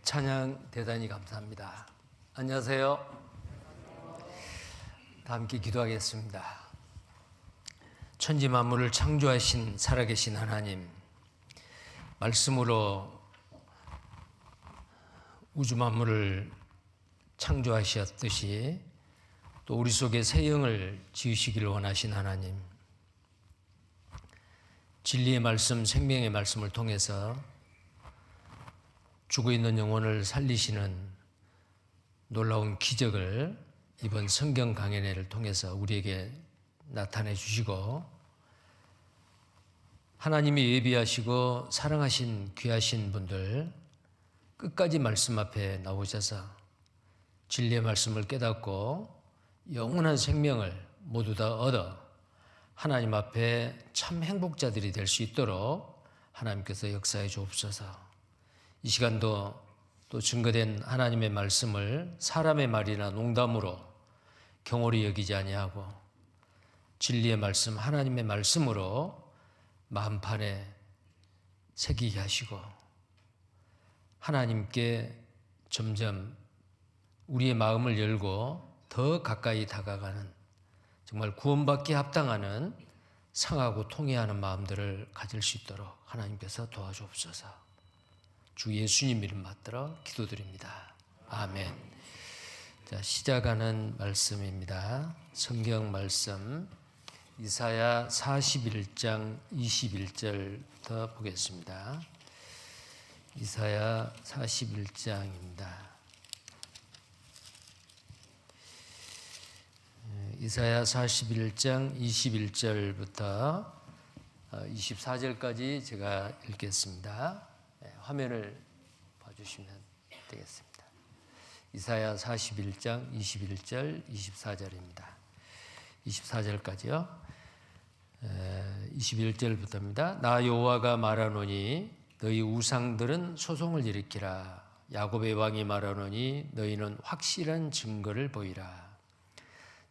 찬양 대단히 감사합니다. 안녕하세요. 다 함께 기도하겠습니다. 천지 만물을 창조하신 살아계신 하나님, 말씀으로 우주 만물을 창조하셨듯이 또 우리 속에 새 영을 지으시기를 원하신 하나님, 진리의 말씀, 생명의 말씀을 통해서 죽어있는 영혼을 살리시는 놀라운 기적을 이번 성경 강연회를 통해서 우리에게 나타내 주시고, 하나님이 예비하시고 사랑하신 귀하신 분들 끝까지 말씀 앞에 나오셔서 진리의 말씀을 깨닫고 영원한 생명을 모두 다 얻어 하나님 앞에 참 행복자들이 될 수 있도록 하나님께서 역사해 주옵소서. 이 시간도 또 증거된 하나님의 말씀을 사람의 말이나 농담으로 경홀히 여기지 아니하고 진리의 말씀, 하나님의 말씀으로 마음판에 새기게 하시고 하나님께 점점 우리의 마음을 열고 더 가까이 다가가는, 정말 구원받기에 합당하는 상하고 통회하는 마음들을 가질 수 있도록 하나님께서 도와주옵소서. 주 예수님 이름 받들어 기도드립니다. 아멘. 자, 시작하는 말씀입니다. 성경 말씀 이사야 41장 21절부터 보겠습니다. 이사야 41장입니다. 이사야 41장 21절부터 24절까지 제가 읽겠습니다. 화면을 봐주시면 되겠습니다. 이사야 41장 21절 24절입니다. 24절까지요. 21절부터입니다. 나 여호와가 말하노니 너희 우상들은 소송을 일으키라. 야곱의 왕이 말하노니 너희는 확실한 증거를 보이라.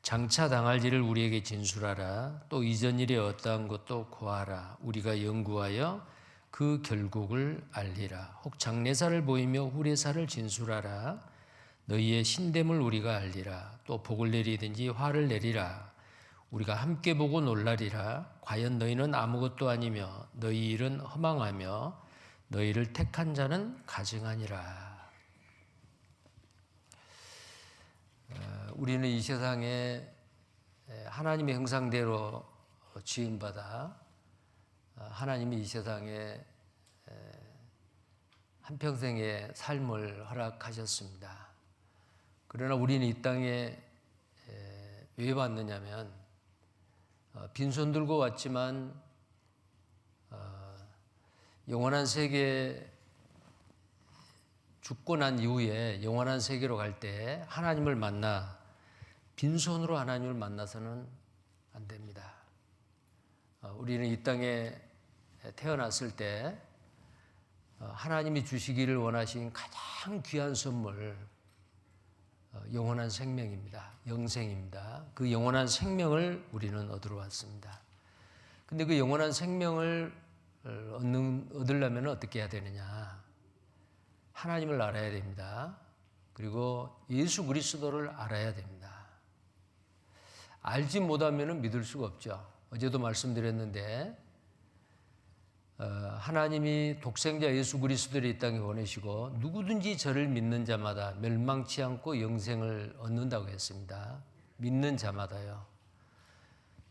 장차 당할 일을 우리에게 진술하라. 또 이전 일에 어떠한 것도 고하라. 우리가 연구하여 그 결국을 알리라. 혹 장래사를 보이며 후래사를 진술하라. 너희의 신됨을 우리가 알리라. 또 복을 내리든지 화를 내리라. 우리가 함께 보고 놀라리라. 과연 너희는 아무것도 아니며 너희 일은 허망하며 너희를 택한 자는 가증하니라. 우리는 이 세상에 하나님의 형상대로 지음받아 하나님이 이 세상에 한평생의 삶을 허락하셨습니다. 그러나 우리는 이 땅에 왜 왔느냐면 빈손 들고 왔지만 영원한 세계, 죽고 난 이후에 영원한 세계로 갈 때 하나님을 만나 빈손으로 하나님을 만나서는 안 됩니다. 우리는 이 땅에 태어났을 때 하나님이 주시기를 원하신 가장 귀한 선물, 영원한 생명입니다. 영생입니다. 그 영원한 생명을 우리는 얻으러 왔습니다. 근데 그 영원한 생명을 얻으려면 어떻게 해야 되느냐? 하나님을 알아야 됩니다. 그리고 예수 그리스도를 알아야 됩니다. 알지 못하면 믿을 수가 없죠. 어제도 말씀드렸는데 하나님이 독생자 예수 그리스도를 이 땅에 보내시고 누구든지 저를 믿는 자마다 멸망치 않고 영생을 얻는다고 했습니다. 믿는 자마다요.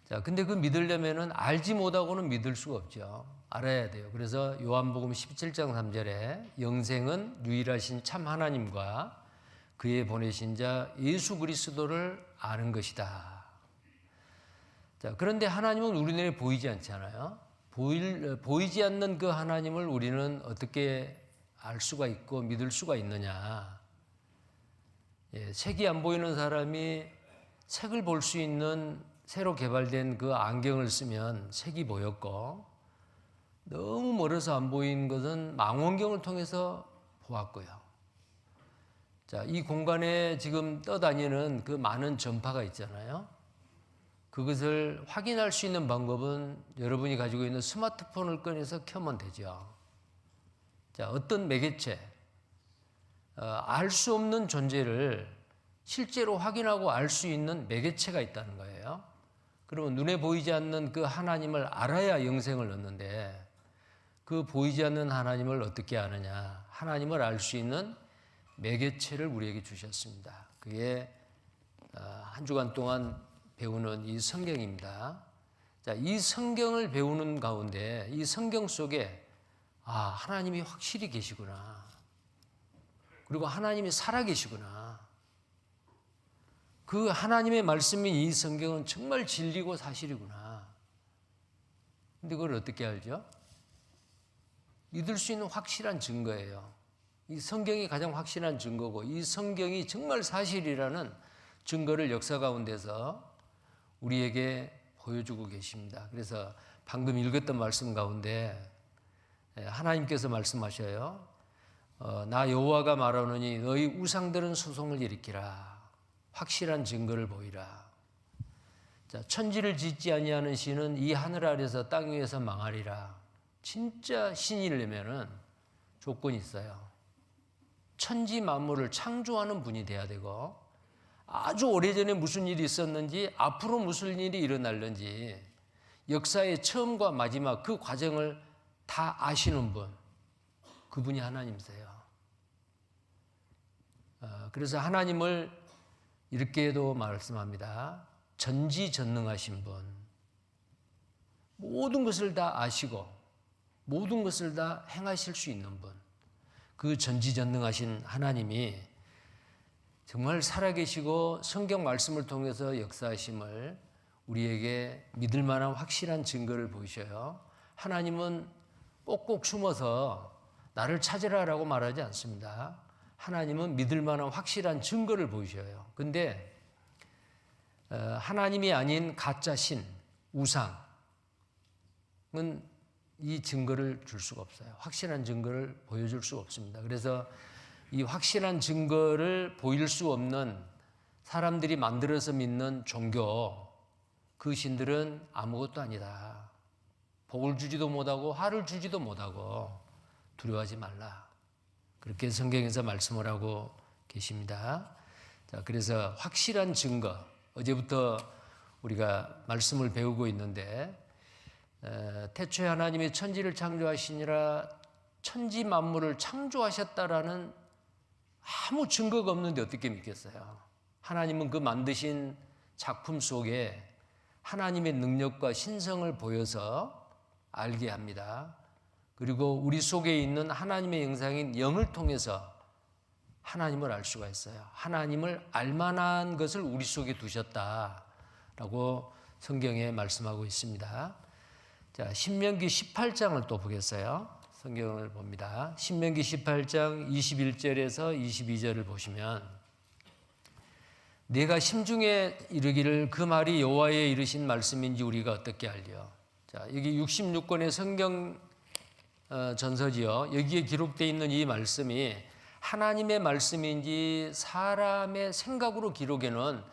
자, 근데 그 믿으려면은 알지 못하고는 믿을 수가 없죠. 알아야 돼요. 그래서 요한복음 17장 3절에 영생은 유일하신 참 하나님과 그의 보내신 자 예수 그리스도를 아는 것이다. 자, 그런데 하나님은 우리 눈에 보이지 않잖아요. 보이지 않는 그 하나님을 우리는 어떻게 알 수가 있고 믿을 수가 있느냐? 색이 안 보이는 사람이 색을 볼 수 있는 새로 개발된 그 안경을 쓰면 색이 보였고, 너무 멀어서 안 보이는 것은 망원경을 통해서 보았고요. 자, 이 공간에 지금 떠다니는 그 많은 전파가 있잖아요. 그것을 확인할 수 있는 방법은 여러분이 가지고 있는 스마트폰을 꺼내서 켜면 되죠. 자, 어떤 매개체, 알 수 없는 존재를 실제로 확인하고 알 수 있는 매개체가 있다는 거예요. 그러면 눈에 보이지 않는 그 하나님을 알아야 영생을 얻는데 그 보이지 않는 하나님을 어떻게 아느냐? 하나님을 알 수 있는 매개체를 우리에게 주셨습니다. 그게 한 주간 동안 배우는 이 성경입니다. 자, 이 성경을 배우는 가운데 이 성경 속에 하나님이 확실히 계시구나. 그리고 하나님이 살아계시구나. 그 하나님의 말씀인 이 성경은 정말 진리고 사실이구나. 근데 그걸 어떻게 알죠? 믿을 수 있는 확실한 증거예요. 이 성경이 가장 확실한 증거고 이 성경이 정말 사실이라는 증거를 역사 가운데서 우리에게 보여주고 계십니다. 그래서 방금 읽었던 말씀 가운데 하나님께서 말씀하셔요. 나 여호와가 말하노니 너희 우상들은 소송을 일으키라. 확실한 증거를 보이라. 자, 천지를 짓지 아니하는 신은 이 하늘 아래서 땅 위에서 망하리라. 진짜 신이려면은 조건이 있어요. 천지 만물을 창조하는 분이 돼야 되고 아주 오래전에 무슨 일이 있었는지 앞으로 무슨 일이 일어날는지 역사의 처음과 마지막 그 과정을 다 아시는 분, 그분이 하나님이세요. 그래서 하나님을 이렇게도 말씀합니다. 전지전능하신 분, 모든 것을 다 아시고 모든 것을 다 행하실 수 있는 분, 그 전지전능하신 하나님이 정말 살아계시고 성경 말씀을 통해서 역사하심을 우리에게 믿을 만한 확실한 증거를 보이셔요. 하나님은 꼭꼭 숨어서 나를 찾으라라고 말하지 않습니다. 하나님은 믿을 만한 확실한 증거를 보이셔요. 근데 하나님이 아닌 가짜 신, 우상은 이 증거를 줄 수가 없어요. 확실한 증거를 보여줄 수가 없습니다. 그래서 이 확실한 증거를 보일 수 없는 사람들이 만들어서 믿는 종교, 그 신들은 아무것도 아니다. 복을 주지도 못하고 화를 주지도 못하고 두려워하지 말라. 그렇게 성경에서 말씀을 하고 계십니다. 자, 그래서 확실한 증거, 어제부터 우리가 말씀을 배우고 있는데 태초에 하나님이 천지를 창조하시니라 천지 만물을 창조하셨다라는 아무 증거가 없는데 어떻게 믿겠어요? 하나님은 그 만드신 작품 속에 하나님의 능력과 신성을 보여서 알게 합니다. 그리고 우리 속에 있는 하나님의 영상인 영을 통해서 하나님을 알 수가 있어요. 하나님을 알만한 것을 우리 속에 두셨다라고 성경에 말씀하고 있습니다. 자, 신명기 18장을 또 보겠어요. 성경을 봅니다. 신명기 18장 21절에서 22절을 보시면 내가 심중에 이르기를 그 말이 여호와의 이르신 말씀인지 우리가 어떻게 알려. 자, 여기 66권의 성경 전서지요. 여기에 기록되어 있는 이 말씀이 하나님의 말씀인지 사람의 생각으로 기록해 놓은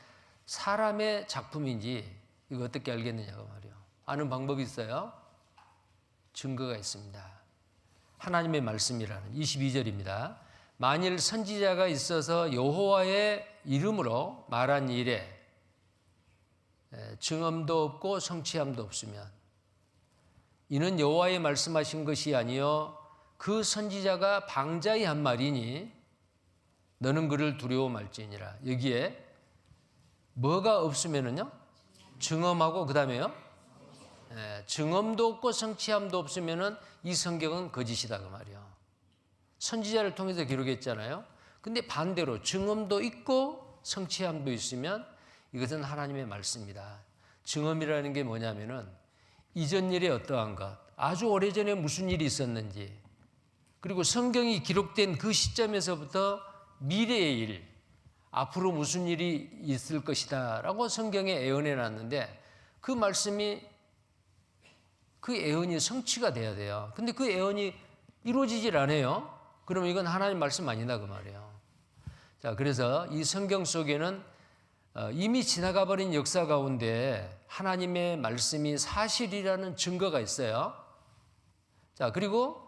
사람의 작품인지 이거 어떻게 알겠느냐고 말이요. 아는 방법이 있어요? 증거가 있습니다. 하나님의 말씀이라는 22절입니다. 만일 선지자가 있어서 여호와의 이름으로 말한 일에 증언도 없고 성취함도 없으면 이는 여호와의 말씀하신 것이 아니요 그 선지자가 방자히 한 말이니 너는 그를 두려워 말지니라. 여기에 뭐가 없으면은요? 증언하고 그 다음에요? 증언도 없고 성취함도 없으면은 이 성경은 거짓이다 그 말이에요. 선지자를 통해서 기록했잖아요. 근데 반대로 증언도 있고 성취함도 있으면 이것은 하나님의 말씀이다. 증언이라는 게 뭐냐면은 이전 일에 어떠한 것, 아주 오래전에 무슨 일이 있었는지, 그리고 성경이 기록된 그 시점에서부터 미래의 일, 앞으로 무슨 일이 있을 것이다 라고 성경에 예언해 놨는데 그 말씀이 그 예언이 성취가 돼야 돼요. 근데 그 예언이 이루어지질 않아요. 그러면 이건 하나님 말씀 아니다 그 말이에요. 자, 그래서 이 성경 속에는 이미 지나가 버린 역사 가운데 하나님의 말씀이 사실이라는 증거가 있어요. 자, 그리고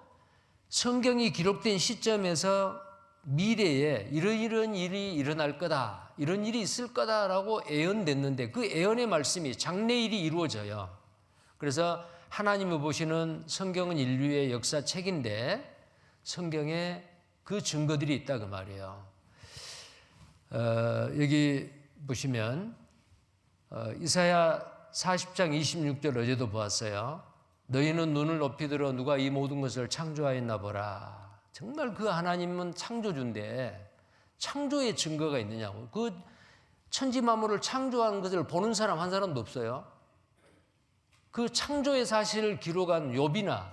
성경이 기록된 시점에서 미래에 이런 일이 일어날 거다, 이런 일이 있을 거다라고 예언됐는데 그 예언의 말씀이 장래일이 이루어져요. 그래서 하나님이 보시는 성경은 인류의 역사책인데 성경에 그 증거들이 있다 그 말이에요. 여기 보시면 이사야 40장 26절 어제도 보았어요. 너희는 눈을 높이 들어 누가 이 모든 것을 창조하였나 보라. 정말 그 하나님은 창조주인데 창조의 증거가 있느냐고. 그 천지 만물을 창조한 것을 보는 사람 한 사람도 없어요. 그 창조의 사실을 기록한 욥이나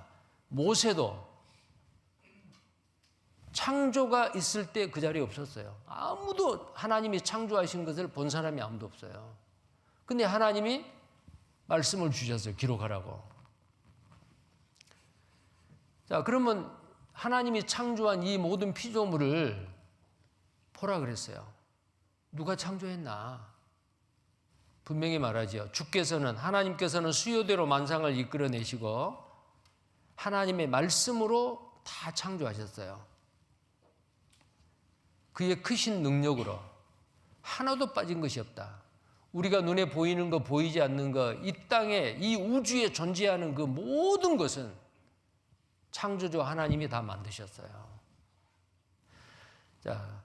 모세도 창조가 있을 때 그 자리에 없었어요. 아무도 하나님이 창조하신 것을 본 사람이 아무도 없어요. 근데 하나님이 말씀을 주셨어요. 기록하라고. 자, 그러면 하나님이 창조한 이 모든 피조물을 보라 그랬어요. 누가 창조했나? 분명히 말하죠. 주께서는 하나님께서는 수요대로 만상을 이끌어내시고 하나님의 말씀으로 다 창조하셨어요. 그의 크신 능력으로 하나도 빠진 것이 없다. 우리가 눈에 보이는 거 보이지 않는 거 이 땅에 이 우주에 존재하는 그 모든 것은 창조주 하나님이 다 만드셨어요. 자,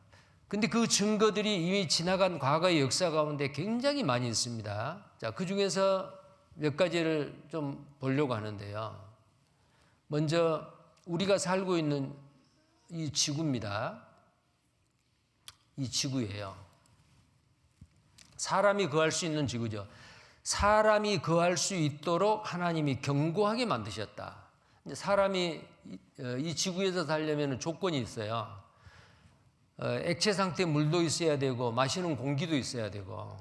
근데 그 증거들이 이미 지나간 과거의 역사 가운데 굉장히 많이 있습니다. 자, 그 중에서 몇 가지를 좀 보려고 하는데요. 먼저 우리가 살고 있는 이 지구입니다. 이 지구예요. 사람이 거할 수 있는 지구죠. 사람이 거할 수 있도록 하나님이 견고하게 만드셨다. 사람이 이 지구에서 살려면 조건이 있어요. 액체 상태의 물도 있어야 되고 마시는 공기도 있어야 되고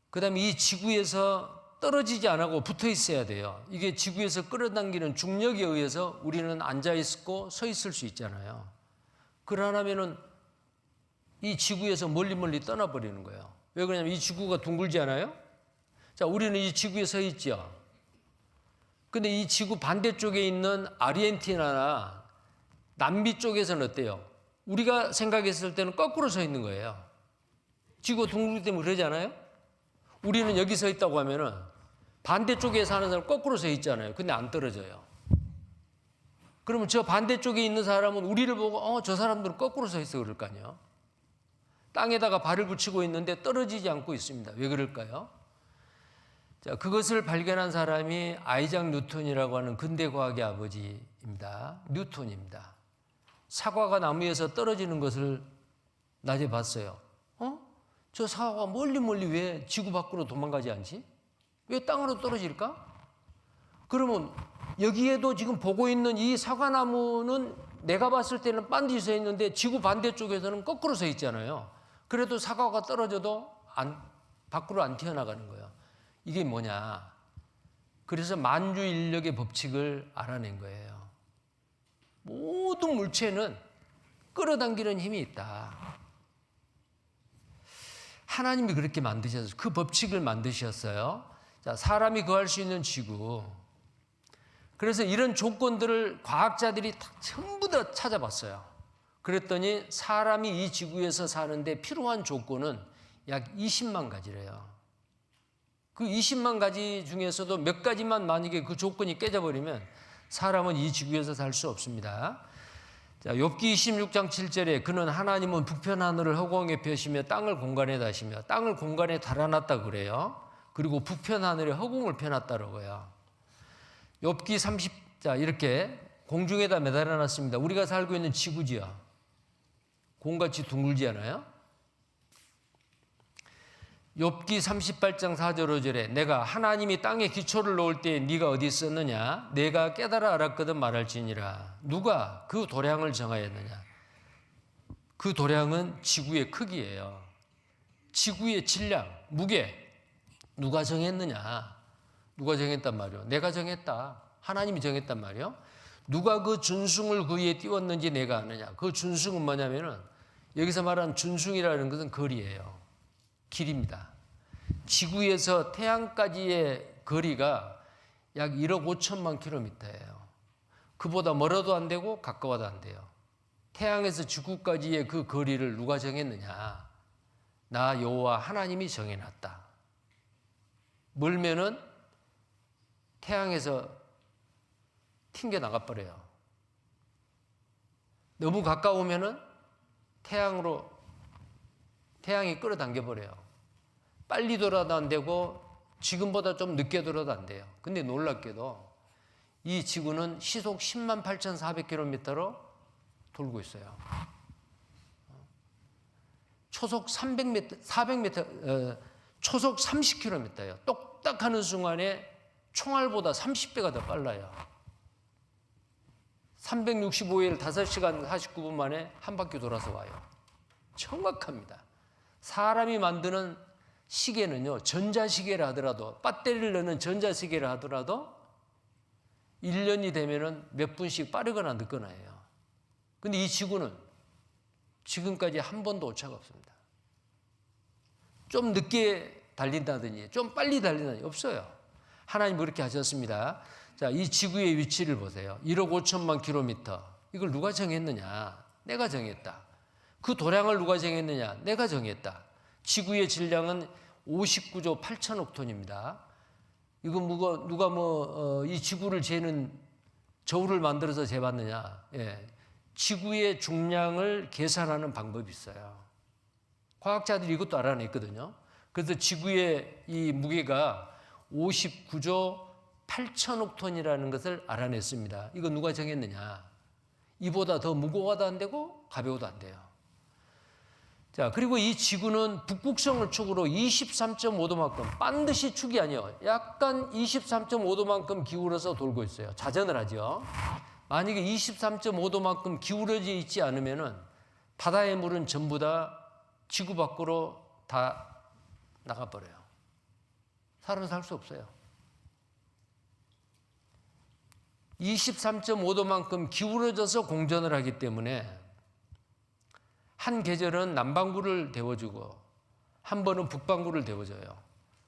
그다음에 이 지구에서 떨어지지 않고 붙어 있어야 돼요. 이게 지구에서 끌어당기는 중력에 의해서 우리는 앉아 있고 서 있을 수 있잖아요. 그러려면은 이 지구에서 멀리 떠나버리는 거예요. 왜 그러냐면 이 지구가 둥글지 않아요? 자, 우리는 이 지구에 서 있죠. 근데 이 지구 반대쪽에 있는 아르헨티나나 남미 쪽에서는 어때요? 우리가 생각했을 때는 거꾸로 서 있는 거예요. 지구가 둥글기 때문에 그러지 않아요? 우리는 여기 서 있다고 하면은 반대쪽에 사는 사람 거꾸로 서 있잖아요. 근데 안 떨어져요. 그러면 저 반대쪽에 있는 사람은 우리를 보고 저 사람들은 거꾸로 서 있어 그럴 거 아니에요. 땅에다가 발을 붙이고 있는데 떨어지지 않고 있습니다. 왜 그럴까요? 자, 그것을 발견한 사람이 아이작 뉴턴이라고 하는 근대 과학의 아버지입니다. 뉴턴입니다. 사과가 나무에서 떨어지는 것을 낮에 봤어요. 저 사과가 멀리 왜 지구 밖으로 도망가지 않지? 왜 땅으로 떨어질까? 그러면 여기에도 지금 보고 있는 이 사과나무는 내가 봤을 때는 반드시 서 있는데 지구 반대쪽에서는 거꾸로 서 있잖아요. 그래도 사과가 떨어져도 밖으로 안 튀어나가는 거예요. 이게 뭐냐? 그래서 만주인력의 법칙을 알아낸 거예요. 모든 물체는 끌어당기는 힘이 있다. 하나님이 그렇게 만드셨어요. 그 법칙을 만드셨어요. 자, 사람이 거할 수 있는 지구. 그래서 이런 조건들을 과학자들이 전부 다 찾아봤어요. 그랬더니 사람이 이 지구에서 사는데 필요한 조건은 약 20만 가지래요. 그 20만 가지 중에서도 몇 가지만 만약에 그 조건이 깨져버리면 사람은 이 지구에서 살 수 없습니다. 자, 욥기 26장 7절에 그는 하나님은 북편 하늘을 허공에 펴시며 땅을 공간에 다시며 땅을 공간에 달아놨다 그래요. 그리고 북편 하늘에 허공을 펴놨다라고요. 욥기 30자 이렇게 공중에다 매달아놨습니다. 우리가 살고 있는 지구지요. 공같이 둥글지 않아요? 욥기 38장 4절 5절에 내가 하나님이 땅에 기초를 놓을 때에 네가 어디 있었느냐? 내가 깨달아 알았거든 말할지니라. 누가 그 도량을 정하였느냐? 그 도량은 지구의 크기예요. 지구의 질량, 무게 누가 정했느냐? 누가 정했단 말이요? 내가 정했다. 하나님이 정했단 말이요. 누가 그 준승을 그 위에 띄웠는지 내가 아느냐? 그 준승은 뭐냐면은 여기서 말하는 준승이라는 것은 거리예요. 길입니다. 지구에서 태양까지의 거리가 약 1억 5천만 킬로미터예요. 그보다 멀어도 안 되고 가까워도 안 돼요. 태양에서 지구까지의 그 거리를 누가 정했느냐? 나 여호와 하나님이 정해놨다. 멀면은 태양에서 튕겨 나가버려요. 너무 가까우면은 태양이 끌어당겨 버려요. 빨리 돌아도 안 되고 지금보다 좀 늦게 돌아도 안 돼요. 근데 놀랍게도 이 지구는 시속 10만 8,400km로 돌고 있어요. 초속 400m, 초속 30km예요. 똑딱 하는 순간에 총알보다 30배가 더 빨라요. 365일 5시간 49분 만에 한 바퀴 돌아서 와요. 정확합니다. 사람이 만드는 시계는요, 전자시계를 하더라도, 배터리를 넣는 전자시계를 하더라도 1년이 되면은 몇 분씩 빠르거나 늦거나 해요. 근데 이 지구는 지금까지 한 번도 오차가 없습니다. 좀 늦게 달린다든지, 좀 빨리 달린다든지 없어요. 하나님 그렇게 하셨습니다. 자, 이 지구의 위치를 보세요. 1억 5천만 킬로미터. 이걸 누가 정했느냐? 내가 정했다. 그 도량을 누가 정했느냐? 내가 정했다. 지구의 질량은 59조 8천억 톤입니다. 이거 누가 이 지구를 재는 저울을 만들어서 재봤느냐? 예. 지구의 중량을 계산하는 방법이 있어요. 과학자들이 이것도 알아냈거든요. 그래서 지구의 이 무게가 59조 8천억 톤이라는 것을 알아냈습니다. 이거 누가 정했느냐? 이보다 더 무거워도 안 되고 가벼워도 안 돼요. 자, 그리고 이 지구는 북극성을 축으로 23.5도만큼, 반드시 축이 아니에요. 약간 23.5도만큼 기울어서 돌고 있어요. 자전을 하죠. 만약에 23.5도만큼 기울어져 있지 않으면은 바다의 물은 전부 다 지구 밖으로 다 나가버려요. 사람은 살 수 없어요. 23.5도만큼 기울어져서 공전을 하기 때문에 한 계절은 남반구를 데워주고 한 번은 북반구를 데워줘요.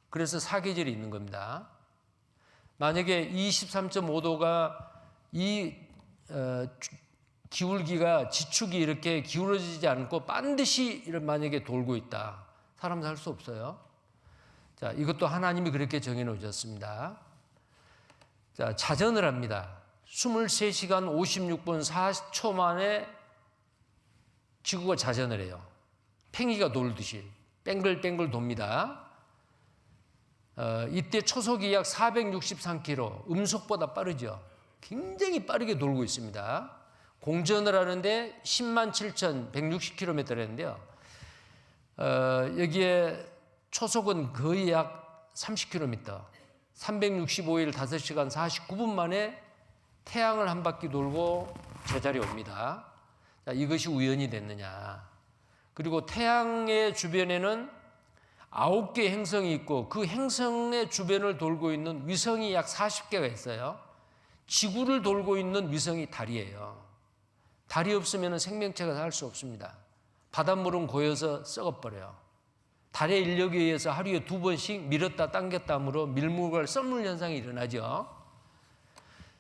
그래서 사계절이 있는 겁니다. 만약에 23.5도가 이 기울기가 지축이 이렇게 기울어지지 않고 반드시 만약에 돌고 있다. 사람 살 수 없어요. 자, 이것도 하나님이 그렇게 정해 놓으셨습니다. 자, 자전을 합니다. 23시간 56분 4초 만에 지구가 자전을 해요. 팽이가 돌듯이 뱅글뱅글 돕니다. 이때 초속이 약 463km, 음속보다 빠르죠. 굉장히 빠르게 돌고 있습니다. 공전을 하는데 10만 7,160km였는데요. 여기에 초속은 거의 약 30km, 365일 5시간 49분 만에 태양을 한 바퀴 돌고 제자리에 옵니다. 자, 이것이 우연이 됐느냐. 그리고 태양의 주변에는 9개 행성이 있고 그 행성의 주변을 돌고 있는 위성이 약 40개가 있어요. 지구를 돌고 있는 위성이 달이에요. 달이 없으면 생명체가 살 수 없습니다. 바닷물은 고여서 썩어버려요. 달의 인력에 의해서 하루에 2번씩 밀었다 당겼다 함으로 밀물과 썰물 현상이 일어나죠.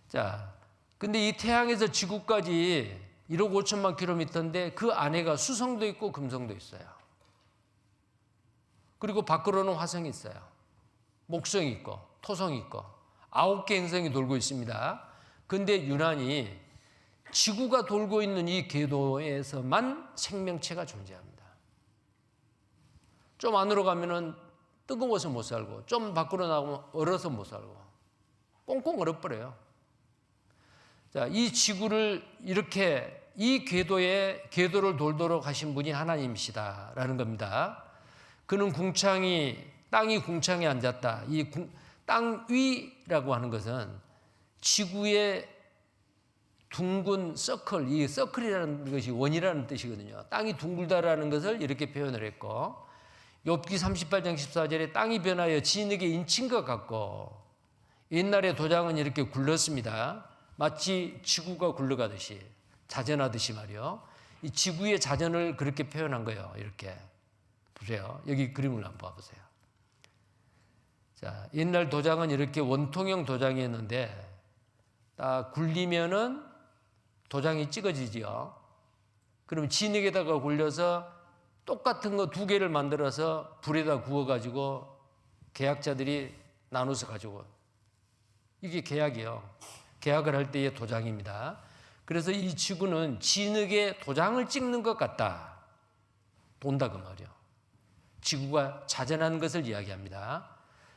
자, 근데 이 태양에서 지구까지 1억 5천만 킬로미터인데 그 안에가 수성도 있고 금성도 있어요. 그리고 밖으로는 화성이 있어요. 목성이 있고 토성이 있고 9개 행성이 돌고 있습니다. 근데 유난히 지구가 돌고 있는 이 궤도에서만 생명체가 존재합니다. 좀 안으로 가면은 뜨거워서 못 살고 좀 밖으로 나가면 얼어서 못 살고 꽁꽁 얼어버려요. 자, 이 지구를 이렇게 이 궤도를 돌도록 하신 분이 하나님이시다라는 겁니다. 그는 땅이 궁창에 앉았다. 이 땅 위라고 하는 것은 지구의 둥근 서클, 이 서클이라는 것이 원이라는 뜻이거든요. 땅이 둥글다라는 것을 이렇게 표현을 했고, 욥기 38장 14절에 땅이 변하여 진흙에 인친 것 같고, 옛날에 도장은 이렇게 굴렀습니다. 마치 지구가 굴러가듯이, 자전하듯이 말이요. 이 지구의 자전을 그렇게 표현한 거예요. 이렇게 보세요. 여기 그림을 한번 봐보세요. 자, 옛날 도장은 이렇게 원통형 도장이었는데 딱 굴리면은 도장이 찍어지지요. 그럼 진흙에다가 굴려서 똑같은 거 2개를 만들어서 불에다 구워가지고 계약자들이 나눠서 가지고, 이게 계약이에요. 계약을 할 때의 도장입니다. 그래서 이 지구는 진흙에 도장을 찍는 것 같다, 돈다 그 말이에요. 지구가 자전한 것을 이야기합니다.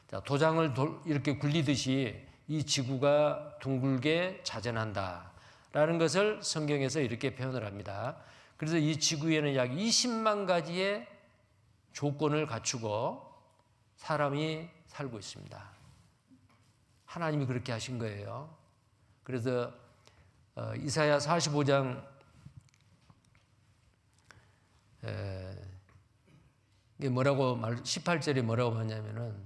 자, 도장을 이렇게 굴리듯이 이 지구가 둥글게 자전한다 라는 것을 성경에서 이렇게 표현을 합니다. 그래서 이 지구에는 약 20만 가지의 조건을 갖추고 사람이 살고 있습니다. 하나님이 그렇게 하신 거예요. 그래서 이사야 45장 뭐라고 18절에 뭐라고 하냐면은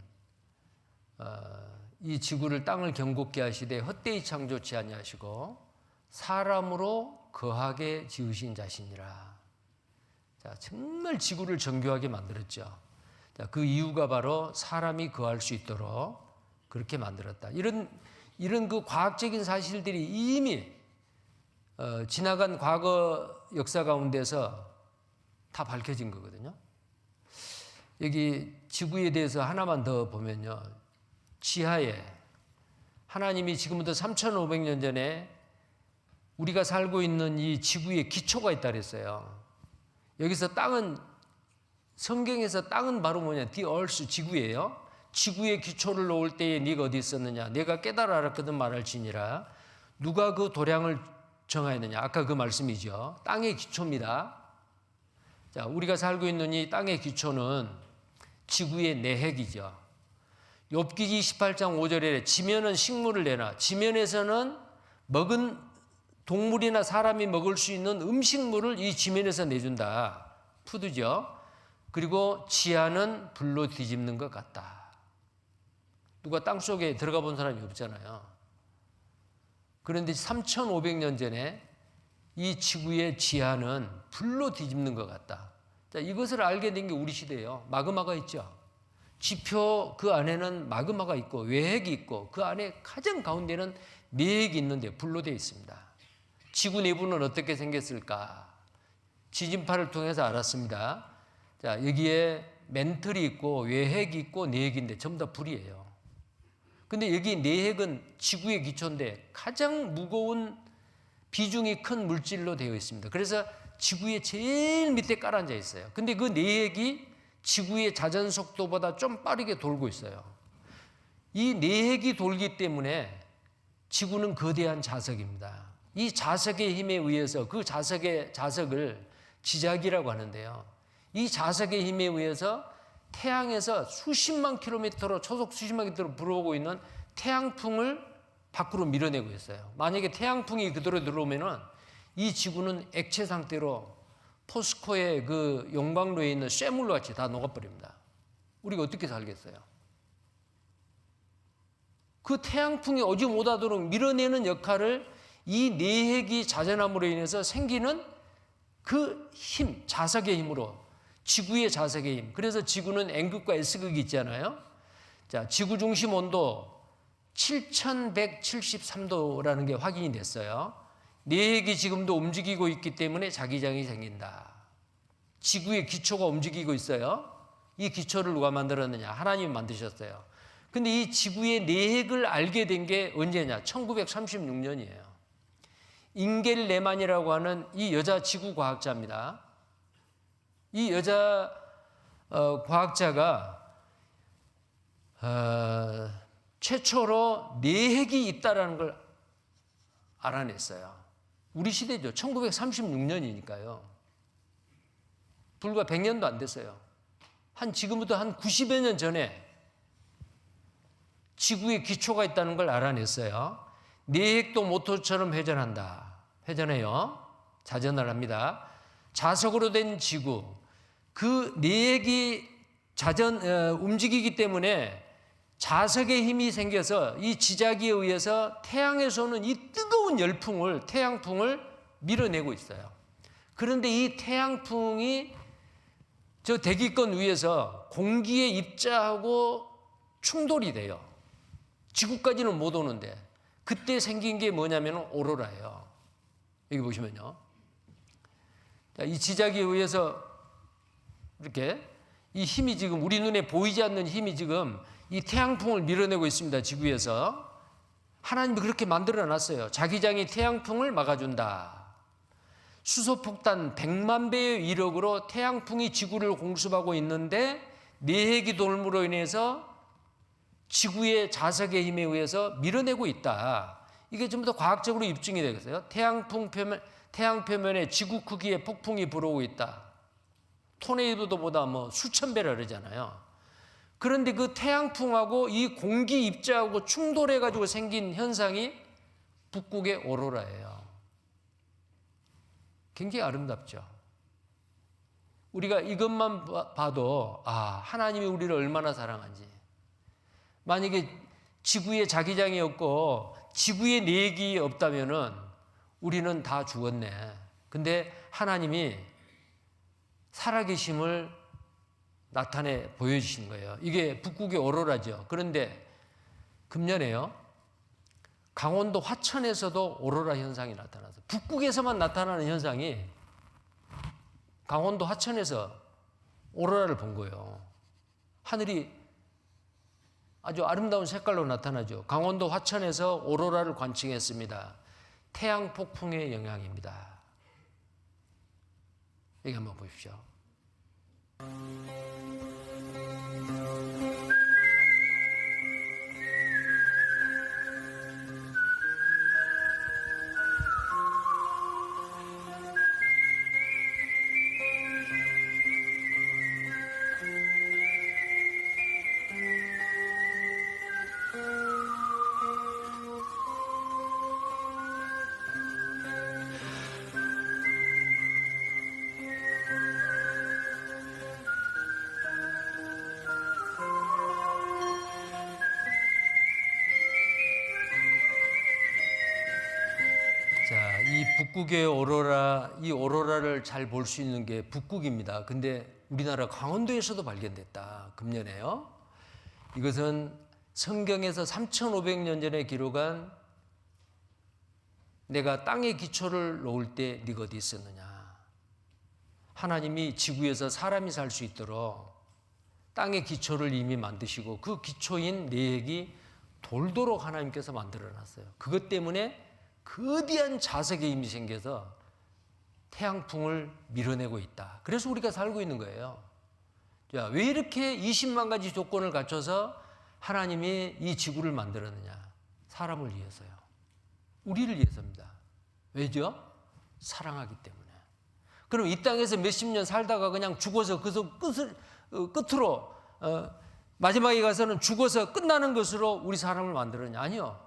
이 지구를 땅을 경곱게 하시되 헛되이 창조치 아니하시고 사람으로 거하게 지으신 자시니라. 자, 정말 지구를 정교하게 만들었죠. 자, 그 이유가 바로 사람이 거할 수 있도록 그렇게 만들었다. 이런 그 과학적인 사실들이 이미 지나간 과거 역사 가운데서 다 밝혀진 거거든요. 여기 지구에 대해서 하나만 더 보면요. 지하에 하나님이 지금부터 3,500년 전에 우리가 살고 있는 이 지구에 기초가 있다 그랬어요. 여기서 땅은, 성경에서 땅은 바로 뭐냐? The earth, 지구예요. 지구의 기초를 놓을 때에 네가 어디 있었느냐? 내가 깨달아 알았거든 말할지니라. 누가 그 도량을 정하였느냐? 아까 그 말씀이죠. 땅의 기초입니다. 자, 우리가 살고 있는 이 땅의 기초는 지구의 내핵이죠. 욥기 28장 5절에 지면은 식물을 내나, 지면에서는 먹은 동물이나 사람이 먹을 수 있는 음식물을 이 지면에서 내준다. 푸드죠. 그리고 지하는 불로 뒤집는 것 같다. 누가 땅속에 들어가 본 사람이 없잖아요. 그런데 3,500년 전에 이 지구의 지하는 불로 뒤집는 것 같다. 자, 이것을 알게 된 게 우리 시대예요. 마그마가 있죠. 지표 그 안에는 마그마가 있고 외핵이 있고 그 안에 가장 가운데는 내핵이 있는데 불로 되어 있습니다. 지구 내부는 어떻게 생겼을까? 지진파를 통해서 알았습니다. 자, 여기에 멘틀이 있고 외핵이 있고 내핵인데 전부 다 불이에요. 근데 여기 내핵은 지구의 기초인데 가장 무거운 비중이 큰 물질로 되어 있습니다. 그래서 지구의 제일 밑에 깔아앉아 있어요. 근데 그 내핵이 지구의 자전 속도보다 좀 빠르게 돌고 있어요. 이 내핵이 돌기 때문에 지구는 거대한 자석입니다. 이 자석의 힘에 의해서 그 자석을 지작이라고 하는데요. 이 자석의 힘에 의해서 태양에서 수십만 킬로미터로 초속 수십만 킬로미터로 불어오고 있는 태양풍을 밖으로 밀어내고 있어요. 만약에 태양풍이 그대로 들어오면은 이 지구는 액체 상태로 포스코의 그 용광로에 있는 쇠물로 같이 다 녹아버립니다. 우리가 어떻게 살겠어요? 그 태양풍이 오지 못하도록 밀어내는 역할을 이 내핵이 자전함으로 인해서 생기는 그 힘, 자석의 힘으로, 지구의 자석의 힘. 그래서 지구는 N극과 S극이 있잖아요. 자, 지구 중심 온도 7,173도라는 게 확인이 됐어요. 내핵이 지금도 움직이고 있기 때문에 자기장이 생긴다. 지구의 기초가 움직이고 있어요. 이 기초를 누가 만들었느냐? 하나님이 만드셨어요. 근데 이 지구의 내핵을 알게 된 게 언제냐? 1936년이에요. 잉겔 레만이라고 하는 이 여자 지구 과학자입니다. 이 여자 과학자가 최초로 내핵이 있다는 걸 알아냈어요. 우리 시대죠. 1936년이니까요. 불과 100년도 안 됐어요. 지금부터 한 90여 년 전에 지구에 기초가 있다는 걸 알아냈어요. 내핵도 모터처럼 회전해요. 자전을 합니다. 자석으로 된 지구, 그 내핵이 움직이기 때문에 자석의 힘이 생겨서 이 지작에 의해서 태양에서 오는 이 뜨거운 열풍을, 태양풍을 밀어내고 있어요. 그런데 이 태양풍이 저 대기권 위에서 공기에 입자하고 충돌이 돼요. 지구까지는 못 오는데 그때 생긴 게 뭐냐면 오로라예요. 여기 보시면요. 이 지작에 의해서 이렇게 이 힘이 지금 우리 눈에 보이지 않는 힘이 지금 이 태양풍을 밀어내고 있습니다. 지구에서. 하나님이 그렇게 만들어 놨어요. 자기장이 태양풍을 막아준다. 수소폭탄 100만 배의 위력으로 태양풍이 지구를 공습하고 있는데 내핵이 돌므로 인해서 지구의 자석의 힘에 의해서 밀어내고 있다. 이게 좀 더 과학적으로 입증이 되겠어요. 태양 표면에 지구 크기의 폭풍이 불어오고 있다. 토네이도보다 수천 배라 그러잖아요. 그런데 그 태양풍하고 이 공기 입자하고 충돌해가지고 생긴 현상이 북극의 오로라예요. 굉장히 아름답죠. 우리가 이것만 봐도 하나님이 우리를 얼마나 사랑한지. 만약에 지구에 자기장이 없고 지구에 내핵이 없다면은 우리는 다 죽었네. 근데 하나님이 살아계심을 나타내 보여주신 거예요. 이게 북극의 오로라죠. 그런데 금년에요, 강원도 화천에서도 오로라 현상이 나타났어요. 북극에서만 나타나는 현상이 강원도 화천에서 오로라를 본 거예요. 하늘이 아주 아름다운 색깔로 나타나죠. 강원도 화천에서 오로라를 관측했습니다. 태양 폭풍의 영향입니다. 여기 한번 보십시오. 자, 이 북극의 오로라, 이 오로라를 잘 볼 수 있는 게 북극입니다. 근데 우리나라 강원도에서도 발견됐다. 금년에요. 이것은 성경에서 3,500년 전에 기록한 내가 땅에 기초를 놓을 때 네가 어디 있었느냐. 하나님이 지구에서 사람이 살 수 있도록 땅의 기초를 이미 만드시고 그 기초인 내핵이 돌도록 하나님께서 만들어놨어요. 그것 때문에 거대한 자석의 힘이 생겨서 태양풍을 밀어내고 있다. 그래서 우리가 살고 있는 거예요. 자, 왜 이렇게 20만 가지 조건을 갖춰서 하나님이 이 지구를 만들었느냐? 사람을 위해서요. 우리를 위해서입니다. 왜죠? 사랑하기 때문에. 그럼 이 땅에서 몇십 년 살다가 그냥 죽어서 끝으로 마지막에 가서는 죽어서 끝나는 것으로 우리 사람을 만들었냐? 아니요.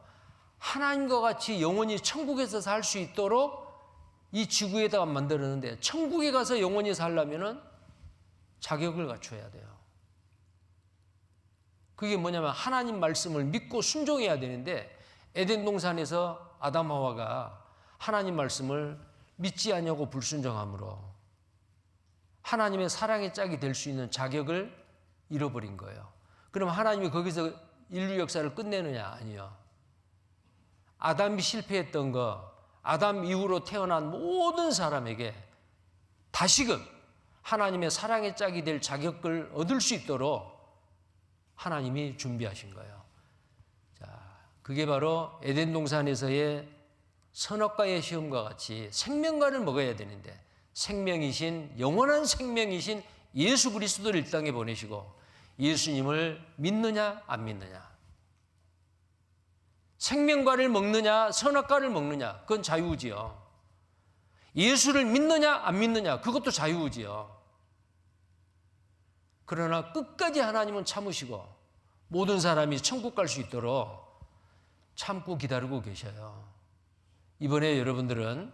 하나님과 같이 영원히 천국에서 살 수 있도록 이 지구에다가 만들었는데 천국에 가서 영원히 살려면은 자격을 갖춰야 돼요. 그게 뭐냐면 하나님 말씀을 믿고 순종해야 되는데 에덴 동산에서 아담 하와가 하나님 말씀을 믿지 않냐고 불순종함으로 하나님의 사랑의 짝이 될 수 있는 자격을 잃어버린 거예요. 그럼 하나님이 거기서 인류 역사를 끝내느냐? 아니요. 아담이 실패했던 거, 아담 이후로 태어난 모든 사람에게 다시금 하나님의 사랑의 짝이 될 자격을 얻을 수 있도록 하나님이 준비하신 거예요. 자, 그게 바로 에덴 동산에서의 선악과의 시험과 같이 생명과를 먹어야 되는데 생명이신 영원한 생명이신 예수 그리스도를 이 땅에 보내시고 예수님을 믿느냐 안 믿느냐, 생명과를 먹느냐 선악과를 먹느냐, 그건 자유지요. 예수를 믿느냐 안 믿느냐, 그것도 자유지요. 그러나 끝까지 하나님은 참으시고 모든 사람이 천국 갈 수 있도록 참고 기다리고 계셔요. 이번에 여러분들은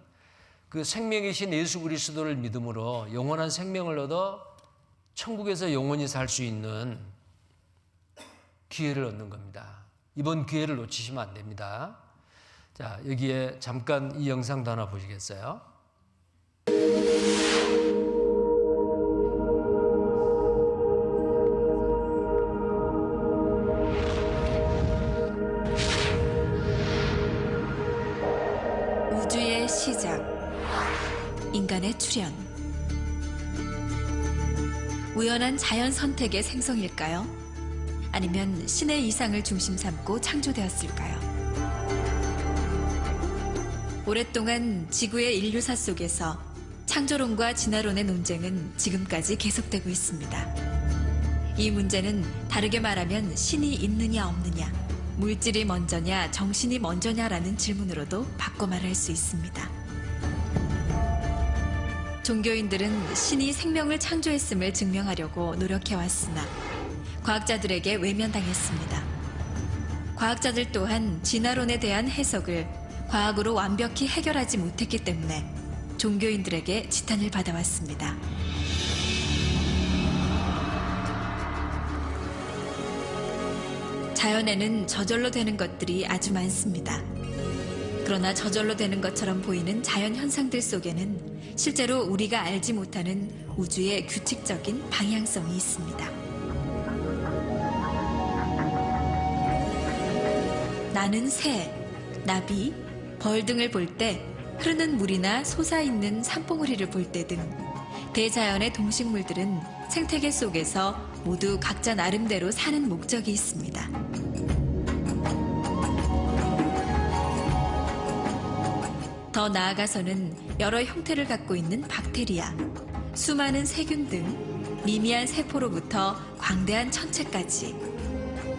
그 생명이신 예수 그리스도를 믿음으로 영원한 생명을 얻어 천국에서 영원히 살 수 있는 기회를 얻는 겁니다. 이번 기회를 놓치시면 안 됩니다. 자, 여기에 잠깐 이 영상도 하나 보시겠어요? 우주의 시작, 인간의 출현, 우연한 자연 선택의 생성일까요? 아니면 신의 이상을 중심 삼고 창조되었을까요? 오랫동안 지구의 인류사 속에서 창조론과 진화론의 논쟁은 지금까지 계속되고 있습니다. 이 문제는 다르게 말하면 신이 있느냐 없느냐, 물질이 먼저냐 정신이 먼저냐라는 질문으로도 바꿔 말할 수 있습니다. 종교인들은 신이 생명을 창조했음을 증명하려고 노력해왔으나 과학자들에게 외면당했습니다. 과학자들 또한 진화론에 대한 해석을 과학으로 완벽히 해결하지 못했기 때문에 종교인들에게 지탄을 받아왔습니다. 자연에는 저절로 되는 것들이 아주 많습니다. 그러나 저절로 되는 것처럼 보이는 자연 현상들 속에는 실제로 우리가 알지 못하는 우주의 규칙적인 방향성이 있습니다. 나는 새, 나비, 벌 등을 볼 때, 흐르는 물이나 솟아있는 산봉우리를 볼 때 등 대자연의 동식물들은 생태계 속에서 모두 각자 나름대로 사는 목적이 있습니다. 더 나아가서는 여러 형태를 갖고 있는 박테리아, 수많은 세균 등 미미한 세포로부터 광대한 천체까지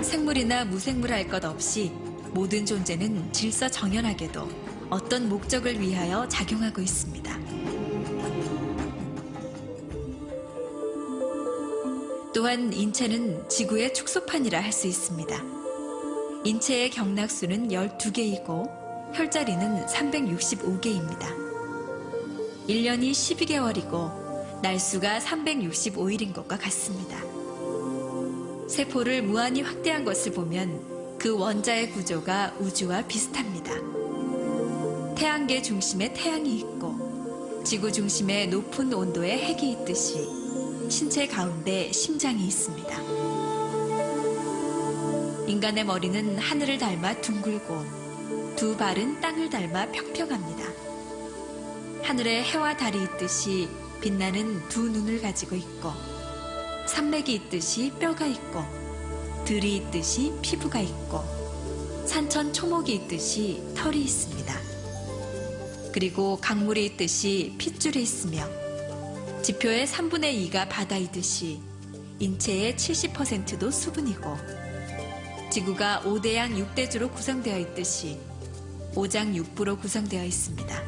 생물이나 무생물 할 것 없이 모든 존재는 질서정연하게도 어떤 목적을 위하여 작용하고 있습니다. 또한 인체는 지구의 축소판이라 할 수 있습니다. 인체의 경락수는 12개이고 혈자리는 365개입니다. 1년이 12개월이고 날수가 365일인 것과 같습니다. 세포를 무한히 확대한 것을 보면 그 원자의 구조가 우주와 비슷합니다. 태양계 중심에 태양이 있고 지구 중심에 높은 온도의 핵이 있듯이 신체 가운데 심장이 있습니다. 인간의 머리는 하늘을 닮아 둥글고 두 발은 땅을 닮아 평평합니다. 하늘에 해와 달이 있듯이 빛나는 두 눈을 가지고 있고 산맥이 있듯이 뼈가 있고 들이 있듯이 피부가 있고 산천 초목이 있듯이 털이 있습니다. 그리고 강물이 있듯이 핏줄이 있으며 지표의 3분의 2가 바다이듯이 인체의 70%도 수분이고 지구가 5대양 6대주로 구성되어 있듯이 5장6부로 구성되어 있습니다.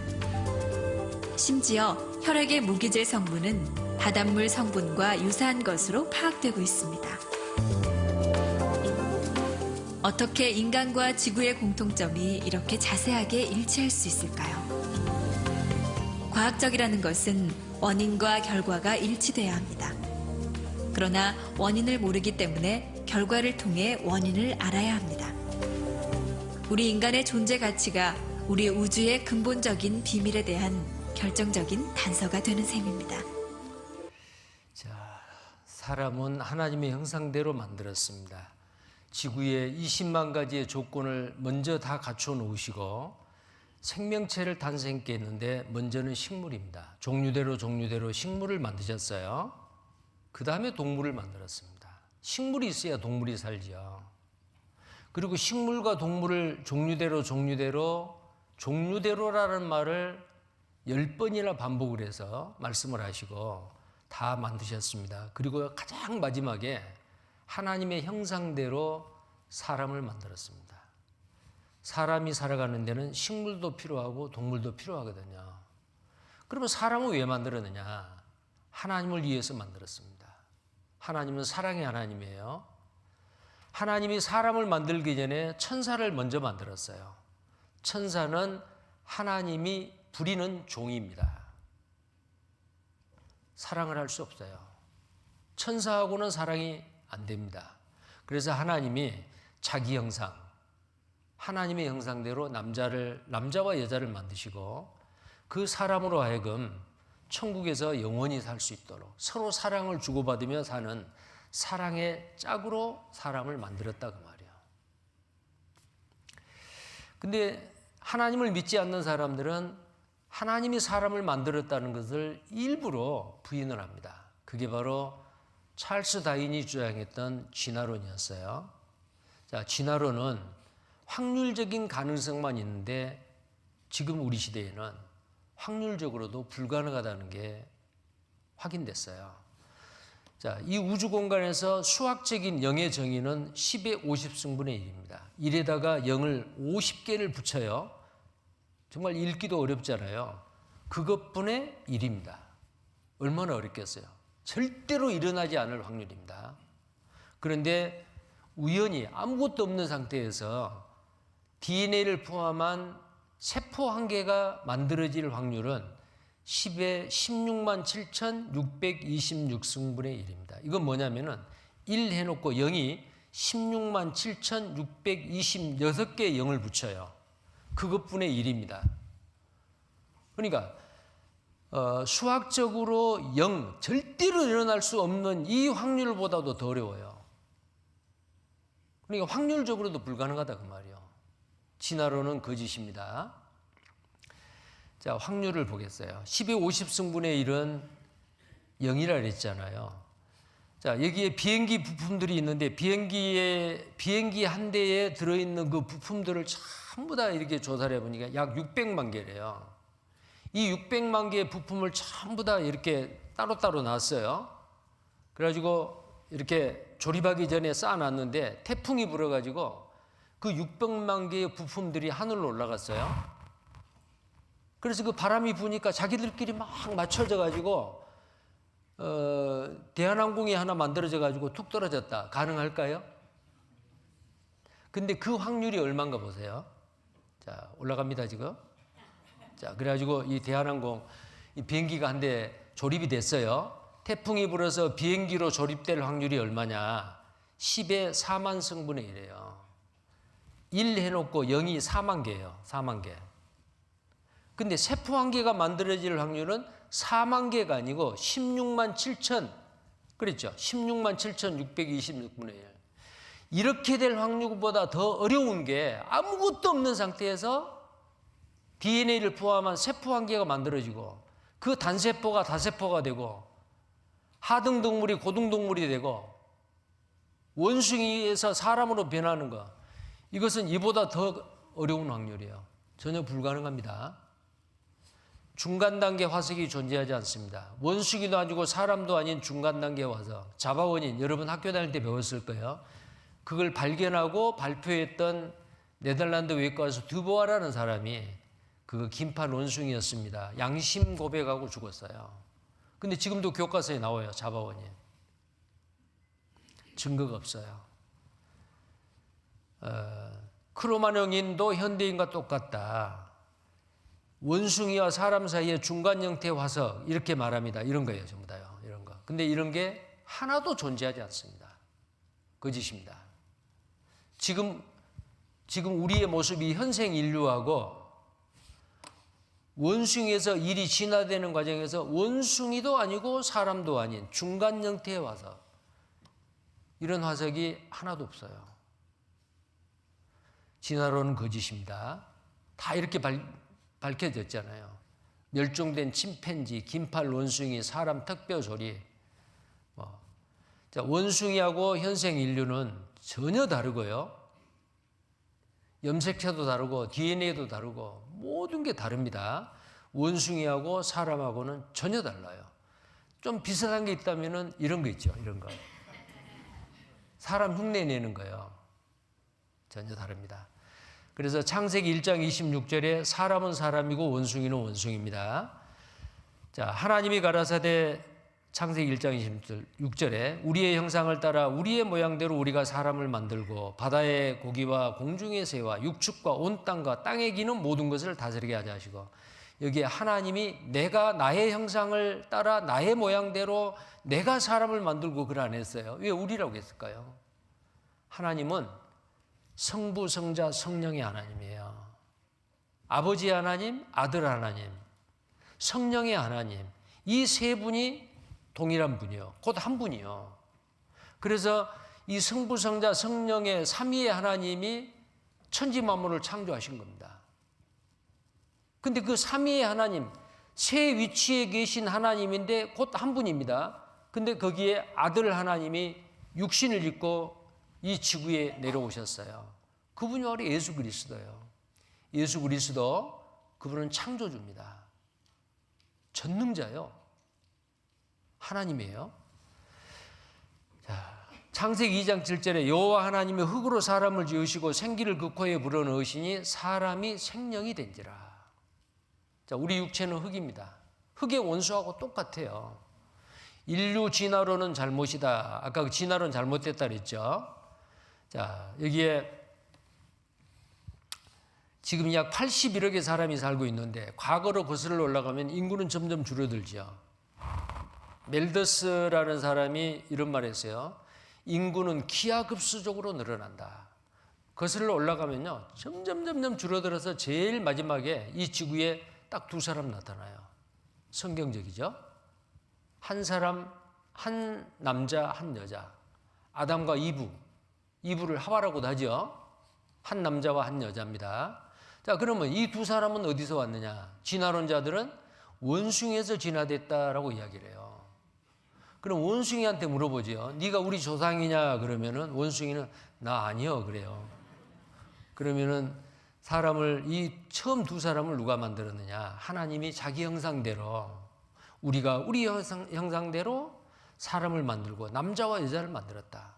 심지어 혈액의 무기질 성분은 바닷물 성분과 유사한 것으로 파악되고 있습니다. 어떻게 인간과 지구의 공통점이 이렇게 자세하게 일치할 수 있을까요? 과학적이라는 것은 원인과 결과가 일치돼야 합니다. 그러나 원인을 모르기 때문에 결과를 통해 원인을 알아야 합니다. 우리 인간의 존재 가치가 우리 우주의 근본적인 비밀에 대한 결정적인 단서가 되는 셈입니다. 자, 사람은 하나님의 형상대로 만들었습니다. 지구에 20만 가지의 조건을 먼저 다 갖춰 놓으시고 생명체를 탄생케 했는데 먼저는 식물입니다. 종류대로 식물을 만드셨어요. 그 다음에 동물을 만들었습니다. 식물이 있어야 동물이 살죠. 그리고 식물과 동물을 종류대로라는 말을 10번이나 반복을 해서 말씀을 하시고 다 만드셨습니다. 그리고 가장 마지막에 하나님의 형상대로 사람을 만들었습니다. 사람이 살아가는 데는 식물도 필요하고 동물도 필요하거든요. 그러면 사람을 왜 만들었느냐? 하나님을 위해서 만들었습니다. 하나님은 사랑의 하나님이에요. 하나님이 사람을 만들기 전에 천사를 먼저 만들었어요. 천사는 하나님이 부리는 종입니다. 사랑을 할 수 없어요. 천사하고는 사랑이 안 됩니다. 그래서 하나님이 자기 형상, 하나님의 형상대로 남자와 여자를 만드시고 그 사람으로 하여금 천국에서 영원히 살 수 있도록 서로 사랑을 주고받으며 사는 사랑의 짝으로 사람을 만들었다 그 말이에요. 근데 하나님을 믿지 않는 사람들은 하나님이 사람을 만들었다는 것을 일부러 부인을 합니다. 그게 바로 찰스 다윈이 주장했던 진화론이었어요. 자, 진화론은 확률적인 가능성만 있는데 지금 우리 시대에는 확률적으로도 불가능하다는 게 확인됐어요. 자, 이 우주 공간에서 수학적인 0의 정의는 10의 50승분의 1입니다. 1에다가 0을 50개를 붙여요. 정말 읽기도 어렵잖아요. 그것분의 1입니다. 얼마나 어렵겠어요. 절대로 일어나지 않을 확률입니다. 그런데 우연히 아무것도 없는 상태에서 DNA를 포함한 세포 한 개가 만들어질 확률은 10의 16만 7,626승분의 1입니다. 이건 뭐냐면은 1 해놓고 0이 16만 7,626개의 0을 붙여요. 그것분의 1입니다. 그러니까 수학적으로 0, 절대로 일어날 수 없는 이 확률보다도 더 어려워요. 그러니까 확률적으로도 불가능하다 그 말이에요. 진화론은 거짓입니다. 자, 확률을 보겠어요. 10의 50승분의 1은 0이라 그랬잖아요. 자, 여기에 비행기 부품들이 있는데 비행기 한 대에 들어있는 그 부품들을 전부 다 이렇게 조사를 해보니까 약 600만 개래요. 이 600만 개의 부품을 전부 다 이렇게 따로따로 놨어요. 그래가지고 이렇게 조립하기 전에 쌓아놨는데 태풍이 불어가지고 그 600만 개의 부품들이 하늘로 올라갔어요. 그래서 그 바람이 부니까 자기들끼리 막 맞춰져가지고 대한항공이 하나 만들어져가지고 툭 떨어졌다. 가능할까요? 근데 그 확률이 얼마인가 보세요. 자, 올라갑니다 지금. 자, 그래가지고 이 대한항공 이 비행기가 한 대 조립이 됐어요. 태풍이 불어서 비행기로 조립될 확률이 얼마냐? 10의 4만 승분의 1이에요. 1 해놓고 0이 4만 개예요. 4만 개. 근데 세포 한 개가 만들어질 확률은 4만 개가 아니고 16만 7천, 그랬죠? 16만 7,626분의 1. 이렇게 될 확률보다 더 어려운 게 아무것도 없는 상태에서 DNA를 포함한 세포 한 개가 만들어지고 그 단세포가 다세포가 되고 하등동물이 고등동물이 되고 원숭이에서 사람으로 변하는 것, 이것은 이보다 더 어려운 확률이에요. 전혀 불가능합니다. 중간 단계 화석이 존재하지 않습니다. 원숭이도 아니고 사람도 아닌 중간 단계 화석, 자바원인, 여러분 학교 다닐 때 배웠을 거예요. 그걸 발견하고 발표했던 네덜란드 외과의사 드보아라는 사람이 그 긴팔 원숭이였습니다. 양심 고백하고 죽었어요. 근데 지금도 교과서에 나와요. 자바원인. 증거가 없어요. 크로마뇽인도 현대인과 똑같다. 원숭이와 사람 사이의 중간 형태의 화석, 이렇게 말합니다. 이런 거예요, 전부 다요. 이런 거. 근데 이런 게 하나도 존재하지 않습니다. 거짓입니다. 지금 우리의 모습이 현생 인류하고 원숭이에서 일이 진화되는 과정에서 원숭이도 아니고 사람도 아닌 중간 형태의 화석, 이런 화석이 하나도 없어요. 진화론은 거짓입니다. 다 이렇게 밝혀졌잖아요. 멸종된 침팬지, 긴팔 원숭이, 사람 턱뼈 조리. 자, 원숭이하고 현생 인류는 전혀 다르고요. 염색체도 다르고 DNA도 다르고 모든 게 다릅니다. 원숭이하고 사람하고는 전혀 달라요. 좀 비슷한 게 있다면 이런 거 있죠. 이런 거. 사람 흉내 내는 거예요. 전혀 다릅니다. 그래서 창세기 1장 26절에 사람은 사람이고 원숭이는 원숭이입니다. 자, 하나님이 가라사대 창세기 1장 26절에 우리의 형상을 따라 우리의 모양대로 우리가 사람을 만들고 바다의 고기와 공중의 새와 육축과 온 땅과 땅에 기는 모든 것을 다스리게 하자 하시고, 여기에 하나님이 내가 나의 형상을 따라 나의 모양대로 내가 사람을 만들고 그걸 안 했어요. 왜 우리라고 했을까요? 하나님은 성부, 성자, 성령의 하나님이에요. 아버지 하나님, 아들 하나님, 성령의 하나님, 이 세 분이 동일한 분이요. 곧 한 분이요. 그래서 이 성부, 성자, 성령의 삼위의 하나님이 천지 만물을 창조하신 겁니다. 근데 그 삼위의 하나님, 세 위치에 계신 하나님인데 곧 한 분입니다. 근데 거기에 아들 하나님이 육신을 입고 이 지구에 내려오셨어요. 그분이 바로 예수 그리스도예요. 예수 그리스도, 그분은 창조주입니다. 전능자요. 하나님이에요. 자, 창세기 2장 7절에 여호와 하나님이 흙으로 사람을 지으시고 생기를 그 코에 불어넣으시니 사람이 생명이 된지라. 자, 우리 육체는 흙입니다. 흙의 원수하고 똑같아요. 인류 진화론은 잘못이다. 아까 그 진화론 잘못됐다 그랬죠. 자, 여기에 지금 약 81억의 사람이 살고 있는데 과거로 거슬러 올라가면 인구는 점점 줄어들죠. 멜더스라는 사람이 이런 말을 했어요. 인구는 기하급수적으로 늘어난다. 거슬러 올라가면요, 점점 줄어들어서 제일 마지막에 이 지구에 딱 두 사람 나타나요. 성경적이죠. 한 사람, 한 남자, 한 여자. 아담과 이브를 하와라고도 하죠. 한 남자와 한 여자입니다. 자, 그러면 이 두 사람은 어디서 왔느냐? 진화론자들은 원숭이에서 진화됐다라고 이야기를 해요. 그럼 원숭이한테 물어보죠. 네가 우리 조상이냐? 그러면은 원숭이는 나 아니요 그래요. 그러면은 이 처음 두 사람을 누가 만들었느냐? 하나님이 자기 형상대로, 우리가 우리 형상대로 사람을 만들고 남자와 여자를 만들었다.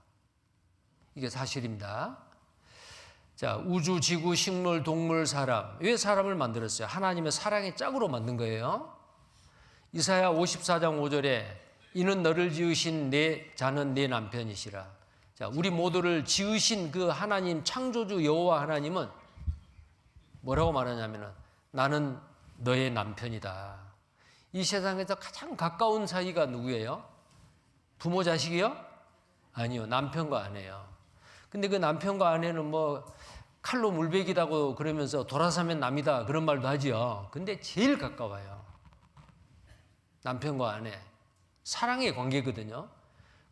이게 사실입니다. 자, 우주, 지구, 식물, 동물, 사람. 왜 사람을 만들었어요? 하나님의 사랑의 짝으로 만든 거예요. 이사야 54장 5절에 이는 너를 지으신 내 자는 내 남편이시라. 자, 우리 모두를 지으신 그 하나님, 창조주 여호와 하나님은 뭐라고 말하냐면은 나는 너의 남편이다. 이 세상에서 가장 가까운 사이가 누구예요? 부모 자식이요? 아니요, 남편과 아내요. 근데 그 남편과 아내는 뭐 칼로 물베기다고 그러면서 돌아서면 남이다 그런 말도 하지요. 근데 제일 가까워요. 남편과 아내. 사랑의 관계거든요.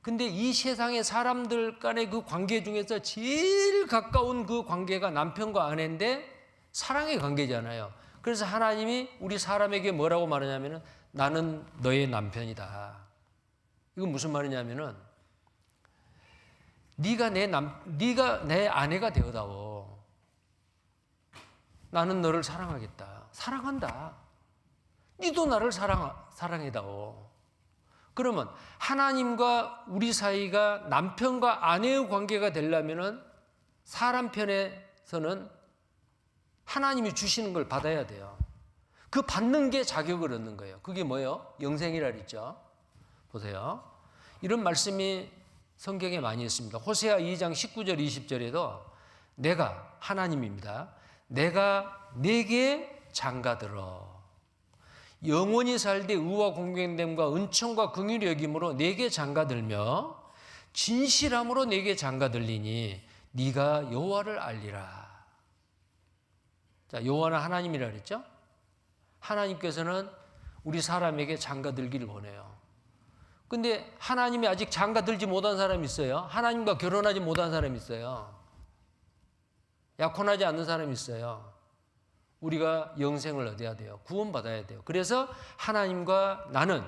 근데 이 세상의 사람들 간의 그 관계 중에서 제일 가까운 그 관계가 남편과 아내인데 사랑의 관계잖아요. 그래서 하나님이 우리 사람에게 뭐라고 말하냐면은 나는 너의 남편이다. 이건 무슨 말이냐면은 네가 내 아내가 되어다오. 나는 너를 사랑하겠다. 사랑한다. 네도 나를 사랑해다오. 그러면 하나님과 우리 사이가 남편과 아내의 관계가 되려면은 사람 편에서는 하나님이 주시는 걸 받아야 돼요. 그 받는 게 자격을 얻는 거예요. 그게 뭐예요? 영생이라 그랬죠. 보세요. 이런 말씀이 성경에 많이 있습니다. 호세아 2장 19절 20절에도 내가 하나님입니다. 내가 내게 장가들어 영원히 살되 의와 공경됨과 은총과 긍휼히 여김으로 내게 장가들며 진실함으로 내게 장가들리니 네가 여호와를 알리라. 자, 여호와는 하나님이라 그랬죠? 하나님께서는 우리 사람에게 장가들기를 원해요. 근데 하나님이 아직 장가들지 못한 사람이 있어요. 하나님과 결혼하지 못한 사람이 있어요. 약혼하지 않는 사람이 있어요. 우리가 영생을 얻어야 돼요. 구원받아야 돼요. 그래서 하나님과 나는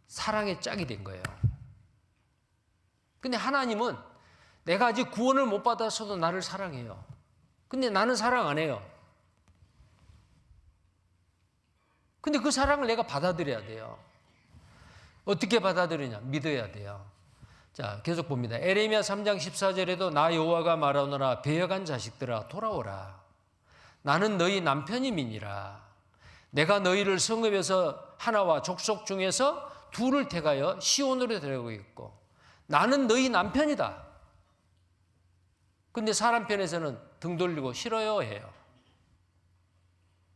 사랑의 짝이 된 거예요. 근데 하나님은 내가 아직 구원을 못 받았어도 나를 사랑해요. 근데 나는 사랑 안 해요. 근데 그 사랑을 내가 받아들여야 돼요. 어떻게 받아들이냐? 믿어야 돼요. 자, 계속 봅니다. 에레미야 3장 14절에도 나 여호와가 말하노라 배역한 자식들아 돌아오라. 나는 너희 남편임이니라. 내가 너희를 성읍에서 하나와 족속 중에서 둘을 택하여 시온으로 데려가고 있고 나는 너희 남편이다. 근데 사람 편에서는 등 돌리고 싫어요 해요.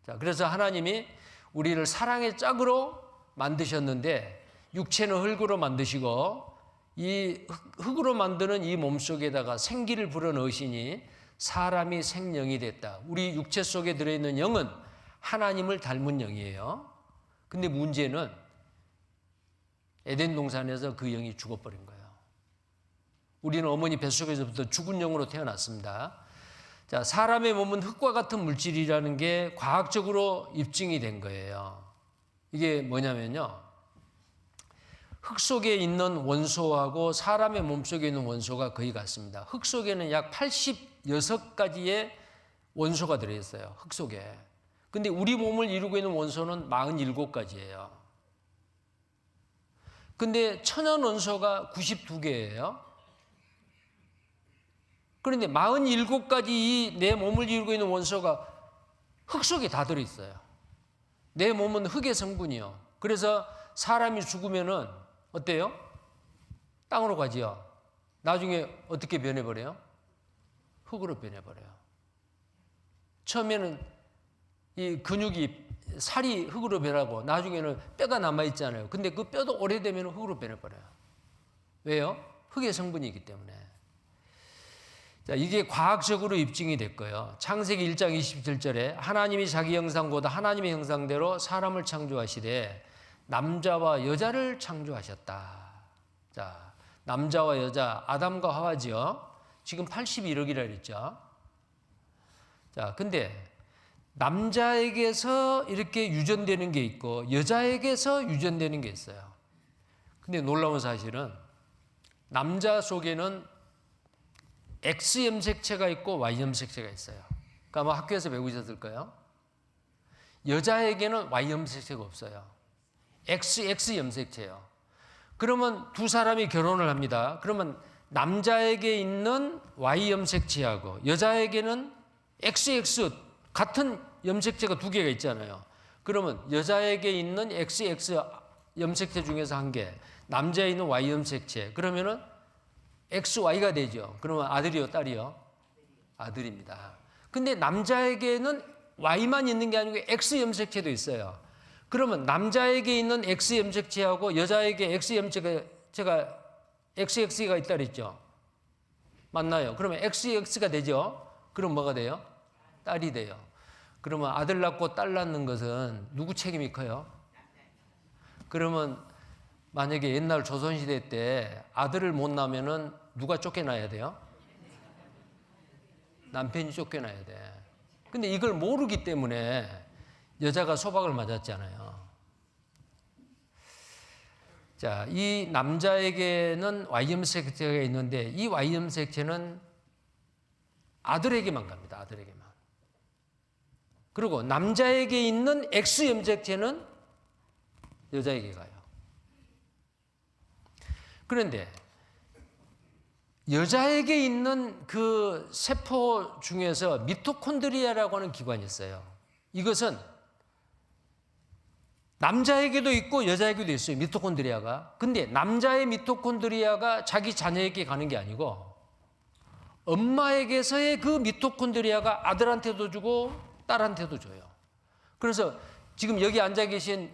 자, 그래서 하나님이 우리를 사랑의 짝으로 만드셨는데 육체는 흙으로 만드시고 이 흙으로 만드는 이 몸속에다가 생기를 불어넣으시니 사람이 생명이 됐다. 우리 육체 속에 들어있는 영은 하나님을 닮은 영이에요. 근데 문제는 에덴 동산에서 그 영이 죽어버린 거예요. 우리는 어머니 뱃속에서부터 죽은 영으로 태어났습니다. 자, 사람의 몸은 흙과 같은 물질이라는 게 과학적으로 입증이 된 거예요. 이게 뭐냐면요. 흙 속에 있는 원소하고 사람의 몸 속에 있는 원소가 거의 같습니다. 흙 속에는 약 86가지의 원소가 들어있어요. 흙 속에. 근데 우리 몸을 이루고 있는 원소는 47가지예요. 근데 천연 원소가 92개예요. 그런데 47가지 내 몸을 이루고 있는 원소가 흙 속에 다 들어있어요. 내 몸은 흙의 성분이요. 그래서 사람이 죽으면은 어때요? 땅으로 가지요. 나중에 어떻게 변해버려요? 흙으로 변해버려요. 처음에는 이 근육이 살이 흙으로 변하고 나중에는 뼈가 남아있잖아요. 근데 그 뼈도 오래되면 흙으로 변해버려요. 왜요? 흙의 성분이기 때문에. 자, 이게 과학적으로 입증이 됐고요. 창세기 1장 27절에 하나님이 자기 형상보다 하나님의 형상대로 사람을 창조하시되 남자와 여자를 창조하셨다. 자, 남자와 여자, 아담과 하와지요. 지금 81억이라 그랬죠. 자, 근데 남자에게서 이렇게 유전되는 게 있고 여자에게서 유전되는 게 있어요. 근데 놀라운 사실은 남자 속에는 X 염색체가 있고 Y 염색체가 있어요. 그러니까 아마 학교에서 배우셨을 거예요. 여자에게는 Y 염색체가 없어요. XX 염색체예요. 그러면 두 사람이 결혼을 합니다. 그러면 남자에게 있는 Y 염색체하고 여자에게는 XX 같은 염색체가 두 개가 있잖아요. 그러면 여자에게 있는 XX 염색체 중에서 한 개, 남자에 있는 Y 염색체. 그러면은 XY가 되죠. 그러면 아들이요, 딸이요? 아들입니다. 근데 남자에게는 Y만 있는 게 아니고 X 염색체도 있어요. 그러면 남자에게 있는 X 염색체하고 여자에게 X 염색체가 XX가 있다 그랬죠. 맞나요? 그러면 XX가 되죠. 그럼 뭐가 돼요? 딸이 돼요. 그러면 아들 낳고 딸 낳는 것은 누구 책임이 커요? 그러면 만약에 옛날 조선시대 때 아들을 못 낳으면은 누가 쫓겨나야 돼요? 남편이 쫓겨나야 돼. 근데 이걸 모르기 때문에 여자가 소박을 맞았잖아요. 자, 이 남자에게는 Y 염색체가 있는데 이 Y 염색체는 아들에게만 갑니다. 아들에게만. 그리고 남자에게 있는 X 염색체는 여자에게 가요. 그런데 여자에게 있는 그 세포 중에서 미토콘드리아라고 하는 기관이 있어요. 이것은 남자에게도 있고 여자에게도 있어요. 미토콘드리아가. 근데 남자의 미토콘드리아가 자기 자녀에게 가는 게 아니고 엄마에게서의 그 미토콘드리아가 아들한테도 주고 딸한테도 줘요. 그래서 지금 여기 앉아 계신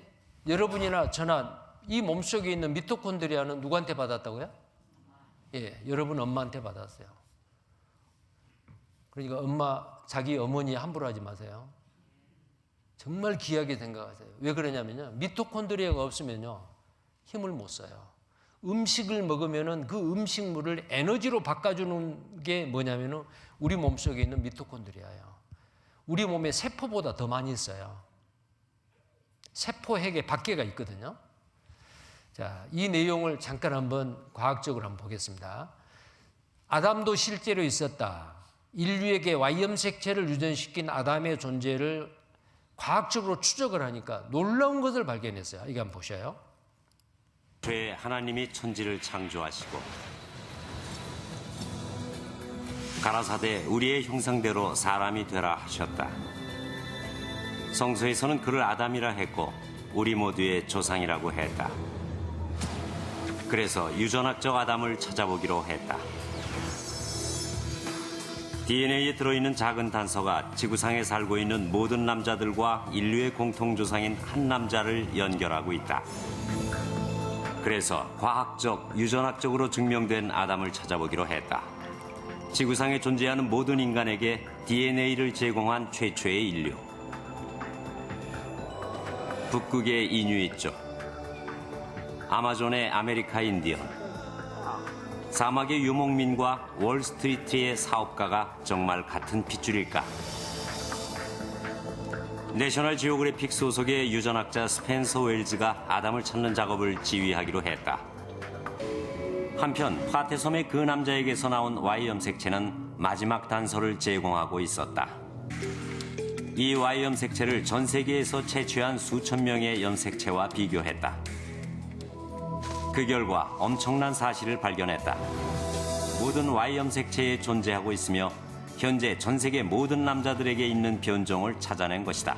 여러분이나 저나 이 몸속에 있는 미토콘드리아는 누구한테 받았다고요? 예, 여러분 엄마한테 받았어요. 그러니까 엄마, 자기 어머니 함부로 하지 마세요. 정말 귀하게 생각하세요. 왜 그러냐면요. 미토콘드리아가 없으면요. 힘을 못 써요. 음식을 먹으면은 그 음식물을 에너지로 바꿔주는 게 뭐냐면은 우리 몸속에 있는 미토콘드리아예요. 우리 몸에 세포보다 더 많이 있어요. 세포핵에 밖에가 있거든요. 자, 이 내용을 잠깐 한번 과학적으로 한번 보겠습니다. 아담도 실제로 있었다. 인류에게 Y 염색체를 유전시킨 아담의 존재를 과학적으로 추적을 하니까 놀라운 것을 발견했어요. 이거 한번 보셔요. 왜 하나님이 천지를 창조하시고 가라사대 우리의 형상대로 사람이 되라 하셨다. 성서에서는 그를 아담이라 했고 우리 모두의 조상이라고 했다. 그래서 유전학적 아담을 찾아보기로 했다. DNA에 들어있는 작은 단서가 지구상에 살고 있는 모든 남자들과 인류의 공통조상인 한 남자를 연결하고 있다. 그래서 과학적, 유전학적으로 증명된 아담을 찾아보기로 했다. 지구상에 존재하는 모든 인간에게 DNA를 제공한 최초의 인류. 북극의 이누이족, 아마존의 아메리카 인디언, 사막의 유목민과 월스트리트의 사업가가 정말 같은 핏줄일까? 내셔널 지오그래픽 소속의 유전학자 스펜서 웰즈가 아담을 찾는 작업을 지휘하기로 했다. 한편 파테섬의 그 남자에게서 나온 Y 염색체는 마지막 단서를 제공하고 있었다. 이 Y 염색체를 전 세계에서 채취한 수천 명의 염색체와 비교했다. 그 결과 엄청난 사실을 발견했다. 모든 Y 염색체에 존재하고 있으며 현재 전 세계 모든 남자들에게 있는 변종을 찾아낸 것이다.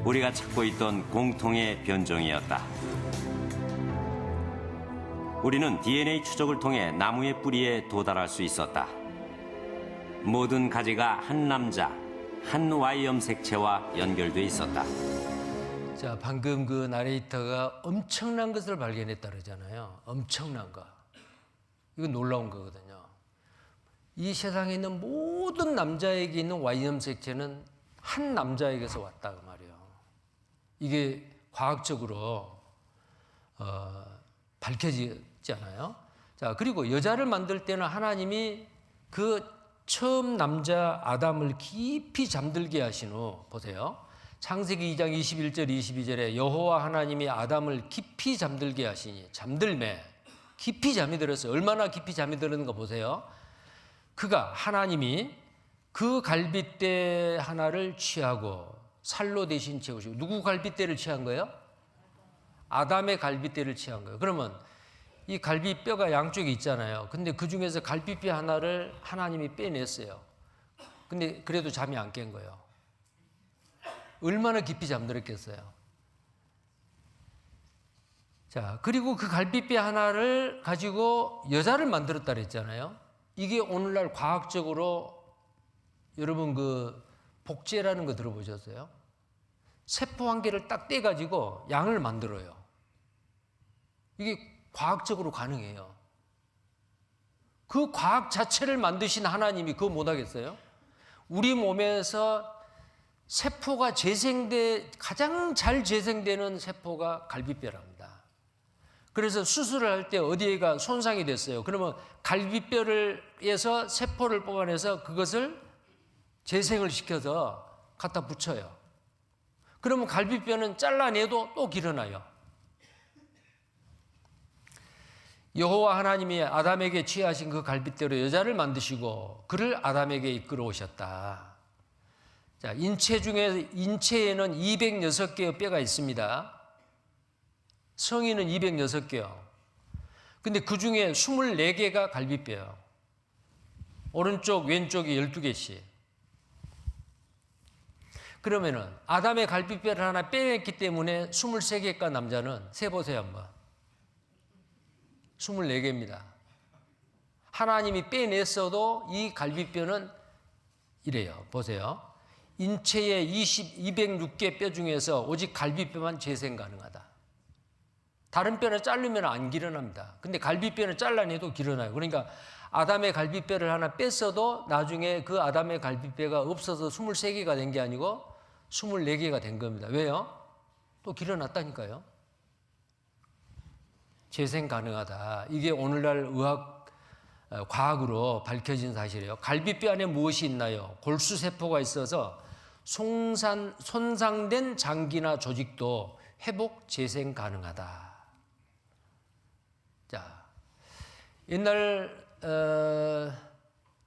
우리가 찾고 있던 공통의 변종이었다. 우리는 DNA 추적을 통해 나무의 뿌리에 도달할 수 있었다. 모든 가지가 한 남자, 한 Y 염색체와 연결돼 있었다. 자, 방금 그 나레이터가 엄청난 것을 발견했다 그러잖아요. 엄청난 거. 이건 놀라운 거거든요. 이 세상에 있는 모든 남자에게 있는 Y 염색체는 한 남자에게서 왔다 그 말이에요. 이게 과학적으로 밝혀지잖아요. 자, 그리고 여자를 만들 때는 하나님이 그 처음 남자 아담을 깊이 잠들게 하신 후 보세요. 창세기 2장 21절 22절에 여호와 하나님이 아담을 깊이 잠들게 하시니 잠들매 깊이 잠이 들었어요. 얼마나 깊이 잠이 들었는가 보세요. 그가 하나님이 그 갈빗대 하나를 취하고 살로 대신 채우시고 누구 갈빗대를 취한 거예요? 아담의 갈빗대를 취한 거예요. 그러면 이 갈비뼈가 양쪽에 있잖아요. 근데 그 중에서 갈비뼈 하나를 하나님이 빼냈어요. 근데 그래도 잠이 안 깬 거예요. 얼마나 깊이 잠들었겠어요. 자, 그리고 그 갈비뼈 하나를 가지고 여자를 만들었다 그랬잖아요. 이게 오늘날 과학적으로 여러분 그 복제라는 거 들어보셨어요? 세포 한 개를 딱 떼가지고 양을 만들어요. 이게 과학적으로 가능해요. 그 과학 자체를 만드신 하나님이 그거 못하겠어요? 우리 몸에서 세포가 가장 잘 재생되는 세포가 갈비뼈랍니다. 그래서 수술을 할 때 어디에가 손상이 됐어요. 그러면 갈비뼈에서 세포를 뽑아내서 그것을 재생을 시켜서 갖다 붙여요. 그러면 갈비뼈는 잘라내도 또 길어나요. 여호와 하나님이 아담에게 취하신 그 갈빗대로 여자를 만드시고 그를 아담에게 이끌어 오셨다. 자, 인체에는 206개의 뼈가 있습니다. 성인은 206개요. 근데 그 중에 24개가 갈비뼈예요. 오른쪽, 왼쪽이 12개씩. 그러면은 아담의 갈비뼈를 하나 빼냈기 때문에 23개가 남자는 세보세요 한번. 24개입니다. 하나님이 빼냈어도 이 갈비뼈는 이래요. 보세요. 인체의 206개 뼈 중에서 오직 갈비뼈만 재생 가능하다. 다른 뼈는 자르면 안 길어납니다. 근데 갈비뼈는 잘라내도 길어나요. 그러니까 아담의 갈비뼈를 하나 뺐어도 나중에 그 아담의 갈비뼈가 없어서 23개가 된 게 아니고 24개가 된 겁니다. 왜요? 또 길어났다니까요. 재생 가능하다. 이게 오늘날 과학으로 밝혀진 사실이에요. 갈비뼈 안에 무엇이 있나요? 골수세포가 있어서 손상된 장기나 조직도 회복, 재생 가능하다. 자, 옛날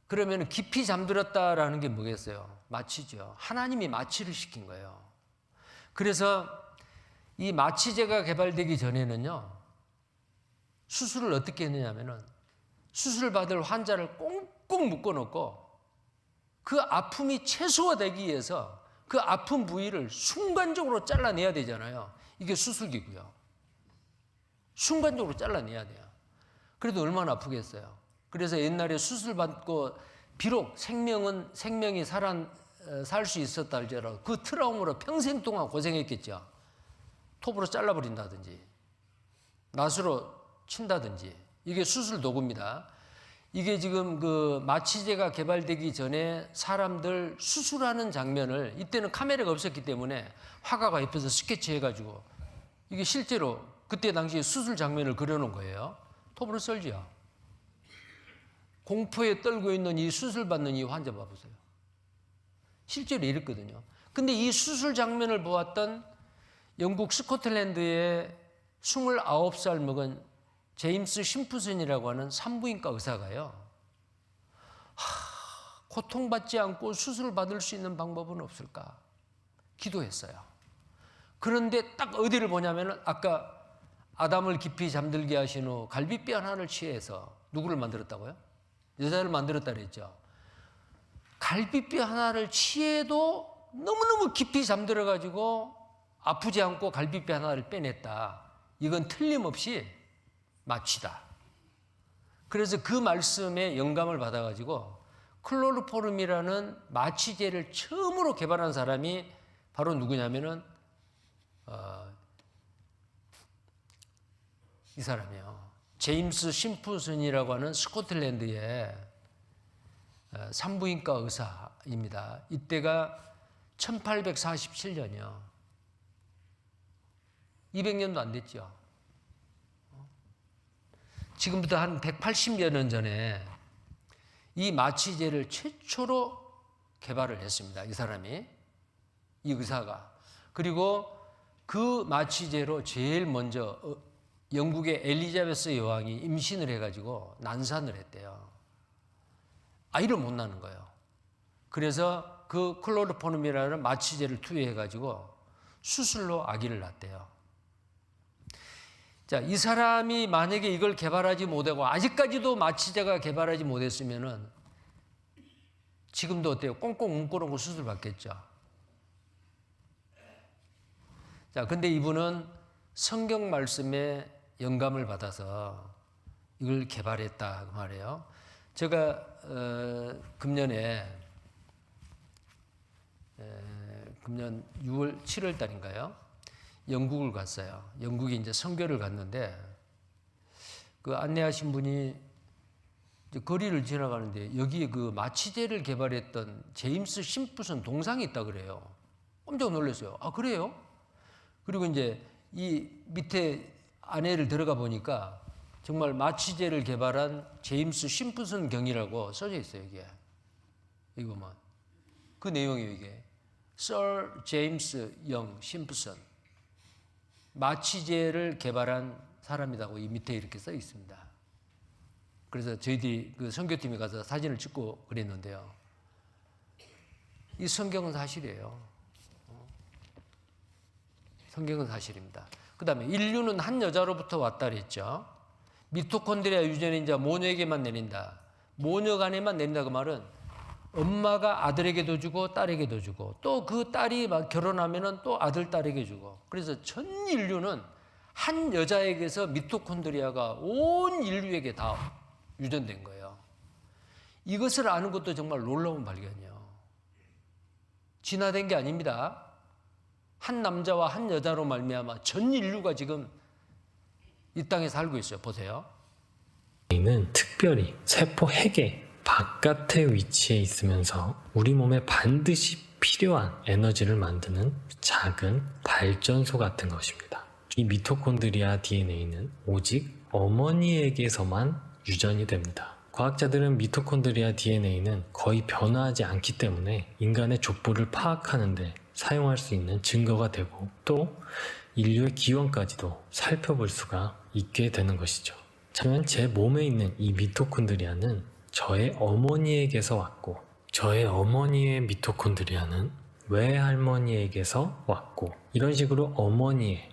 그러면 깊이 잠들었다라는 게 뭐겠어요? 마취죠. 하나님이 마취를 시킨 거예요. 그래서 이 마취제가 개발되기 전에는요, 수술을 어떻게 했느냐면은 수술 받을 환자를 꽁꽁 묶어놓고 그 아픔이 최소화되기 위해서 그 아픈 부위를 순간적으로 잘라내야 되잖아요. 이게 수술기고요. 순간적으로 잘라내야 돼요. 그래도 얼마나 아프겠어요. 그래서 옛날에 수술 받고 비록 생명이 살 수 있었다 할지라도 그 트라우마로 평생 동안 고생했겠죠. 톱으로 잘라버린다든지 낫으로 친다든지. 이게 수술 도구입니다. 이게 지금 그 마취제가 개발되기 전에 사람들 수술하는 장면을, 이때는 카메라가 없었기 때문에 화가가 옆에서 스케치해가지고 이게 실제로 그때 당시에 수술 장면을 그려놓은 거예요. 톱으로 썰죠. 공포에 떨고 있는 이 수술 받는 이 환자 봐보세요. 실제로 이랬거든요. 근데 이 수술 장면을 보았던 영국 스코틀랜드의 29살 먹은 제임스 심프슨이라고 하는 산부인과 의사가요. 고통받지 않고 수술을 받을 수 있는 방법은 없을까? 기도했어요. 그런데 딱 어디를 보냐면은 아까 아담을 깊이 잠들게 하신 후 갈비뼈 하나를 취해서 누구를 만들었다고요? 여자를 만들었다 그랬죠. 갈비뼈 하나를 취해도 너무너무 깊이 잠들어가지고 아프지 않고 갈비뼈 하나를 빼냈다. 이건 틀림없이 마취다. 그래서 그 말씀에 영감을 받아가지고 클로로포름이라는 마취제를 처음으로 개발한 사람이 바로 누구냐면은 이 사람이에요. 제임스 심프슨이라고 하는 스코틀랜드의 산부인과 의사입니다. 이때가 1847년이요. 200년도 안 됐죠. 지금부터 한 180여 년 전에 이 마취제를 최초로 개발을 했습니다. 이 사람이, 이 의사가. 그리고 그 마취제로 제일 먼저 영국의 엘리자베스 여왕이 임신을 해가지고 난산을 했대요. 아이를 못 낳는 거예요. 그래서 그 클로로포름이라는 마취제를 투여해가지고 수술로 아기를 낳았대요. 자, 이 사람이 만약에 이걸 개발하지 못하고 아직까지도 마취제가 개발하지 못했으면은 지금도 어때요? 꽁꽁 뭉그러고 수술 받겠죠. 자, 근데 이분은 성경 말씀에 영감을 받아서 이걸 개발했다 그 말이에요. 제가 금년 6월 7월 달인가요? 영국을 갔어요. 영국에 이제 선교를 갔는데 그 안내하신 분이 이제 거리를 지나가는데 여기에 그 마취제를 개발했던 제임스 심프슨 동상이 있다 그래요. 깜짝 놀랐어요. 아, 그래요? 그리고 이제 이 밑에 안에를 들어가 보니까 정말 마취제를 개발한 제임스 심프슨 경이라고 써져 있어요. 이게 이거 뭐 그 내용이에요. 이게 Sir 제임스 영 심프슨, 마취제를 개발한 사람이라고 이 밑에 이렇게 써 있습니다. 그래서 저희들이 그 선교팀에 가서 사진을 찍고 그랬는데요. 이 성경은 사실이에요. 성경은 사실입니다. 그 다음에 인류는 한 여자로부터 왔다 그랬죠. 미토콘드리아 유전이 이제 모녀에게만 내린다. 모녀 간에만 내린다 그 말은 엄마가 아들에게도 주고 딸에게도 주고 또 그 딸이 막 결혼하면은 또 아들 딸에게 주고 그래서 전 인류는 한 여자에게서 미토콘드리아가 온 인류에게 다 유전된 거예요. 이것을 아는 것도 정말 놀라운 발견이에요. 진화된 게 아닙니다. 한 남자와 한 여자로 말미암아 전 인류가 지금 이 땅에 살고 있어요. 보세요. 는 특별히 세포 핵의 바깥에 위치해 있으면서 우리 몸에 반드시 필요한 에너지를 만드는 작은 발전소 같은 것입니다. 이 미토콘드리아 DNA는 오직 어머니에게서만 유전이 됩니다. 과학자들은 미토콘드리아 DNA는 거의 변화하지 않기 때문에 인간의 족보를 파악하는데 사용할 수 있는 증거가 되고 또 인류의 기원까지도 살펴볼 수가 있게 되는 것이죠. 하지만 제 몸에 있는 이 미토콘드리아는 저의 어머니에게서 왔고 저의 어머니의 미토콘드리아는 외할머니에게서 왔고 이런 식으로 어머니의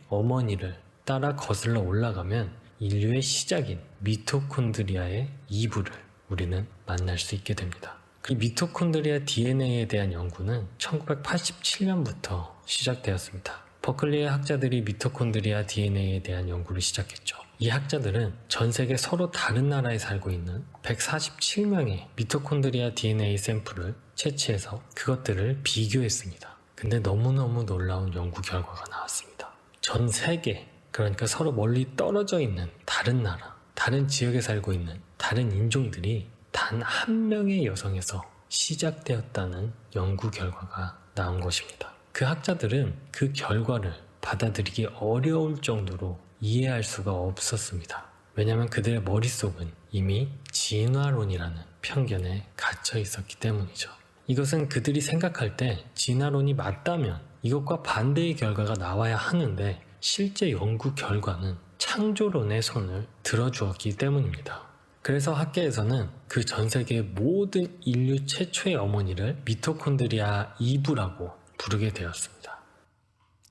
어머니를 따라 거슬러 올라가면 인류의 시작인 미토콘드리아의 이부를 우리는 만날 수 있게 됩니다. 이 미토콘드리아 DNA에 대한 연구는 1987년부터 시작되었습니다. 버클리의 학자들이 미토콘드리아 DNA에 대한 연구를 시작했죠. 이 학자들은 전 세계 서로 다른 나라에 살고 있는 147명의 미토콘드리아 DNA 샘플을 채취해서 그것들을 비교했습니다. 근데 너무너무 놀라운 연구 결과가 나왔습니다. 전 세계, 그러니까 서로 멀리 떨어져 있는 다른 나라, 다른 지역에 살고 있는 다른 인종들이 단 한 명의 여성에서 시작되었다는 연구 결과가 나온 것입니다. 그 학자들은 그 결과를 받아들이기 어려울 정도로 이해할 수가 없었습니다. 왜냐하면 그들의 머릿속은 이미 진화론이라는 편견에 갇혀 있었기 때문이죠. 이것은 그들이 생각할 때 진화론이 맞다면 이것과 반대의 결과가 나와야 하는데 실제 연구 결과는 창조론의 손을 들어주었기 때문입니다. 그래서 학계에서는 그 전 세계 모든 인류 최초의 어머니를 미토콘드리아 이브라고 부르게 되었습니다.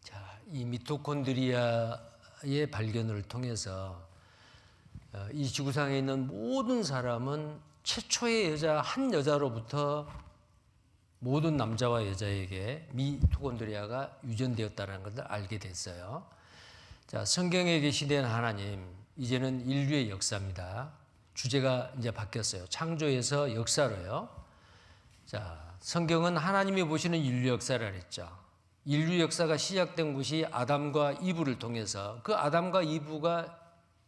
자, 이 미토콘드리아의 발견을 통해서 이 지구상에 있는 모든 사람은 최초의 여자 한 여자로부터 모든 남자와 여자에게 미토콘드리아가 유전되었다는 것을 알게 됐어요. 자, 성경에 계시된 하나님, 이제는 인류의 역사입니다. 주제가 이제 바뀌었어요. 창조에서 역사로요. 자, 성경은 하나님이 보시는 인류 역사를 했죠. 인류 역사가 시작된 곳이 아담과 이브를 통해서 그 아담과 이브가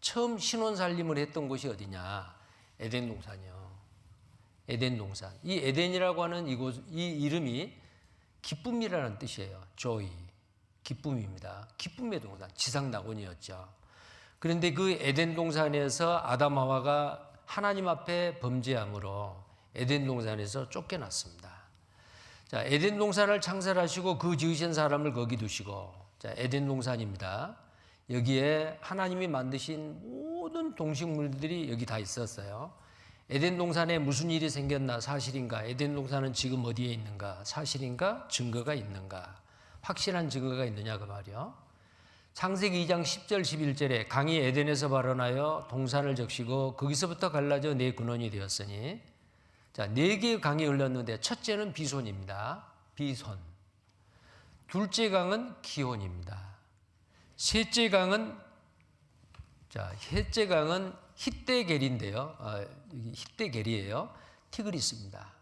처음 신혼살림을 했던 곳이 어디냐? 에덴 동산이요. 에덴 동산. 이 에덴이라고 하는 이곳, 이 이름이 기쁨이라는 뜻이에요. joy. 기쁨입니다. 기쁨의 동산. 지상 낙원이었죠. 그런데 그 에덴 동산에서 아담 하와가 하나님 앞에 범죄함으로 에덴 동산에서 쫓겨났습니다. 자, 에덴 동산을 창설하시고 그 지으신 사람을 거기 두시고, 자, 에덴 동산입니다. 여기에 하나님이 만드신 모든 동식물들이 여기 다 있었어요. 에덴 동산에 무슨 일이 생겼나? 사실인가? 에덴 동산은 지금 어디에 있는가? 사실인가? 증거가 있는가? 확실한 증거가 있느냐 그 말이요. 창세기 2장 10절 11절에 강이 에덴에서 발원하여 동산을 적시고 거기서부터 갈라져 네 근원이 되었으니, 자, 네 개의 강이 흘렀는데 첫째는 비손입니다. 비손. 둘째 강은 기혼입니다. 셋째 강은 히데겔인데요. 히데겔이에요. 티그리스입니다.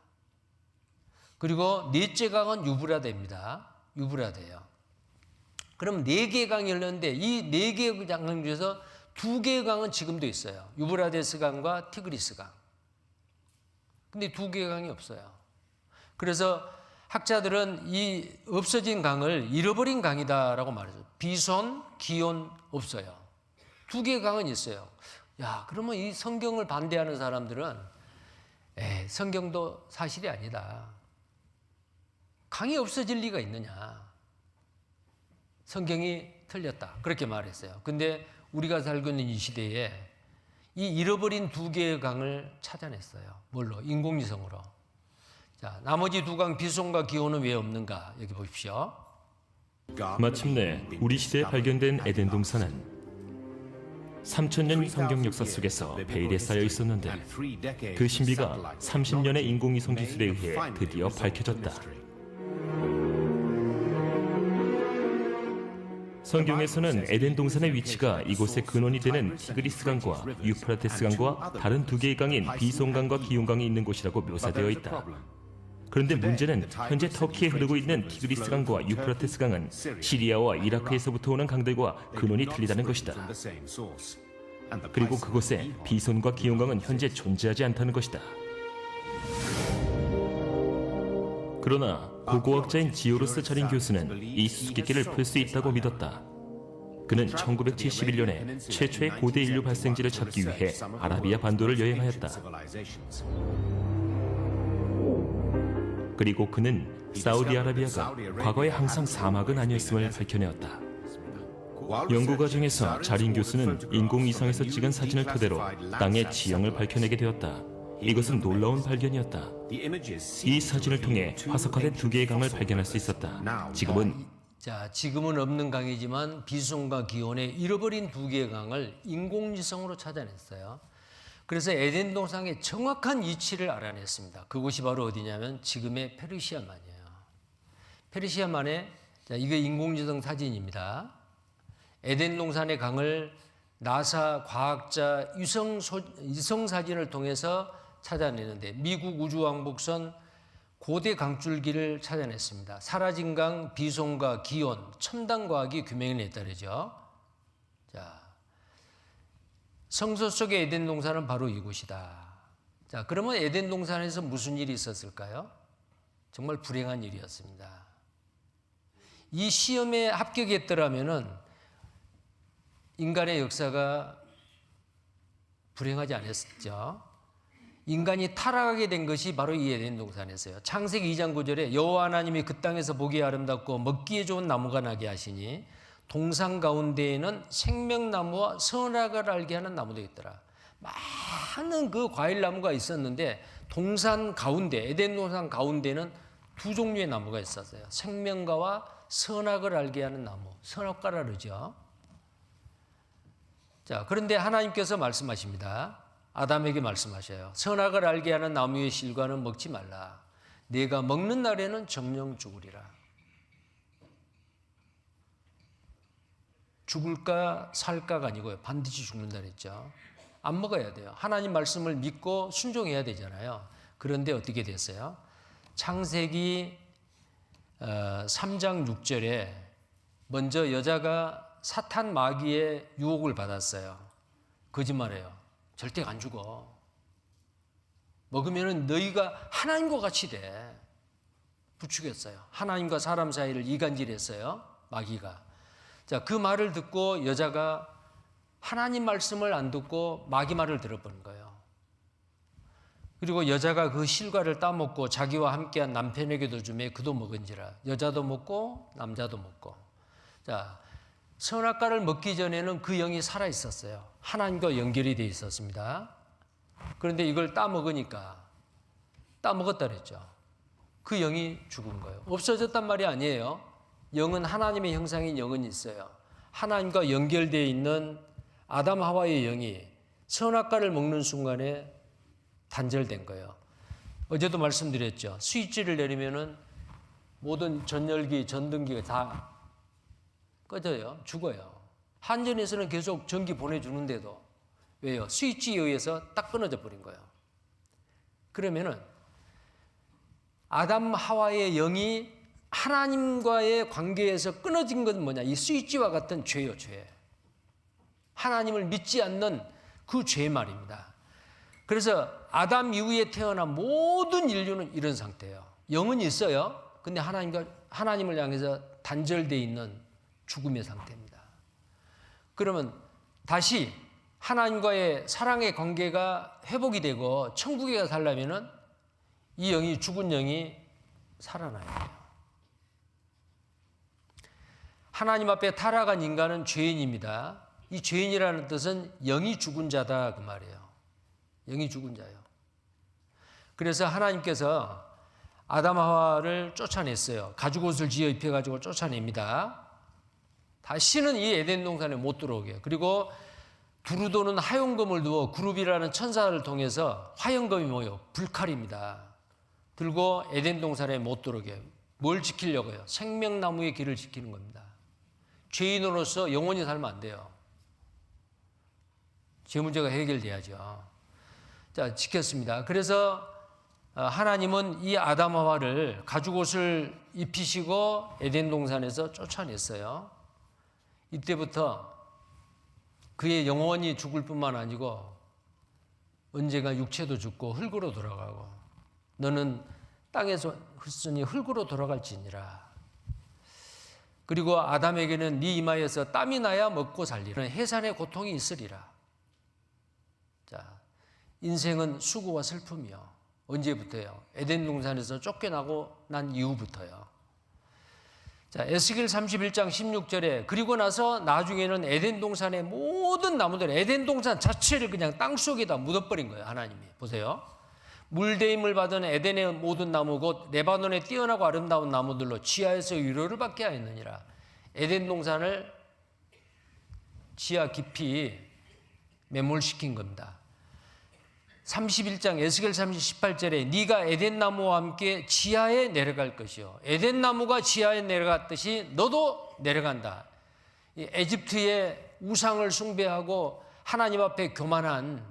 그리고 넷째 강은 유브라데입니다. 유브라데예요. 그럼 네 개의 강이 흘렀는데 이 네 개의 강 중에서 두 개의 강은 지금도 있어요. 유브라데스 강과 티그리스 강. 근데 두 개의 강이 없어요. 그래서 학자들은 이 없어진 강을 잃어버린 강이다라고 말해요. 비손, 기온 없어요. 두 개의 강은 있어요. 야, 그러면 이 성경을 반대하는 사람들은 성경도 사실이 아니다. 강이 없어질 리가 있느냐. 성경이 틀렸다. 그렇게 말했어요. 근데 우리가 살고 있는 이 시대에 이 잃어버린 두 개의 강을 찾아냈어요. 뭘로? 인공위성으로. 자, 나머지 두 강 비손과 기온은 왜 없는가? 여기 보십시오. 마침내 우리 시대에 발견된 에덴 동산은 3000년 성경 역사 속에서 베일에 쌓여 있었는데 그 신비가 30년의 인공위성 기술에 의해 드디어 밝혀졌다. 성경에서는 에덴 동산의 위치가 이곳의 근원이 되는 티그리스 강과 유프라테스 강과 다른 두 개의 강인 비손강과 기온강이 있는 곳이라고 묘사되어 있다. 그런데 문제는 현재 터키에 흐르고 있는 티그리스 강과 유프라테스 강은 시리아와 이라크에서부터 오는 강들과 근원이 틀리다는 것이다. 그리고 그곳에 비손과 기온강은 현재 존재하지 않다는 것이다. 그러나 고고학자인 지오로스 차린 교수는 이 수수께끼를 풀 수 있다고 믿었다. 그는 1971년에 최초의 고대 인류 발생지를 찾기 위해 아라비아 반도를 여행하였다. 그리고 그는 사우디아라비아가 과거에 항상 사막은 아니었음을 밝혀내었다. 연구 과정에서 자린 교수는 인공위성에서 찍은 사진을 토대로 땅의 지형을 밝혀내게 되었다. 이것은 놀라운 발견이었다. 이 사진을 통해 화석화된 두 개의 강을 발견할 수 있었다. 지금은 없는 강이지만 비손과 기온의 잃어버린 두 개의 강을 인공위성으로 찾아냈어요. 그래서 에덴 동산의 정확한 위치를 알아냈습니다. 그곳이 바로 어디냐면 지금의 페르시아만이에요. 페르시아만에, 이거 인공위성 사진입니다. 에덴 동산의 강을 나사 과학자 위성 사진을 통해서 찾아내는데 미국 우주왕복선 고대 강줄기를 찾아냈습니다. 사라진 강, 비손과 기온, 첨단 과학이 규명을 했다르죠. 자, 성서 속의 에덴 동산은 바로 이곳이다. 자, 그러면 에덴 동산에서 무슨 일이 있었을까요? 정말 불행한 일이었습니다. 이 시험에 합격했더라면은 인간의 역사가 불행하지 않았죠. 인간이 타락하게 된 것이 바로 이 에덴 동산에서요. 창세기 2장 9절에 여호와 하나님이 그 땅에서 보기에 아름답고 먹기에 좋은 나무가 나게 하시니 동산 가운데에는 생명나무와 선악을 알게 하는 나무도 있더라. 많은 그 과일나무가 있었는데 동산 가운데, 에덴 동산 가운데는 두 종류의 나무가 있었어요. 생명과와 선악을 알게 하는 나무, 선악과라 그러죠. 자, 그런데 하나님께서 말씀하십니다. 아담에게 말씀하셔요. 선악을 알게 하는 나무의 실과는 먹지 말라. 네가 먹는 날에는 정령 죽으리라. 죽을까 살까가 아니고요. 반드시 죽는다 그랬죠. 안 먹어야 돼요. 하나님 말씀을 믿고 순종해야 되잖아요. 그런데 어떻게 됐어요? 창세기 3장 6절에 먼저 여자가 사탄 마귀의 유혹을 받았어요. 거짓말해요. 절대 안 죽어. 먹으면 너희가 하나님과 같이 돼. 부추겼어요. 하나님과 사람 사이를 이간질했어요. 마귀가. 자, 그 말을 듣고 여자가 하나님 말씀을 안 듣고 마귀 말을 들어버린 거예요. 그리고 여자가 그 실과를 따먹고 자기와 함께한 남편에게도 주매 그도 먹은지라. 여자도 먹고 남자도 먹고. 자, 선악과를 먹기 전에는 그 영이 살아 있었어요. 하나님과 연결이 되어 있었습니다. 그런데 이걸 따먹으니까 따먹었다 그랬죠. 그 영이 죽은 거예요. 없어졌단 말이 아니에요. 영은 하나님의 형상인 영은 있어요. 하나님과 연결되어 있는 아담 하와의 영이 선악과를 먹는 순간에 단절된 거예요. 어제도 말씀드렸죠. 스위치를 내리면은 모든 전열기, 전등기가 다 꺼져요. 죽어요. 한전에서는 계속 전기 보내주는데도 왜요? 스위치에 의해서 딱 끊어져 버린 거예요. 그러면은 아담 하와의 영이 하나님과의 관계에서 끊어진 건 뭐냐? 이 스위치와 같은 죄요, 죄. 하나님을 믿지 않는 그 죄 말입니다. 그래서 아담 이후에 태어난 모든 인류는 이런 상태예요. 영은 있어요. 근데 하나님을 향해서 단절되어 있는 죽음의 상태입니다. 그러면 다시 하나님과의 사랑의 관계가 회복이 되고 천국에 살려면은 이 영이 죽은 영이 살아나야 돼요. 하나님 앞에 타락한 인간은 죄인입니다. 이 죄인이라는 뜻은 영이 죽은 자다 그 말이에요. 영이 죽은 자예요. 그래서 하나님께서 아담 하와를 쫓아냈어요. 가죽옷을 지어 입혀가지고 쫓아냅니다. 다시는 이 에덴 동산에 못 들어오게. 그리고 두루도는 화용검을 두어 그룹이라는 천사를 통해서 화용검이 뭐예요? 불칼입니다. 들고 에덴 동산에 못 들어오게. 뭘 지키려고요? 생명나무의 길을 지키는 겁니다. 죄인으로서 영원히 살면 안 돼요. 죄 문제가 해결돼야죠. 자, 지켰습니다. 그래서 하나님은 이 아담 하와를 가죽옷을 입히시고 에덴 동산에서 쫓아냈어요. 이때부터 그의 영원히 죽을 뿐만 아니고 언젠가 육체도 죽고 흙으로 돌아가고 너는 땅에서 흙으니 흙으로 돌아갈지니라. 그리고 아담에게는 네 이마에서 땀이 나야 먹고 살리라. 해산의 고통이 있으리라. 자, 인생은 수고와 슬픔이요. 언제부터요? 에덴 동산에서 쫓겨나고 난 이후부터요. 자, 에스겔 31장 16절에 그리고 나서 나중에는 에덴 동산의 모든 나무들, 에덴 동산 자체를 그냥 땅 속에다 묻어버린 거예요. 하나님이. 보세요. 물대임을 받은 에덴의 모든 나무 곧 레바논의 뛰어나고 아름다운 나무들로 지하에서 위로를 받게 하였느니라. 에덴 동산을 지하 깊이 매몰시킨 겁니다. 31장 에스겔 18절에 네가 에덴 나무와 함께 지하에 내려갈 것이요. 에덴 나무가 지하에 내려갔듯이 너도 내려간다. 에집트의 우상을 숭배하고 하나님 앞에 교만한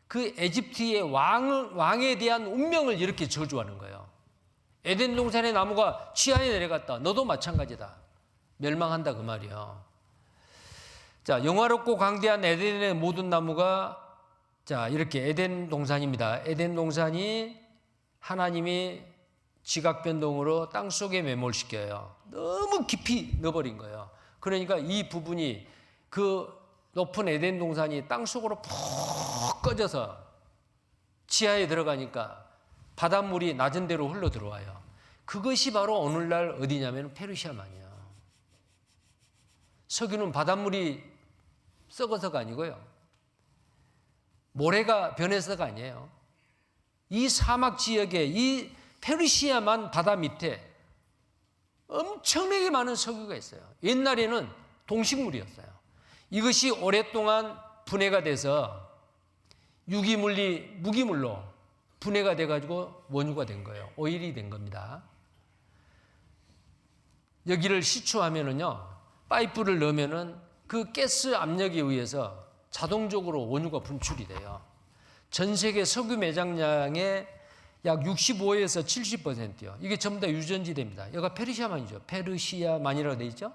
그 에집트의 왕에 대한 운명을 이렇게 저주하는 거예요. 에덴 동산의 나무가 지하에 내려갔다. 너도 마찬가지다. 멸망한다 그 말이에요. 자, 영화롭고 광대한 에덴의 모든 나무가 자, 이렇게 에덴 동산입니다. 에덴 동산이 하나님이 지각변동으로 땅속에 매몰시켜요. 너무 깊이 넣어버린 거예요. 그러니까 이 부분이 그 높은 에덴 동산이 땅속으로 푹 꺼져서 지하에 들어가니까 바닷물이 낮은 데로 흘러 들어와요. 그것이 바로 오늘날 어디냐면 페르시아만이에요. 석유는 바닷물이 썩어서가 아니고요. 모래가 변해서가 아니에요. 이 사막 지역에 이 페르시아만 바다 밑에 엄청나게 많은 석유가 있어요. 옛날에는 동식물이었어요. 이것이 오랫동안 분해가 돼서 유기물이 무기물로 분해가 돼가지고 원유가 된 거예요. 오일이 된 겁니다. 여기를 시추하면은요, 파이프를 넣으면은 그 가스 압력에 의해서 자동적으로 원유가 분출이 돼요. 전 세계 석유 매장량의 약 65에서 70%요. 이게 전부 다 유전지대입니다. 여기가 페르시아만이죠. 페르시아만이라고 되어 있죠.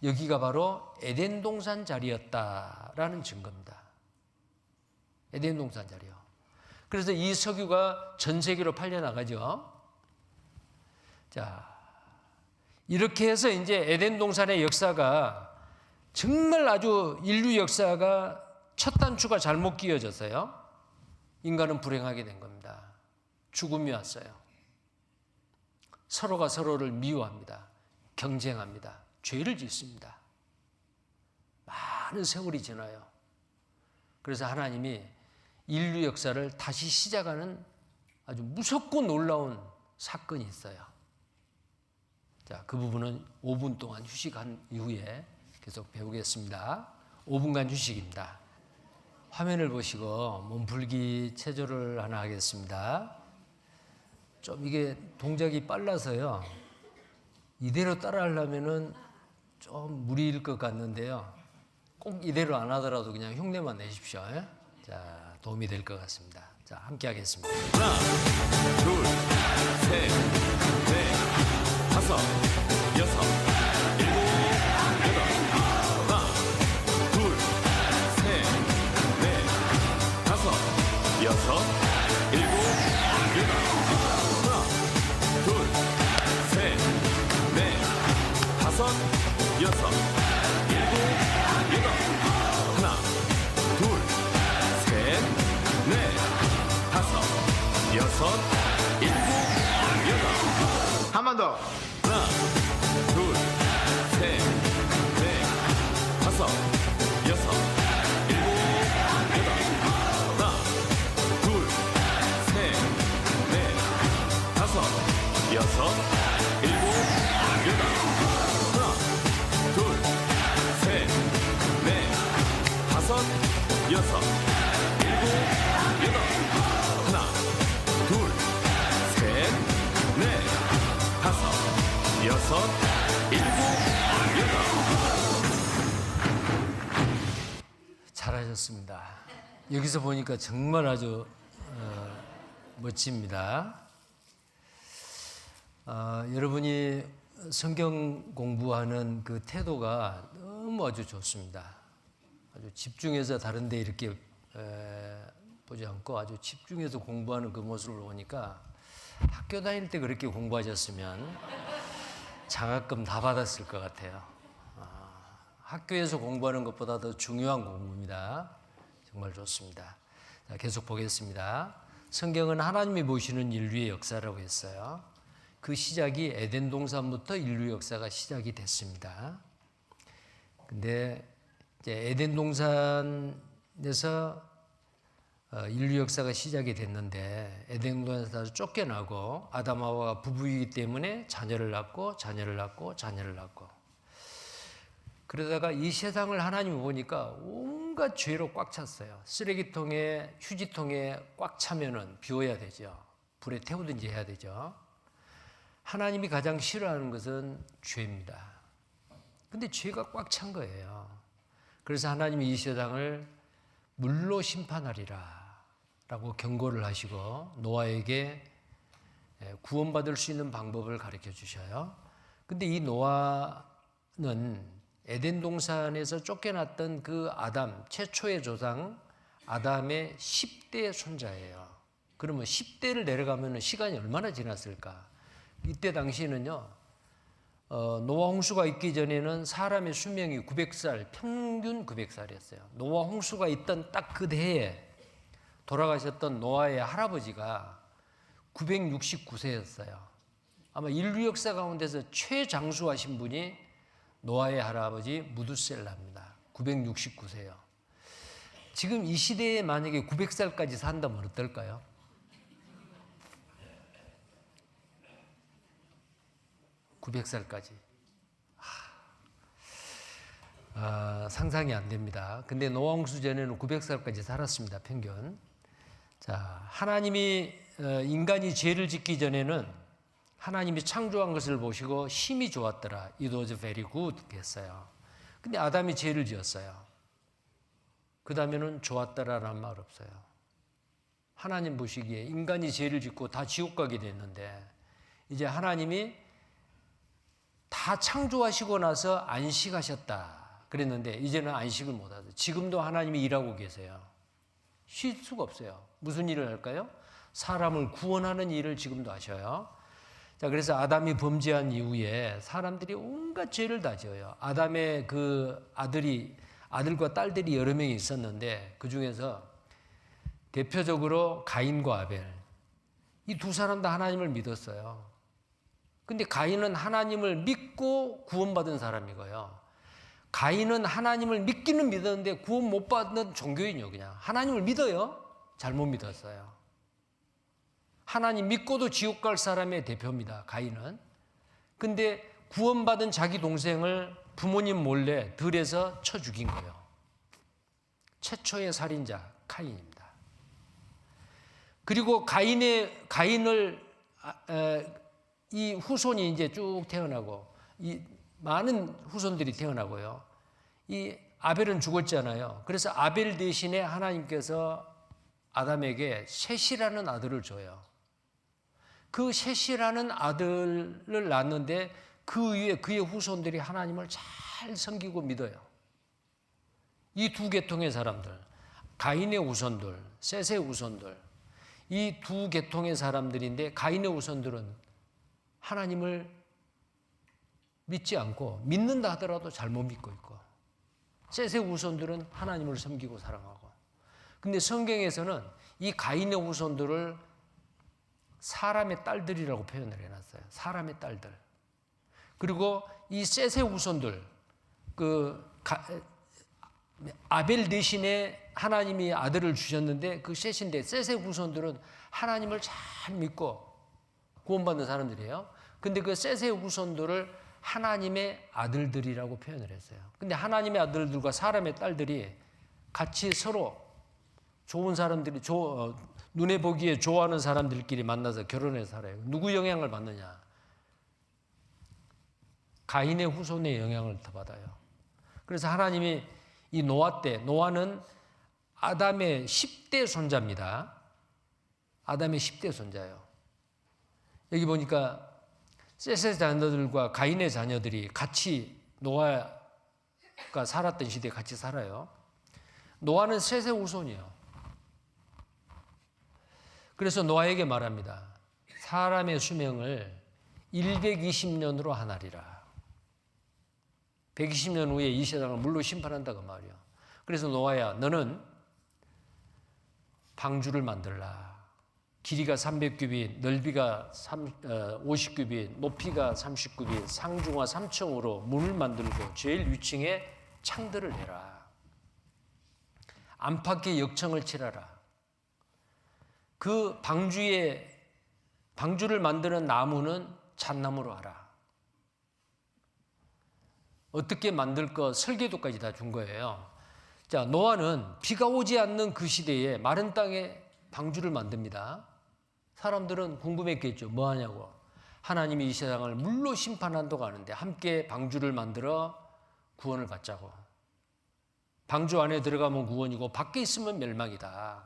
여기가 바로 에덴 동산 자리였다라는 증거입니다. 에덴 동산 자리요. 그래서 이 석유가 전 세계로 팔려나가죠. 자, 이렇게 해서 이제 에덴 동산의 역사가 정말 아주 인류 역사가 첫 단추가 잘못 끼워졌어요. 인간은 불행하게 된 겁니다. 죽음이 왔어요. 서로가 서로를 미워합니다. 경쟁합니다. 죄를 짓습니다. 많은 세월이 지나요. 그래서 하나님이 인류 역사를 다시 시작하는 아주 무섭고 놀라운 사건이 있어요. 자, 그 부분은 5분 동안 휴식한 이후에 계속 배우겠습니다. 5분간 휴식입니다. 화면을 보시고 몸풀기 체조를 하나 하겠습니다. 좀 이게 동작이 빨라서요. 이대로 따라 하려면은 좀 무리일 것 같는데요. 꼭 이대로 안 하더라도 그냥 흉내만 내십시오. 자, 도움이 될 것 같습니다. 자, 함께 하겠습니다. 하나, 둘, 셋, 넷, 다섯, 여섯, 일곱, 여덟. 하나, 둘, 셋, 넷, 다섯, 여섯, 일곱, 여덟. 하나, 둘, 셋, 넷, 다섯, 여섯, 일곱, 여덟. 하나, 둘, 셋, 넷, 다섯, 여섯, 일곱, 여덟. 한 번 더. 하나, 둘, 셋, 넷, 다섯, 여섯, 일곱, 여덟. 하나, 둘, 셋, 넷, 다섯, 여섯, 일곱, 여덟. 하나, 둘, 셋, 넷, 다섯, 여섯, 일곱, 여덟. 하나, 둘, 셋, 넷, 다섯, 여섯, 일곱, 여덟. 잘하셨습니다. 여기서 보니까 정말 아주 멋집니다. 여러분이 성경 공부하는 그 태도가 너무 아주 좋습니다. 아주 집중해서 다른 데 이렇게 보지 않고 아주 집중해서 공부하는 그 모습을 보니까 학교 다닐 때 그렇게 공부하셨으면 장학금 다 받았을 것 같아요. 학교에서 공부하는 것보다 더 중요한 공부입니다. 정말 좋습니다. 자, 계속 보겠습니다. 성경은 하나님이 보시는 인류의 역사라고 했어요. 그 시작이 에덴 동산부터 인류 역사가 시작이 됐습니다. 근데 이제 에덴 동산에서 인류 역사가 시작이 됐는데 에덴 동산에서 쫓겨나고 아담 하와가 부부이기 때문에 자녀를 낳고 자녀를 낳고 자녀를 낳고 그러다가 이 세상을 하나님이 보니까 온갖 죄로 꽉 찼어요. 쓰레기통에 휴지통에 꽉 차면은 비워야 되죠. 불에 태우든지 해야 되죠. 하나님이 가장 싫어하는 것은 죄입니다. 근데 죄가 꽉 찬 거예요. 그래서 하나님이 이 세상을 물로 심판하리라 라고 경고를 하시고 노아에게 구원받을 수 있는 방법을 가르쳐 주셔요. 근데 이 노아는 에덴 동산에서 쫓겨났던 그 아담, 최초의 조상 아담의 10대 손자예요. 그러면 10대를 내려가면 시간이 얼마나 지났을까? 이때 당시에는요, 노아 홍수가 있기 전에는 사람의 수명이 900살, 평균 900살이었어요. 노아 홍수가 있던 딱 그 해에 돌아가셨던 노아의 할아버지가 969세였어요. 아마 인류 역사 가운데서 최장수하신 분이 노아의 할아버지 무두셀라입니다. 969세요. 지금 이 시대에 만약에 900살까지 산다면 어떨까요? (900살까지) 상상이 안 됩니다. 근데 노아 홍수 전에는 900살까지 살았습니다. 평균. 자, 하나님이 인간이 죄를 짓기 전에는 하나님이 창조한 것을 보시고 심히 좋았더라. It was very good 했어요. 근데 아담이 죄를 지었어요. 그 다음에는 좋았더라라는 말 없어요. 하나님 보시기에 인간이 죄를 짓고 다 지옥 가게 됐는데 이제 하나님이 다 창조하시고 나서 안식하셨다 그랬는데 이제는 안식을 못 하세요. 지금도 하나님이 일하고 계세요. 쉴 수가 없어요. 무슨 일을 할까요? 사람을 구원하는 일을 지금도 하셔요. 자, 그래서 아담이 범죄한 이후에 사람들이 온갖 죄를 다 지어요. 아담의 그 아들과 딸들이 여러 명이 있었는데 그 중에서 대표적으로 가인과 아벨. 이 두 사람 다 하나님을 믿었어요. 근데 가인은 하나님을 믿고 구원받은 사람이고요. 가인은 하나님을 믿기는 믿었는데 구원 못 받는 종교인이요. 그냥 하나님을 믿어요. 잘못 믿었어요. 하나님 믿고도 지옥 갈 사람의 대표입니다. 가인은. 근데 구원받은 자기 동생을 부모님 몰래 들에서 쳐 죽인 거예요. 최초의 살인자 카인입니다. 그리고 가인을 이 후손이 이제 쭉 태어나고 이 많은 후손들이 태어나고요. 이 아벨은 죽었잖아요. 그래서 아벨 대신에 하나님께서 아담에게 셋이라는 아들을 줘요. 그 셋이라는 아들을 낳는데 그 위에 그의 후손들이 하나님을 잘 섬기고 믿어요. 이 두 계통의 사람들, 가인의 후손들, 셋의 후손들, 이 두 계통의 사람들인데 가인의 후손들은 하나님을 믿지 않고 믿는다 하더라도 잘못 믿고 있고 셋의 후손들은 하나님을 섬기고 사랑하고. 근데 성경에서는 이 가인의 후손들을 사람의 딸들이라고 표현을 해놨어요. 사람의 딸들. 그리고 이 셋의 후손들, 아벨 대신에 하나님이 아들을 주셨는데 그 셋인데 셋의 후손들은 하나님을 잘 믿고 구원받는 사람들이에요. 근데 그 셋의 후손들을 하나님의 아들들이라고 표현을 했어요. 근데 하나님의 아들들과 사람의 딸들이 같이 서로 좋은 사람들이 눈에 보기에 좋아하는 사람들끼리 만나서 결혼해서 살아요. 누구 영향을 받느냐? 가인의 후손의 영향을 더 받아요. 그래서 하나님이 이 노아 때, 노아는 아담의 10대 손자입니다. 아담의 10대 손자예요. 여기 보니까 셋의 자녀들과 가인의 자녀들이 같이 노아가 살았던 시대에 같이 살아요. 노아는 셋의 후손이에요. 그래서 노아에게 말합니다. 사람의 수명을 120년으로 하나리라. 120년 후에 이 세상을 물로 심판한다고 말이야. 그래서 노아야, 너는 방주를 만들라. 길이가 300규빗, 넓이가 50규빗, 높이가 30규빗, 상중하 3층으로 문을 만들고 제일 위층에 창들을 해라. 안팎에 역청을 칠하라. 그 방주를 만드는 나무는 잣나무로 하라. 어떻게 만들 거 설계도까지 다 준 거예요. 자, 노아는 비가 오지 않는 그 시대에 마른 땅에 방주를 만듭니다. 사람들은 궁금했겠죠. 뭐 하냐고. 하나님이 이 세상을 물로 심판한다고 하는데 함께 방주를 만들어 구원을 받자고. 방주 안에 들어가면 구원이고 밖에 있으면 멸망이다.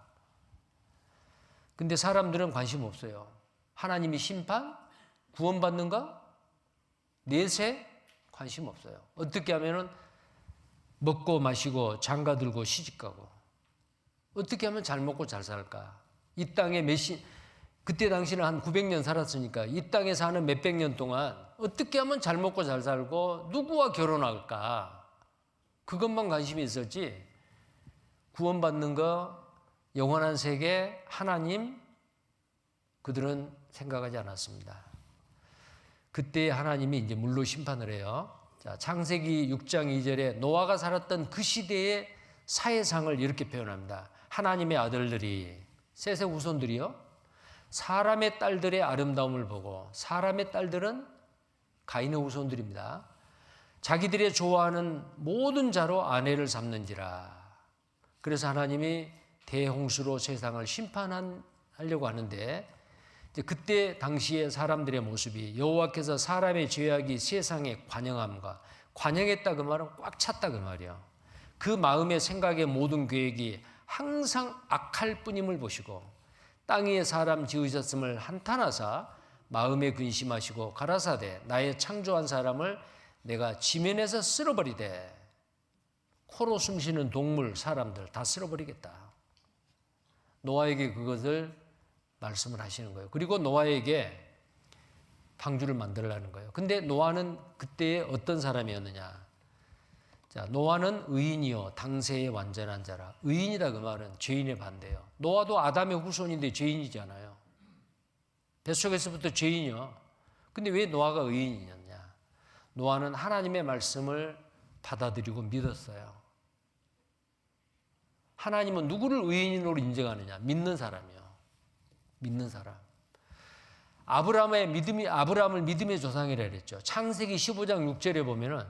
근데 사람들은 관심 없어요. 하나님이 심판? 구원받는가? 내세? 관심 없어요. 어떻게 하면은 먹고 마시고 장가 들고 시집가고 어떻게 하면 잘 먹고 잘 살까? 이 땅에 그때 당시는 한 900년 살았으니까 이 땅에 사는 몇백 년 동안 어떻게 하면 잘 먹고 잘 살고 누구와 결혼할까? 그것만 관심이 있었지 구원받는 거, 영원한 세계, 하나님, 그들은 생각하지 않았습니다. 그때 하나님이 이제 물로 심판을 해요. 자, 창세기 6장 2절에 노아가 살았던 그 시대의 사회상을 이렇게 표현합니다. 하나님의 아들들이, 셋의 후손들이요, 사람의 딸들의 아름다움을 보고, 사람의 딸들은 가인의 후손들입니다. 자기들의 좋아하는 모든 자로 아내를 삼는지라. 그래서 하나님이 대홍수로 세상을 심판하려고 하는데, 이제 그때 당시의 사람들의 모습이 여호와께서 사람의 죄악이 세상에 관영함과, 관영했다 그 말은 꽉 찼다 그 말이에요. 그 마음의 생각의 모든 계획이 항상 악할 뿐임을 보시고, 땅 위에 사람 지으셨음을 한탄하사 마음에 근심하시고 가라사대 나의 창조한 사람을 내가 지면에서 쓸어버리되, 코로 숨쉬는 동물, 사람들 다 쓸어버리겠다. 노아에게 그것을 말씀을 하시는 거예요. 그리고 노아에게 방주를 만들라는 거예요. 근데 노아는 그때 어떤 사람이었느냐? 자, 노아는 의인이요 당세의 완전한 자라. 의인이다 그 말은 죄인의 반대예요. 노아도 아담의 후손인데 죄인이잖아요. 뱃속에서부터 죄인이요. 근데 왜 노아가 의인이었냐? 노아는 하나님의 말씀을 받아들이고 믿었어요. 하나님은 누구를 의인으로 인정하느냐? 믿는 사람이요. 믿는 사람. 아브라함을 믿음의 조상이라 그랬죠. 창세기 15장 6절에 보면은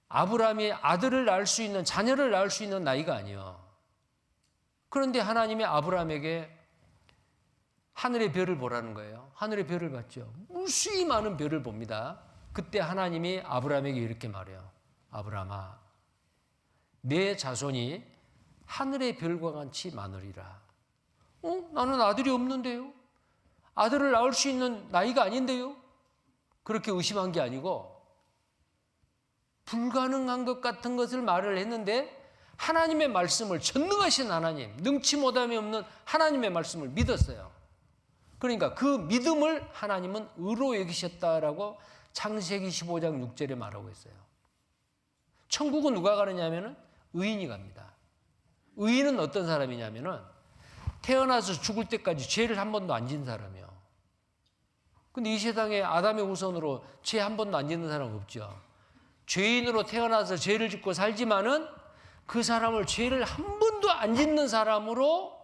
아브라함이 아들을 낳을 수 있는, 자녀를 낳을 수 있는 나이가 아니에요. 그런데 하나님이 아브라함에게 하늘의 별을 보라는 거예요. 하늘의 별을 봤죠. 무수히 많은 별을 봅니다. 그때 하나님이 아브라함에게 이렇게 말해요. 아브라함아, 내 자손이 하늘의 별과 같이 많으리라. 나는 아들이 없는데요? 아들을 낳을 수 있는 나이가 아닌데요? 그렇게 의심한 게 아니고 불가능한 것 같은 것을 말을 했는데 하나님의 말씀을, 전능하신 하나님, 능치 못함이 없는 하나님의 말씀을 믿었어요. 그러니까 그 믿음을 하나님은 의로 여기셨다라고 창세기 15장 6절에 말하고 있어요. 천국은 누가 가느냐면은 의인이 갑니다. 의인은 어떤 사람이냐면은 태어나서 죽을 때까지 죄를 한 번도 안 진 사람이요. 근데 이 세상에 아담의 후손으로 죄 한 번도 안 짓는 사람 없죠. 죄인으로 태어나서 죄를 짓고 살지만은 그 사람을 죄를 한 번도 안 짓는 사람으로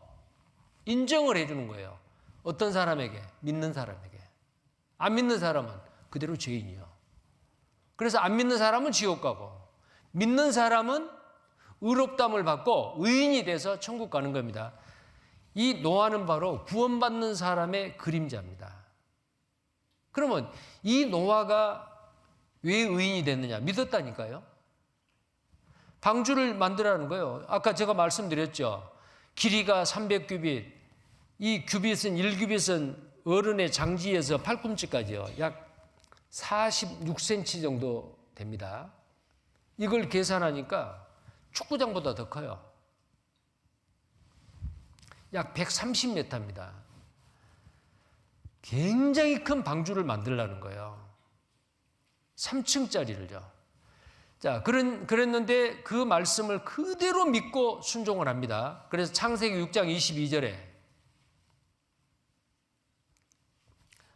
인정을 해주는 거예요. 어떤 사람에게? 믿는 사람에게. 안 믿는 사람은 그대로 죄인이요. 그래서 안 믿는 사람은 지옥 가고, 믿는 사람은 의롭다함을 받고 의인이 돼서 천국 가는 겁니다. 이 노아는 바로 구원받는 사람의 그림자입니다. 그러면 이 노아가 왜 의인이 됐느냐? 믿었다니까요. 방주를 만들라는 거예요. 아까 제가 말씀드렸죠. 길이가 300규빗, 이 규빗은 1규빗은 어른의 장지에서 팔꿈치까지요. 약 46cm 정도 됩니다. 이걸 계산하니까 축구장보다 더 커요. 약 130m입니다. 굉장히 큰 방주를 만들라는 거예요. 3층짜리를요. 자, 그랬는데 그 말씀을 그대로 믿고 순종을 합니다. 그래서 창세기 6장 22절에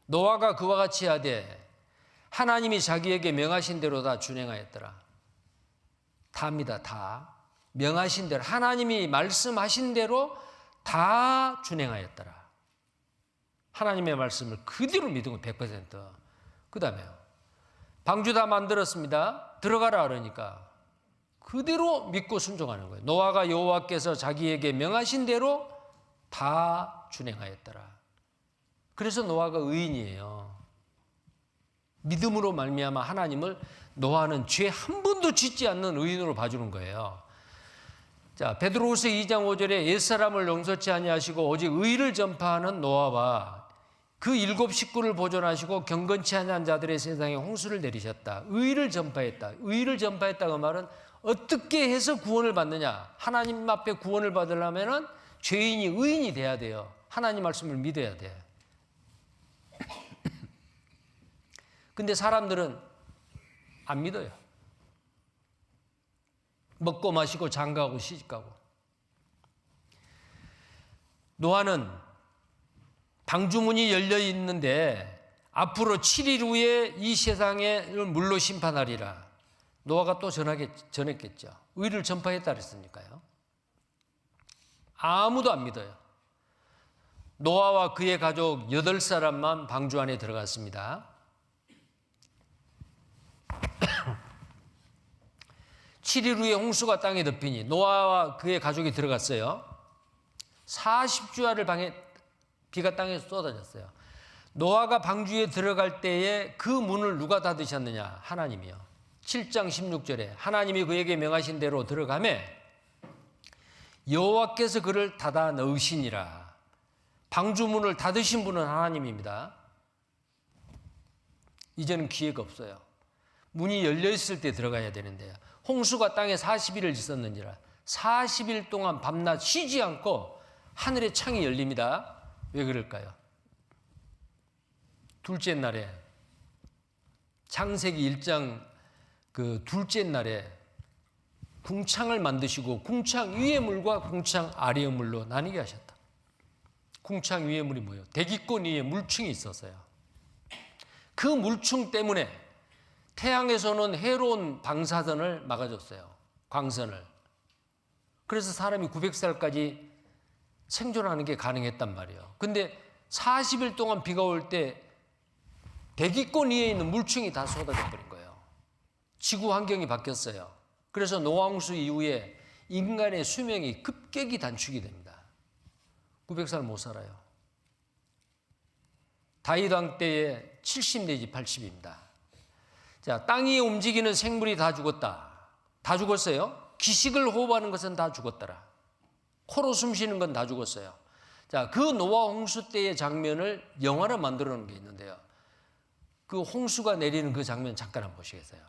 노아가 그와 같이 하되 하나님이 자기에게 명하신 대로 다 준행하였더라. 다입니다. 다. 명하신 대로, 하나님이 말씀하신 대로 다 준행하였더라. 하나님의 말씀을 그대로 믿은 거 100%. 그 다음에요. 방주 다 만들었습니다. 들어가라 그러니까 그대로 믿고 순종하는 거예요. 노아가 여호와께서 자기에게 명하신 대로 다 준행하였더라. 그래서 노아가 의인이에요. 믿음으로 말미암아 하나님을, 노아는 죄 한 번도 짓지 않는 의인으로 봐주는 거예요. 자, 베드로후서 2장 5절에 옛사람을 용서치 아니하시고 오직 의를 전파하는 노아와 그 7 식구를 보존하시고 경건치 아니한 자들의 세상에 홍수를 내리셨다. 의를 전파했다. 의를 전파했다고 그 말은 어떻게 해서 구원을 받느냐? 하나님 앞에 구원을 받으려면 죄인이 의인이 돼야 돼요. 하나님 말씀을 믿어야 돼. 근데 사람들은 안 믿어요. 먹고 마시고 장가고 시집가고. 노아는 방주문이 열려 있는데 앞으로 7일 후에 이 세상을 물로 심판하리라. 노아가 또 전했겠죠. 의를 전파했다 그랬으니까요. 아무도 안 믿어요. 노아와 그의 가족 8사람만 방주 안에 들어갔습니다. 7일 후에 홍수가 땅에 덮이니 노아와 그의 가족이 들어갔어요. 40주야를 비가 땅에서 쏟아졌어요. 노아가 방주에 들어갈 때에 그 문을 누가 닫으셨느냐? 하나님이요. 7장 16절에 하나님이 그에게 명하신 대로 들어가매 여호와께서 그를 닫아 넣으시니라. 방주문을 닫으신 분은 하나님입니다. 이제는 기회가 없어요. 문이 열려 있을 때 들어가야 되는데요. 홍수가 땅에 40일을 있었는지라 40일 동안 밤낮 쉬지 않고 하늘의 창이 열립니다. 왜 그럴까요? 둘째 날에 창세기 1장 그 둘째 날에 궁창을 만드시고 궁창 위의 물과 궁창 아래의 물로 나뉘게 하셨다. 궁창 위의 물이 뭐예요? 대기권 위에 물층이 있었어요. 그 물층 때문에 태양에서는 해로운 방사선을 막아줬어요. 광선을. 그래서 사람이 900살까지 생존하는 게 가능했단 말이에요. 근데 40일 동안 비가 올 때 대기권 위에 있는 물층이 다 쏟아져 버린 거예요. 지구 환경이 바뀌었어요. 그래서 노아홍수 이후에 인간의 수명이 급격히 단축이 됩니다. 900살 못 살아요. 다윗 왕 때에 70 내지 80입니다. 자, 땅 위에 움직이는 생물이 다 죽었다. 다 죽었어요. 기식을 호흡하는 것은 다 죽었더라. 코로 숨 쉬는 건 다 죽었어요. 자, 그 노아 홍수 때의 장면을 영화로 만들어 놓은 게 있는데요. 그 홍수가 내리는 그 장면 잠깐 한번 보시겠어요?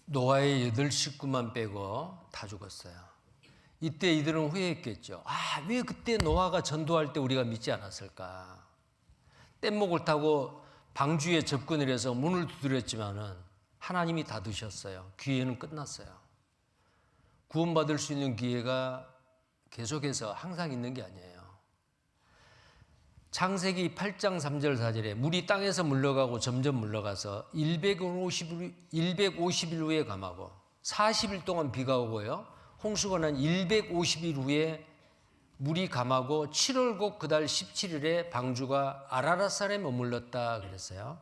노아의 8식구만 빼고 다 죽었어요. 이때 이들은 후회했겠죠. 왜 그때 노아가 전도할 때 우리가 믿지 않았을까? 뗏목을 타고 방주에 접근을 해서 문을 두드렸지만은 하나님이 닫으셨어요. 기회는 끝났어요. 구원받을 수 있는 기회가 계속해서 항상 있는 게 아니에요. 창세기 8장 3절 4절에 물이 땅에서 물러가고 점점 물러가서 150일 후에 감하고 40일 동안 비가 오고요. 홍수가 난 150일 후에 물이 감하고 7월 곧 그달 17일에 방주가 아라랏산에 머물렀다 그랬어요.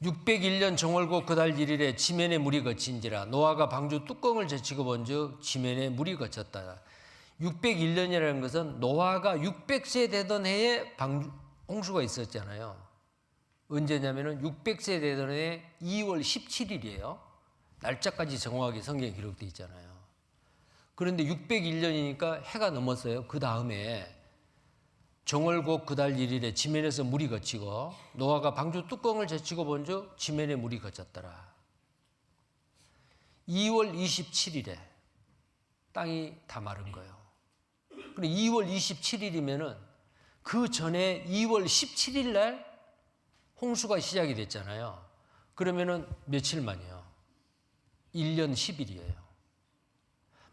601년 정월 곧 그달 1일에 지면에 물이 거친지라 노아가 방주 뚜껑을 제치고 본즉 지면에 물이 거쳤다. 601년이라는 것은 노아가 600세 되던 해에 홍수가 있었잖아요. 언제냐면은 600세 되던 해 2월 17일이에요. 날짜까지 정확하게 성경에 기록되어 있잖아요. 그런데 601년이니까 해가 넘었어요. 그 다음에 정월 곧 그달 1일에 지면에서 물이 거치고 노아가 방주 뚜껑을 제치고 본즉 지면에 물이 거쳤더라. 2월 27일에 땅이 다 마른 거예요. 그럼 2월 27일이면은 그 전에 2월 17일 날 홍수가 시작이 됐잖아요. 그러면은 며칠 만이요? 1년 10일이에요.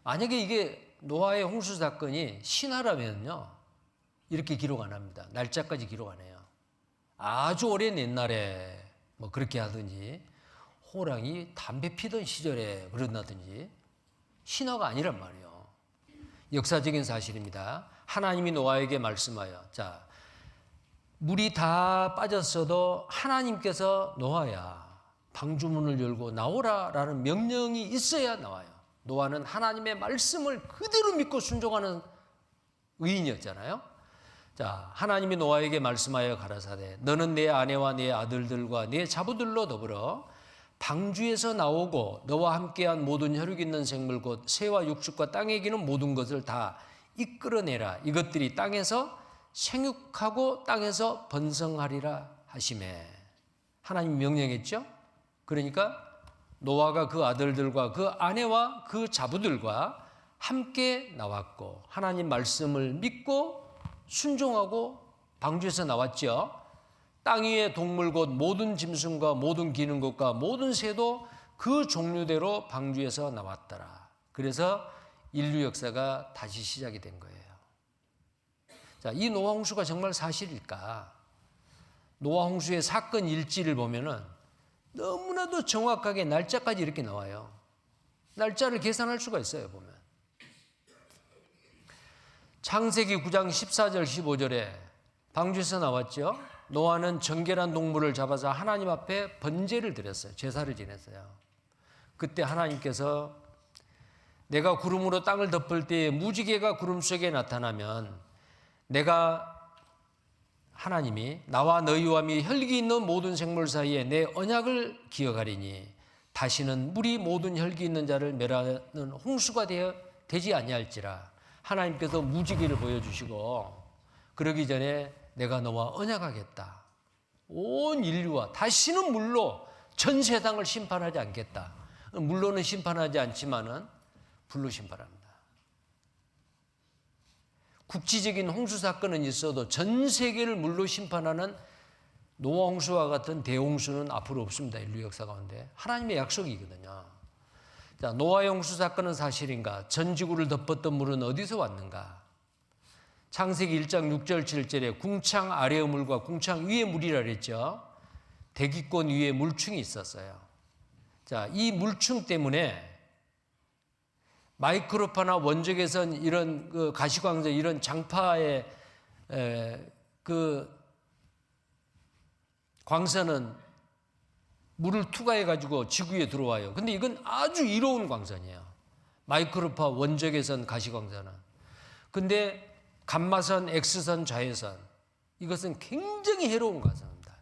만약에 이게 노아의 홍수 사건이 신화라면요. 이렇게 기록 안 합니다. 날짜까지 기록 안 해요. 아주 오랜 옛날에 뭐 그렇게 하든지 호랑이 담배 피던 시절에 그런다든지 신화가 아니란 말이에요. 역사적인 사실입니다. 하나님이 노아에게 말씀하여, 자, 물이 다 빠졌어도 하나님께서 노아야, 방주문을 열고 나오라라는 명령이 있어야 나와요. 노아는 하나님의 말씀을 그대로 믿고 순종하는 의인이었잖아요. 자, 하나님이 노아에게 말씀하여 가라사대 너는 내 아내와 내 아들들과 내 자부들로 더불어 방주에서 나오고 너와 함께한 모든 혈육 있는 생물 곧 새와 육축과 땅에 기는 모든 것을 다 이끌어내라. 이것들이 땅에서 생육하고 땅에서 번성하리라 하시매. 하나님 명령했죠. 그러니까 노아가 그 아들들과 그 아내와 그 자부들과 함께 나왔고 하나님 말씀을 믿고 순종하고 방주에서 나왔죠. 땅 위의 동물 곧 모든 짐승과 모든 기는 것과 모든 새도 그 종류대로 방주에서 나왔더라. 그래서 인류 역사가 다시 시작이 된 거예요. 자, 이 노아 홍수가 정말 사실일까? 노아 홍수의 사건 일지를 보면은 너무나도 정확하게 날짜까지 이렇게 나와요. 날짜를 계산할 수가 있어요, 보면. 창세기 9장 14절 15절에 방주에서 나왔죠. 노아는 정결한 동물을 잡아서 하나님 앞에 번제를 드렸어요. 제사를 지냈어요. 그때 하나님께서 내가 구름으로 땅을 덮을 때에 무지개가 구름 속에 나타나면 내가 하나님이 나와 너희와 미 혈기 있는 모든 생물 사이에 내 언약을 기억하리니 다시는 물이 모든 혈기 있는 자를 멸하는 홍수가 되지 아니할지라. 하나님께서 무지개를 보여주시고 그러기 전에 내가 너와 언약하겠다. 온 인류와 다시는 물로 전 세상을 심판하지 않겠다. 물로는 심판하지 않지만은 불로 심판합니다. 국지적인 홍수 사건은 있어도 전 세계를 물로 심판하는 노아 홍수와 같은 대홍수는 앞으로 없습니다. 인류 역사 가운데. 하나님의 약속이거든요. 자, 노아의 홍수 사건은 사실인가? 전 지구를 덮었던 물은 어디서 왔는가? 창세기 1장 6절 7절에 궁창 아래의 물과 궁창 위의 물이라 그랬죠. 대기권 위에 물충이 있었어요. 자, 이 물충 때문에 마이크로파나 원적외선 이런 그 가시광선 이런 장파의 그 광선은 물을 투과해 가지고 지구에 들어와요. 근데 이건 아주 이로운 광선이에요. 마이크로파 원적외선 가시광선은. 근데 감마선, X선, 좌회선 이것은 굉장히 해로운 광선입니다.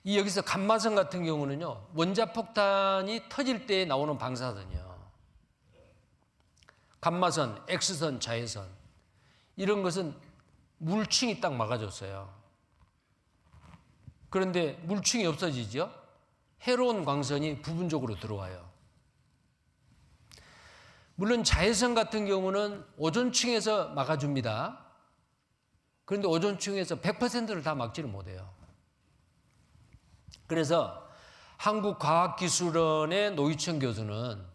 이 여기서 감마선 같은 경우는요. 원자폭탄이 터질 때 나오는 방사선이요. 감마선, X선, 좌회선 이런 것은 물층이 딱 막아줬어요. 그런데 물층이 없어지죠. 해로운 광선이 부분적으로 들어와요. 물론 자외선 같은 경우는 오존층에서 막아줍니다. 그런데 오존층에서 100%를 다 막지를 못해요. 그래서 한국과학기술원의 노희천 교수는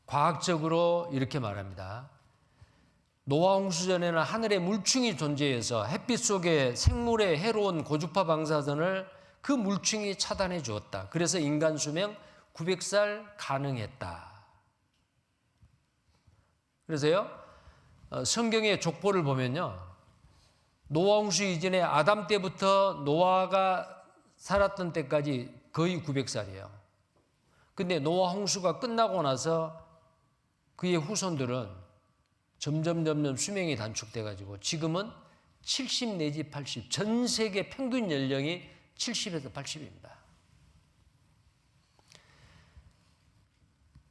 과학적으로 이렇게 말합니다. 노아 홍수 전에는 하늘에 물충이 존재해서 햇빛 속에 생물의 해로운 고주파 방사선을 그 물충이 차단해 주었다. 그래서 인간 수명 900살 가능했다. 그래서요, 성경의 족보를 보면요, 노아 홍수 이전에 아담 때부터 노아가 살았던 때까지 거의 900살이에요. 근데 노아 홍수가 끝나고 나서 그의 후손들은 점점 수명이 단축돼 가지고 지금은 70 내지 80, 전 세계 평균 연령이 70에서 80입니다.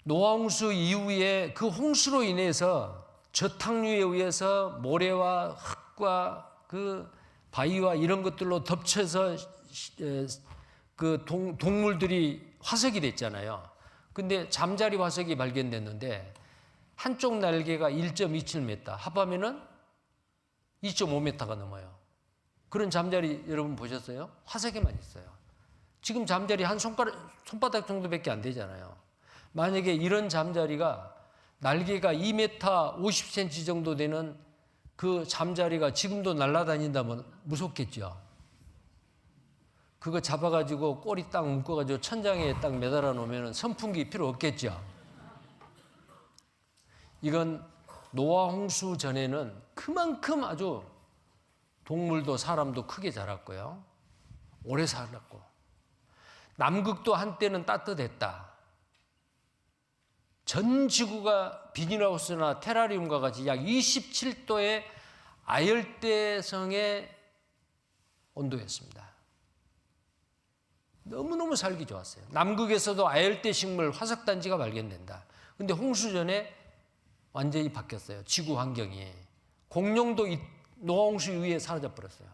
노아 홍수 이후에 그 홍수로 인해서 저탕류에 의해서 모래와 흙과 그 바위와 이런 것들로 덮쳐서 그 동물들이 화석이 됐잖아요. 근데 잠자리 화석이 발견됐는데 한쪽 날개가 1.27m, 합하면은 2.5m가 넘어요. 그런 잠자리 여러분 보셨어요? 화석에만 있어요. 지금 잠자리 한 손바닥 정도밖에 안 되잖아요. 만약에 이런 잠자리가 날개가 2m 50cm 정도 되는 그 잠자리가 지금도 날아다닌다면 무섭겠죠. 그거 잡아가지고 꼬리 딱 묶어가지고 천장에 딱 매달아 놓으면 선풍기 필요 없겠죠. 이건 노아 홍수 전에는 그만큼 아주 동물도 사람도 크게 자랐고요. 오래 살았고. 남극도 한때는 따뜻했다. 전 지구가 비닐하우스나 테라리움과 같이 약 27도의 아열대성의 온도였습니다. 너무너무 살기 좋았어요. 남극에서도 아열대 식물 화석단지가 발견된다. 근데 홍수 전에 완전히 바뀌었어요. 지구 환경이. 공룡도 노아홍수 이후에 사라져버렸어요.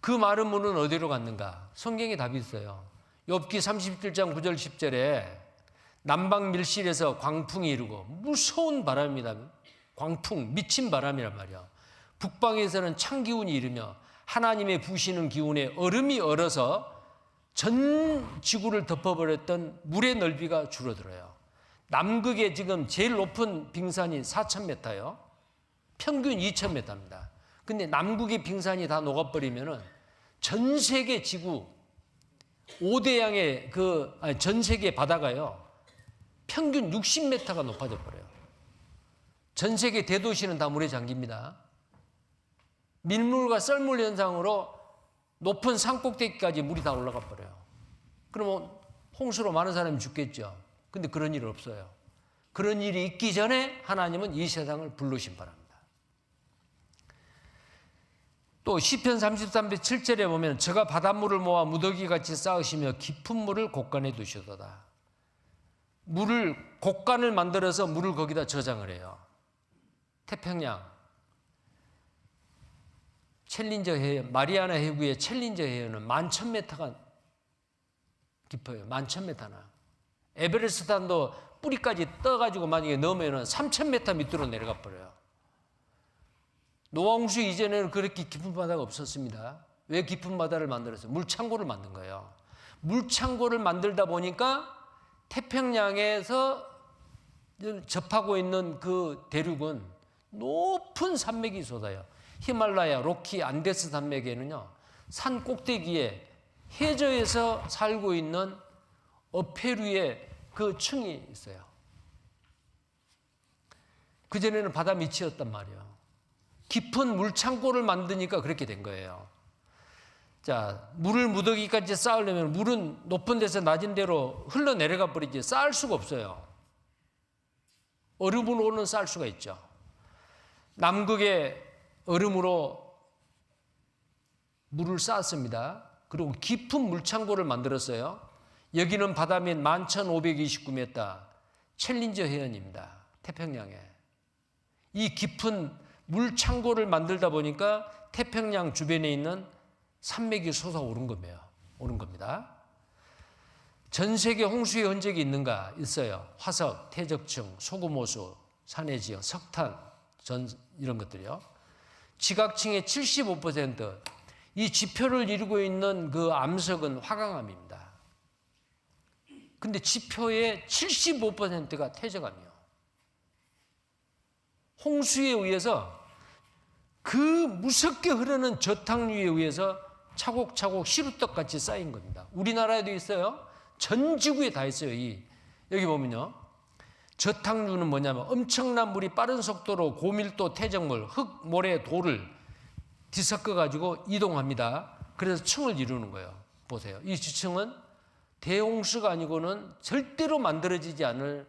그 마른 물은 어디로 갔는가? 성경에 답이 있어요. 욥기 37장 9절 10절에 남방 밀실에서 광풍이 이르고 무서운 바람이다. 광풍, 미친 바람이란 말이야. 북방에서는 찬 기운이 이르며 하나님의 부시는 기운에 얼음이 얼어서 전 지구를 덮어버렸던 물의 넓이가 줄어들어요. 남극에 지금 제일 높은 빙산이 4,000m예요. 평균 2,000m입니다. 근데 남극의 빙산이 다 녹아버리면은 전 세계 지구 5대양의 전 세계 바다가요. 평균 60m가 높아져 버려요. 전 세계 대도시는 다 물에 잠깁니다. 밀물과 썰물 현상으로 높은 산꼭대기까지 물이 다 올라가 버려요. 그러면 홍수로 많은 사람이 죽겠죠. 근데 그런 일 없어요. 그런 일이 있기 전에 하나님은 이 세상을 부르신 바랍니다. 또 시편 33편 7절에 보면 저가 바닷물을 모아 무더기같이 쌓으시며 깊은 물을 곳간에 두시도다. 물을 곳간을 만들어서 물을 거기다 저장을 해요. 태평양 챌린저 해역, 마리아나 해구의 챌린저 해역은 11,000m가 깊어요. 11,000m나. 에베레스트산도 뿌리까지 떠가지고 만약에 넣으면 3,000m 밑으로 내려가 버려요. 노아홍수 이전에는 그렇게 깊은 바다가 없었습니다. 왜 깊은 바다를 만들었어요? 물창고를 만든 거예요. 물창고를 만들다 보니까 태평양에서 접하고 있는 그 대륙은 높은 산맥이 쏟아요. 히말라야, 로키, 안데스 산맥에는요, 산 꼭대기에 해저에서 살고 있는 어패류의 그 층이 있어요. 그전에는 바다 밑이었단 말이에요. 깊은 물창고를 만드니까 그렇게 된 거예요. 자, 물을 무더기까지 쌓으려면 물은 높은 데서 낮은 데로 흘러내려가 버리지 쌓을 수가 없어요. 얼음으로는 쌓을 수가 있죠. 남극의 얼음으로 물을 쌓았습니다. 그리고 깊은 물창고를 만들었어요. 여기는 바다 및 11,529m 챌린저 해안입니다. 태평양에. 이 깊은 물창고를 만들다 보니까 태평양 주변에 있는 산맥이 솟아오른 겁니다. 전 세계 홍수의 흔적이 있는가? 있어요. 화석, 퇴적층, 소금호수, 산해지형, 석탄, 이런 것들이요. 지각층의 75%, 이 지표를 이루고 있는 그 암석은 화강암입니다. 근데 지표의 75%가 퇴적암이요. 홍수에 의해서 그 무섭게 흐르는 저탕류에 의해서 차곡차곡 시루떡같이 쌓인 겁니다. 우리나라에도 있어요. 전 지구에 다 있어요. 여기 보면요. 저탕류는 뭐냐면 엄청난 물이 빠른 속도로 고밀도 퇴적물, 흙, 모래, 돌을 뒤섞어 가지고 이동합니다. 그래서 층을 이루는 거예요. 보세요. 이 지층은 대홍수가 아니고는 절대로 만들어지지 않을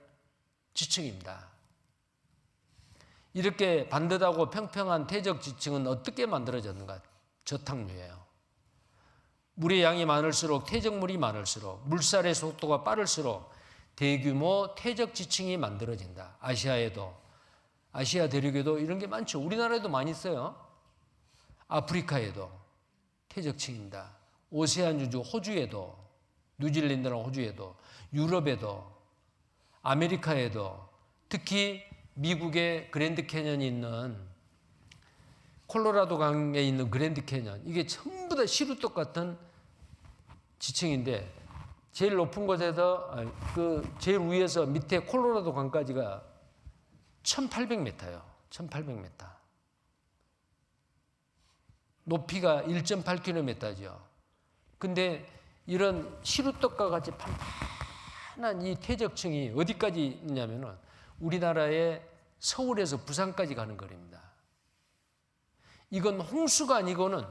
지층입니다. 이렇게 반듯하고 평평한 퇴적 지층은 어떻게 만들어졌는가? 저탕류예요. 물의 양이 많을수록 퇴적물이 많을수록 물살의 속도가 빠를수록 대규모 퇴적 지층이 만들어진다. 아시아 대륙에도 이런 게 많죠. 우리나라에도 많이 있어요. 아프리카에도 퇴적층입니다. 오세안 유주 호주에도, 뉴질랜드나 호주에도, 유럽에도, 아메리카에도, 특히 미국의 그랜드 캐년이 있는 콜로라도 강에 있는 그랜드 캐년, 이게 전부 다 시루떡 같은 지층인데 제일 높은 곳에서 제일 위에서 밑에 콜로라도 강까지가 1,800m예요. 1,800m. 높이가 1.8km죠. 근데 이런 시루떡과 같이 판판한 이 퇴적층이 어디까지 있냐면은 우리나라의 서울에서 부산까지 가는 거리입니다. 이건 홍수가 아니고는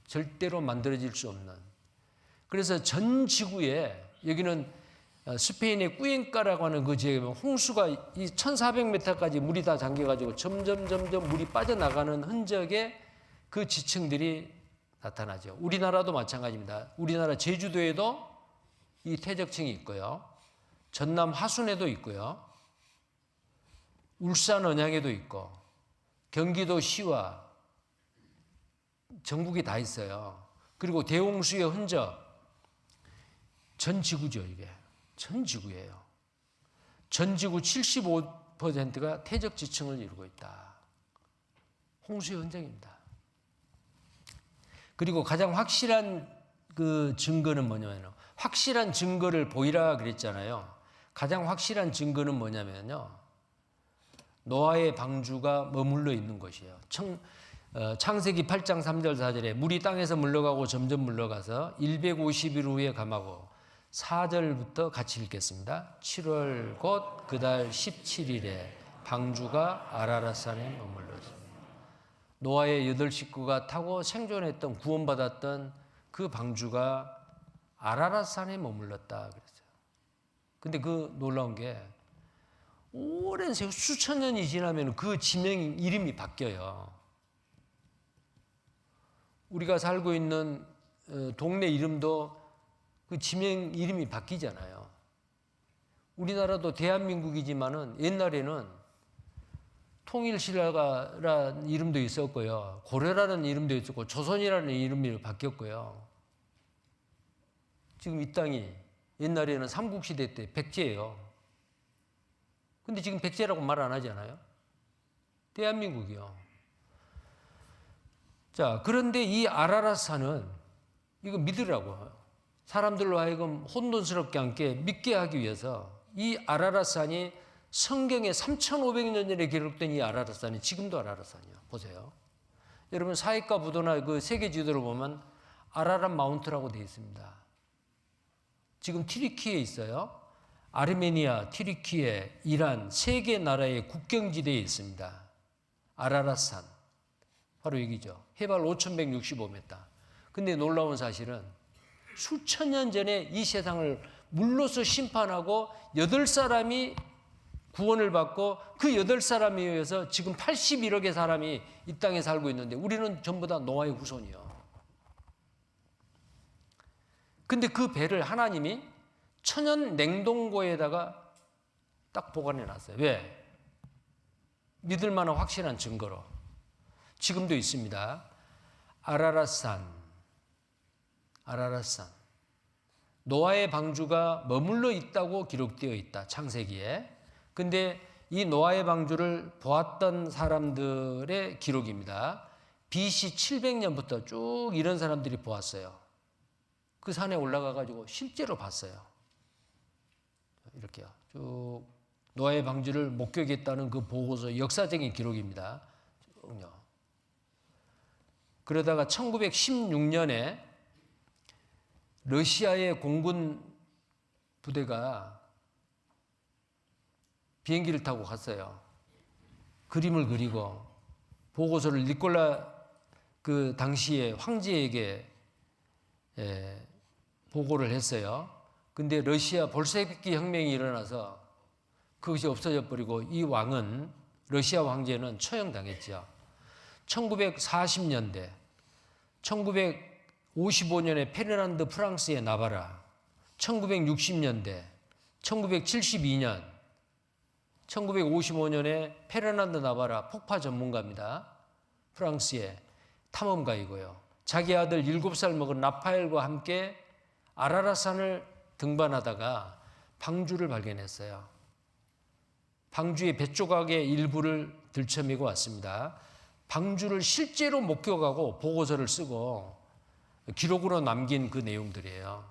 절대로 만들어질 수 없는. 그래서 전 지구에 여기는 스페인의 꾸엔카라고 하는 그 지역에 보면 홍수가 이 1400m까지 물이 다 잠겨가지고 점점 물이 빠져나가는 흔적의 그 지층들이 나타나죠. 우리나라도 마찬가지입니다. 우리나라 제주도에도 이 퇴적층이 있고요. 전남 하순에도 있고요. 울산 언양에도 있고 경기도 시와 전국이 다 있어요. 그리고 대홍수의 흔적, 전 지구죠, 이게. 전 지구예요. 전 지구 75%가 퇴적 지층을 이루고 있다. 홍수의 흔적입니다. 그리고 가장 확실한 그 증거는 뭐냐면요. 확실한 증거를 보이라 그랬잖아요. 가장 확실한 증거는 뭐냐면요. 노아의 방주가 머물러 있는 것이에요. 창세기 8장 3절 4절에 물이 땅에서 물러가고 점점 물러가서 150일 후에 감하고 4절부터 같이 읽겠습니다. 7월 곧 그달 17일에 방주가 아라랏산에 머물렀습니다. 노아의 8 식구가 타고 생존했던 구원받았던 그 방주가 아라랏산에 머물렀다 그랬어요. 근데 그 놀라운 게 오랜 세월 수천 년이 지나면 그 지명 이름이 바뀌어요. 우리가 살고 있는 동네 이름도 그 지명 이름이 바뀌잖아요. 우리나라도 대한민국이지만은 옛날에는 통일신라라는 이름도 있었고요. 고려라는 이름도 있었고 조선이라는 이름이 바뀌었고요. 지금 이 땅이 옛날에는 삼국시대 때 백제예요. 근데 지금 백제라고 말 안 하잖아요. 대한민국이요. 자, 그런데 이 아라랏산은 이거 믿으라고 사람들로 하여금 혼돈스럽게 않게 믿게 하기 위해서 이 아라랏산이 성경에 3,500년 전에 기록된 이 아라랏산이 지금도 아라랏산이에요. 보세요. 여러분 사이카 부도나 그 세계 지도를 보면 아라랏 마운트라고 되어 있습니다. 지금 튀르키예에 있어요. 아르메니아, 튀르키예, 이란 세 개 나라의 국경지대에 있습니다. 아라랏산. 바로 여기죠. 해발 5,165m. 근데 놀라운 사실은 수천 년 전에 이 세상을 물로서 심판하고 8사람이 구원을 받고 그 8사람에 의해서 지금 81억의 사람이 이 땅에 살고 있는데 우리는 전부 다 노아의 후손이요. 근데 그 배를 하나님이 천연 냉동고에다가 딱 보관해 놨어요. 왜? 믿을 만한 확실한 증거로. 지금도 있습니다. 아라랏산. 노아의 방주가 머물러 있다고 기록되어 있다. 창세기에. 근데 이 노아의 방주를 보았던 사람들의 기록입니다. BC 700년부터 쭉 이런 사람들이 보았어요. 그 산에 올라가 가지고 실제로 봤어요. 이렇게요. 쭉 노아의 방주를 목격했다는 그 보고서 역사적인 기록입니다. 쭉요. 그러다가 1916년에 러시아의 공군 부대가 비행기를 타고 갔어요. 그림을 그리고 보고서를 니콜라 그 당시에 황제에게 보고를 했어요. 근데 러시아 볼셰비키 혁명이 일어나서 그것이 없어져 버리고 이 왕은 러시아 황제는 처형당했죠. 1940년대 1955년에 페르난드 프랑스의 나바라 1960년대 1972년 1955년에 페르난드 나바라 폭파 전문가입니다. 프랑스의 탐험가이고요. 자기 아들 7살 먹은 라파엘과 함께 아라랏산을 등반하다가 방주를 발견했어요. 방주의 뱃조각의 일부를 들춰매고 왔습니다. 방주를 실제로 목격하고 보고서를 쓰고 기록으로 남긴 그 내용들이에요.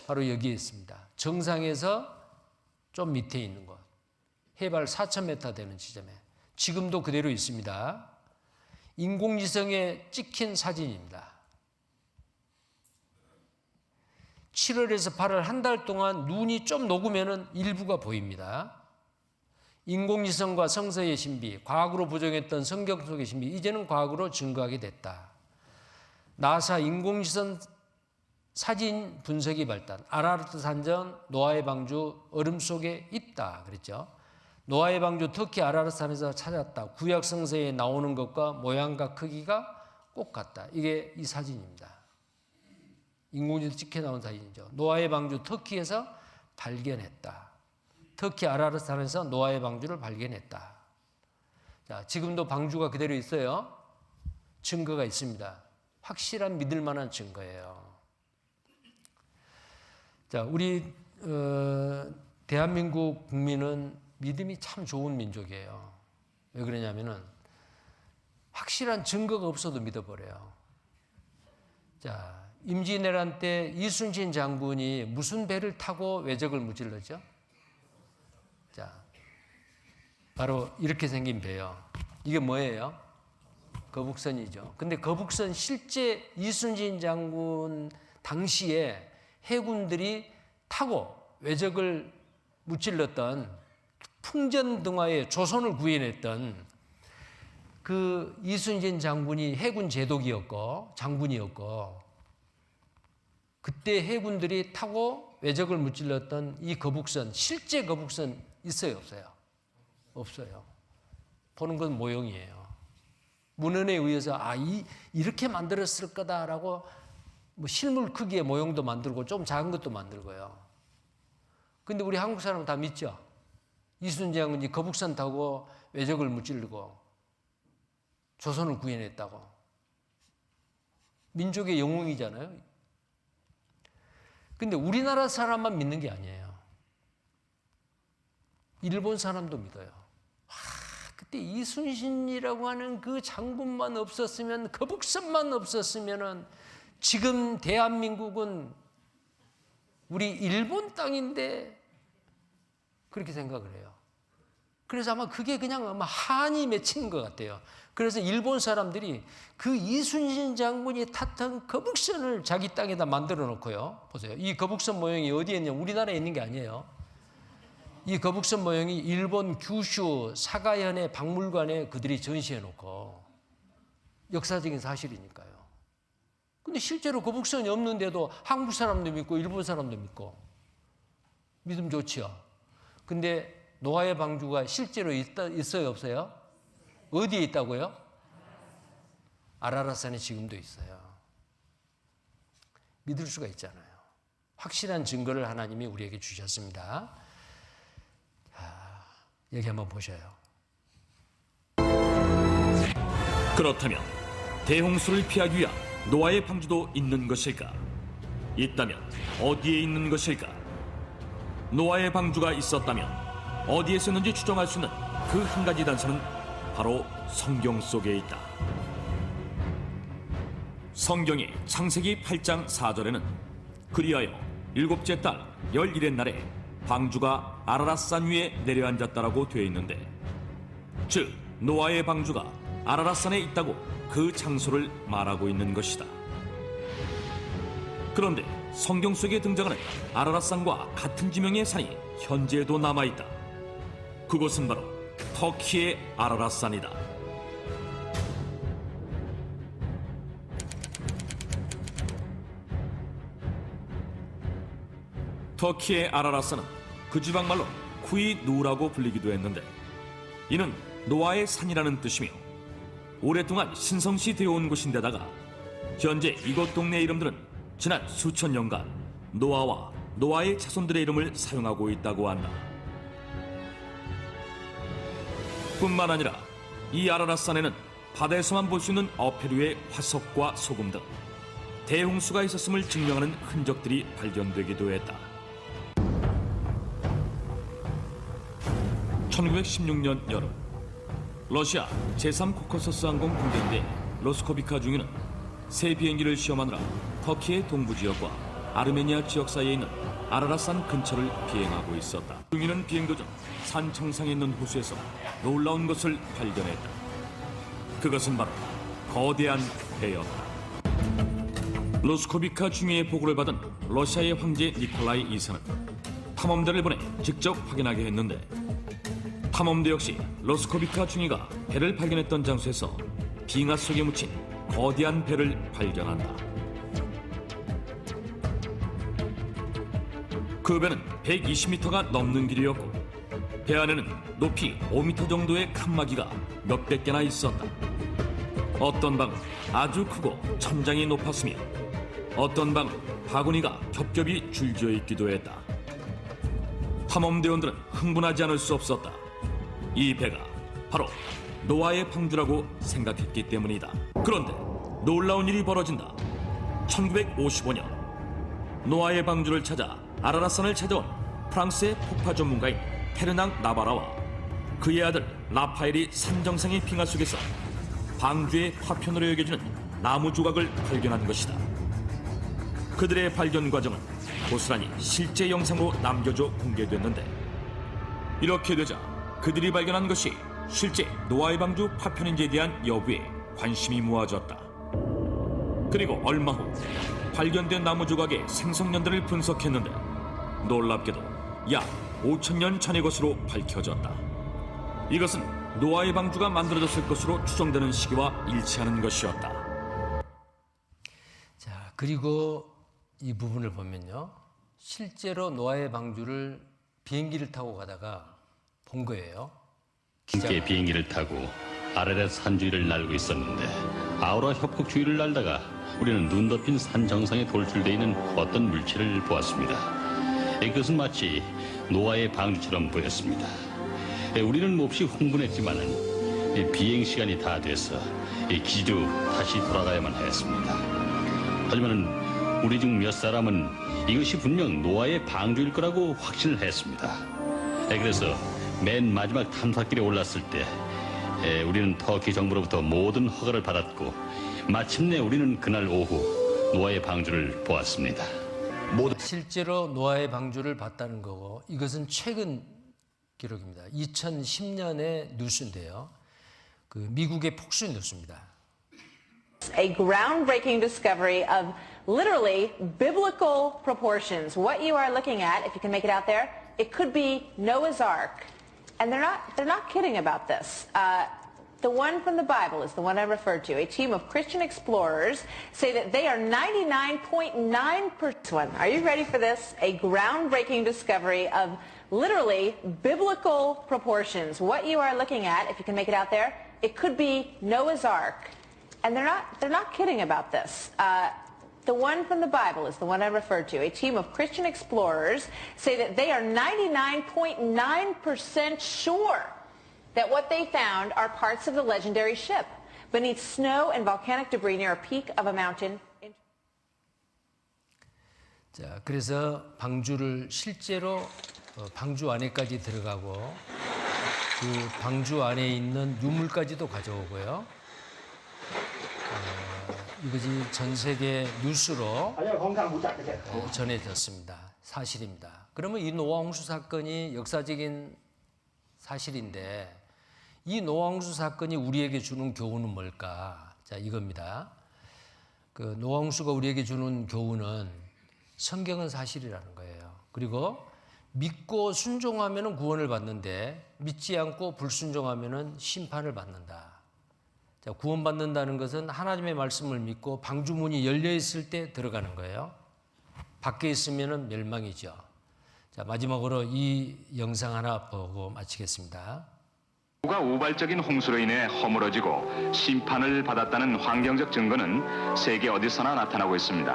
바로 여기에 있습니다. 정상에서 좀 밑에 있는 곳. 해발 4,000m 되는 지점에. 지금도 그대로 있습니다. 인공지성에 찍힌 사진입니다. 7월에서 8월 한 달 동안 눈이 좀 녹으면 일부가 보입니다. 인공위성과 성서의 신비, 과학으로 부정했던 성경 속의 신비, 이제는 과학으로 증거하게 됐다. 나사 인공위성 사진 분석이 발달, 아라라트 산전, 노아의 방주 얼음 속에 있다 그랬죠. 노아의 방주 터키 아라라트 산에서 찾았다. 구약 성서에 나오는 것과 모양과 크기가 꼭 같다. 이게 이 사진입니다. 인공위성 찍혀 나온 사진이죠. 노아의 방주 터키에서 발견했다. 터키 아라라트 산에서 노아의 방주를 발견했다. 자, 지금도 방주가 그대로 있어요. 증거가 있습니다. 확실한 믿을 만한 증거예요. 자, 우리 대한민국 국민은 믿음이 참 좋은 민족이에요. 왜 그러냐면은 확실한 증거가 없어도 믿어버려요. 자, 임진왜란 때 이순신 장군이 무슨 배를 타고 왜적을 무찔렀죠? 자, 바로 이렇게 생긴 배요. 이게 뭐예요? 거북선이죠. 근데 거북선 실제 이순신 장군 당시에 해군들이 타고 왜적을 무찔렀던 풍전등화에 조선을 구해냈던 그 이순신 장군이 해군 제독이었고 장군이었고 그때 해군들이 타고 왜적을 무찔렀던 이 거북선, 실제 거북선 있어요, 없어요? 없어요. 보는 건 모형이에요. 문헌에 의해서 이렇게 만들었을 거다라고 뭐 실물 크기의 모형도 만들고 좀 작은 것도 만들고요. 근데 우리 한국 사람은 다 믿죠? 이순신 장군이 거북선 타고 왜적을 무찌르고 조선을 구해냈다고. 민족의 영웅이잖아요. 근데 우리나라 사람만 믿는 게 아니에요. 일본 사람도 믿어요. 그때 이순신이라고 하는 그 장군만 없었으면, 거북선만 없었으면은 지금 대한민국은 우리 일본 땅인데 그렇게 생각을 해요. 그래서 아마 그게 그냥 아마 한이 맺힌 것 같아요. 그래서 일본 사람들이 그 이순신 장군이 탔던 거북선을 자기 땅에다 만들어 놓고요. 보세요. 이 거북선 모형이 어디에 있냐? 우리나라에 있는 게 아니에요. 이 거북선 모형이 일본 규슈 사가현의 박물관에 그들이 전시해 놓고, 역사적인 사실이니까요. 근데 실제로 거북선이 없는데도 한국 사람도 믿고 일본 사람도 믿고 믿음 좋지요. 근데 노아의 방주가 실제로 있어요, 없어요? 어디에 있다고요? 아라라산에 지금도 있어요. 믿을 수가 있잖아요. 확실한 증거를 하나님이 우리에게 주셨습니다. 여기 한번 보셔요. 그렇다면 대홍수를 피하기 위한 노아의 방주도 있는 것일까? 있다면 어디에 있는 것일까? 노아의 방주가 있었다면 어디에 있었는지 추정할 수 있는 그 한 가지 단서는 바로 성경 속에 있다. 성경의 창세기 8장 4절에는 그리하여 일곱째 달 11의 날에 방주가 아라랏산 위에 내려앉았다라고 되어 있는데, 즉 노아의 방주가 아라랏산에 있다고 그 장소를 말하고 있는 것이다. 그런데 성경 속에 등장하는 아라랏산과 같은 지명의 산이 현재도 남아있다. 그곳은 바로 터키의 아라랏산이다. 터키의 아라랏산은 그 지방말로 쿠이누라고 불리기도 했는데, 이는 노아의 산이라는 뜻이며 오랫동안 신성시 되어 온 곳인데다가 현재 이곳 동네 이름들은 지난 수천 년간 노아와 노아의 자손들의 이름을 사용하고 있다고 한다. 뿐만 아니라 이 아라랏산에는 바다에서만 볼 수 있는 어패류의 화석과 소금 등 대홍수가 있었음을 증명하는 흔적들이 발견되기도 했다. 1916년 여름, 러시아 제3코커서스 항공 군대인데 로스코비카 중위는 새 비행기를 시험하느라 터키의 동부 지역과 아르메니아 지역 사이에 있는 아라랏산 근처를 비행하고 있었다. 중위는 비행 도중 산 정상에 있는 호수에서 놀라운 것을 발견했다. 그것은 바로 거대한 배였다. 로스코비카 중위의 보고를 받은 러시아의 황제 니콜라이 2세는 탐험대를 보내 직접 확인하게 했는데, 탐험대 역시 로스코비카 중위가 배를 발견했던 장소에서 빙하 속에 묻힌 거대한 배를 발견한다. 그 배는 120m가 넘는 길이었고 배 안에는 높이 5m 정도의 칸막이가 몇백 개나 있었다. 어떤 방은 아주 크고 천장이 높았으며 어떤 방은 바구니가 겹겹이 줄지어 있기도 했다. 탐험대원들은 흥분하지 않을 수 없었다. 이 배가 바로 노아의 방주라고 생각했기 때문이다. 그런데 놀라운 일이 벌어진다. 1955년 노아의 방주를 찾아 아라라산을 찾아온 프랑스의 폭파 전문가인 페르낭 나바라와 그의 아들 라파엘이 산정상의 빙하 속에서 방주의 파편으로 여겨지는 나무 조각을 발견한 것이다. 그들의 발견 과정은 고스란히 실제 영상으로 남겨져 공개됐는데 이렇게 되자 그들이 발견한 것이 실제 노아의 방주 파편인지에 대한 여부에 관심이 모아졌다. 그리고 얼마 후 발견된 나무 조각의 생성년대를 분석했는데 놀랍게도 약 5,000년 전의 것으로 밝혀졌다. 이것은 노아의 방주가 만들어졌을 것으로 추정되는 시기와 일치하는 것이었다. 자, 그리고 이 부분을 보면요. 실제로 노아의 방주를 비행기를 타고 가다가 본 거예요. 함께 비행기를 타고 아라랏 산주위를 날고 있었는데 아우라 협곡 주위를 날다가 우리는 눈 덮인 산 정상에 돌출되어 있는 어떤 물체를 보았습니다. 그것은 마치 노아의 방주처럼 보였습니다. 우리는 몹시 흥분했지만은 비행 시간이 다 돼서 기지로 다시 돌아가야만 하였습니다. 하지만 우리 중 몇 사람은 이것이 분명 노아의 방주일 거라고 확신을 했습니다. 그래서 맨 마지막 탐사길에 올랐을 때 우리는 터키 정부로부터 모든 허가를 받았고 마침내 우리는 그날 오후 노아의 방주를 보았습니다. 실제로 노아의 방주를 봤다는 거고 이것은 최근 기록입니다. 2010년의 뉴스인데요. 그 미국의 폭스 뉴스입니다. A groundbreaking discovery of literally biblical proportions. What you are looking at, if you can make it out there, it could be Noah's Ark. And they're not kidding about this. The one from the Bible is the one I referred to. A team of Christian explorers say that they are 99.9%. Are you ready for this? A groundbreaking discovery of literally biblical proportions. What you are looking at, if you can make it out there, it could be Noah's Ark. And they're not kidding about this. The one from the Bible is the one I referred to. A team of Christian explorers say that they are 99.9% sure that what they found are parts of the legendary ship beneath snow and volcanic debris near a peak of a mountain. 자, 그래서 방주를 실제로 방주 안에까지 들어가고 그 방주 안에 있는 유물까지도 가져오고요. 이것이 전 세계 뉴스로 전해졌습니다. 사실입니다. 그러면 이 노아 홍수 사건이 역사적인 사실인데 이 노아 홍수 사건이 우리에게 주는 교훈은 뭘까? 자, 이겁니다. 그 노아 홍수가 우리에게 주는 교훈은 성경은 사실이라는 거예요. 그리고 믿고 순종하면 구원을 받는데 믿지 않고 불순종하면 심판을 받는다. 자, 구원받는다는 것은 하나님의 말씀을 믿고 방주문이 열려 있을 때 들어가는 거예요. 밖에 있으면 멸망이죠. 자, 마지막으로 이 영상 하나 보고 마치겠습니다. 가 우발적인 홍수로 인해 허물어지고 심판을 받았다는 환경적 증거는 세계 어디서나 나타나고 있습니다.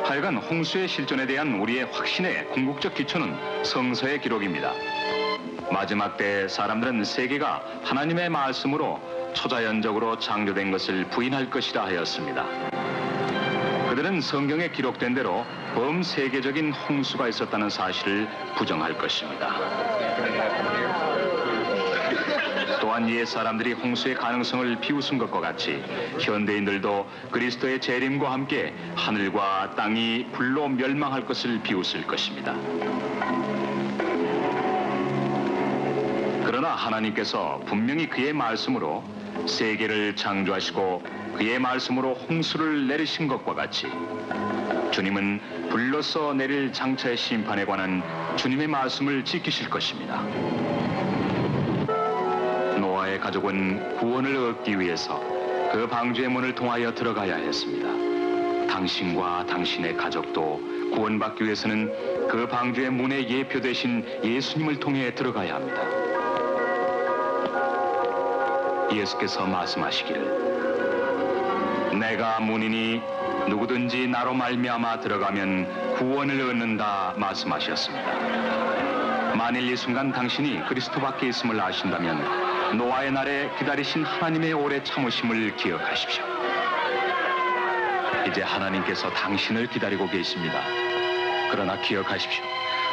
하여간 홍수의 실존에 대한 우리의 확신의 궁극적 기초는 성서의 기록입니다. 마지막 때 사람들은 세계가 하나님의 말씀으로 초자연적으로 창조된 것을 부인할 것이라 하였습니다. 그들은 성경에 기록된 대로 범세계적인 홍수가 있었다는 사실을 부정할 것입니다. 또한 옛 사람들이 홍수의 가능성을 비웃은 것과 같이 현대인들도 그리스도의 재림과 함께 하늘과 땅이 불로 멸망할 것을 비웃을 것입니다. 그러나 하나님께서 분명히 그의 말씀으로 세계를 창조하시고 그의 말씀으로 홍수를 내리신 것과 같이 주님은 불로서 내릴 장차의 심판에 관한 주님의 말씀을 지키실 것입니다. 노아의 가족은 구원을 얻기 위해서 그 방주의 문을 통하여 들어가야 했습니다. 당신과 당신의 가족도 구원받기 위해서는 그 방주의 문의 예표 되신 예수님을 통해 들어가야 합니다. 예수께서 말씀하시기를 내가 문이니 누구든지 나로 말미암아 들어가면 구원을 얻는다 말씀하셨습니다. 만일 이 순간 당신이 그리스도 밖에 있음을 아신다면 노아의 날에 기다리신 하나님의 오래 참으심을 기억하십시오. 이제 하나님께서 당신을 기다리고 계십니다. 그러나 기억하십시오.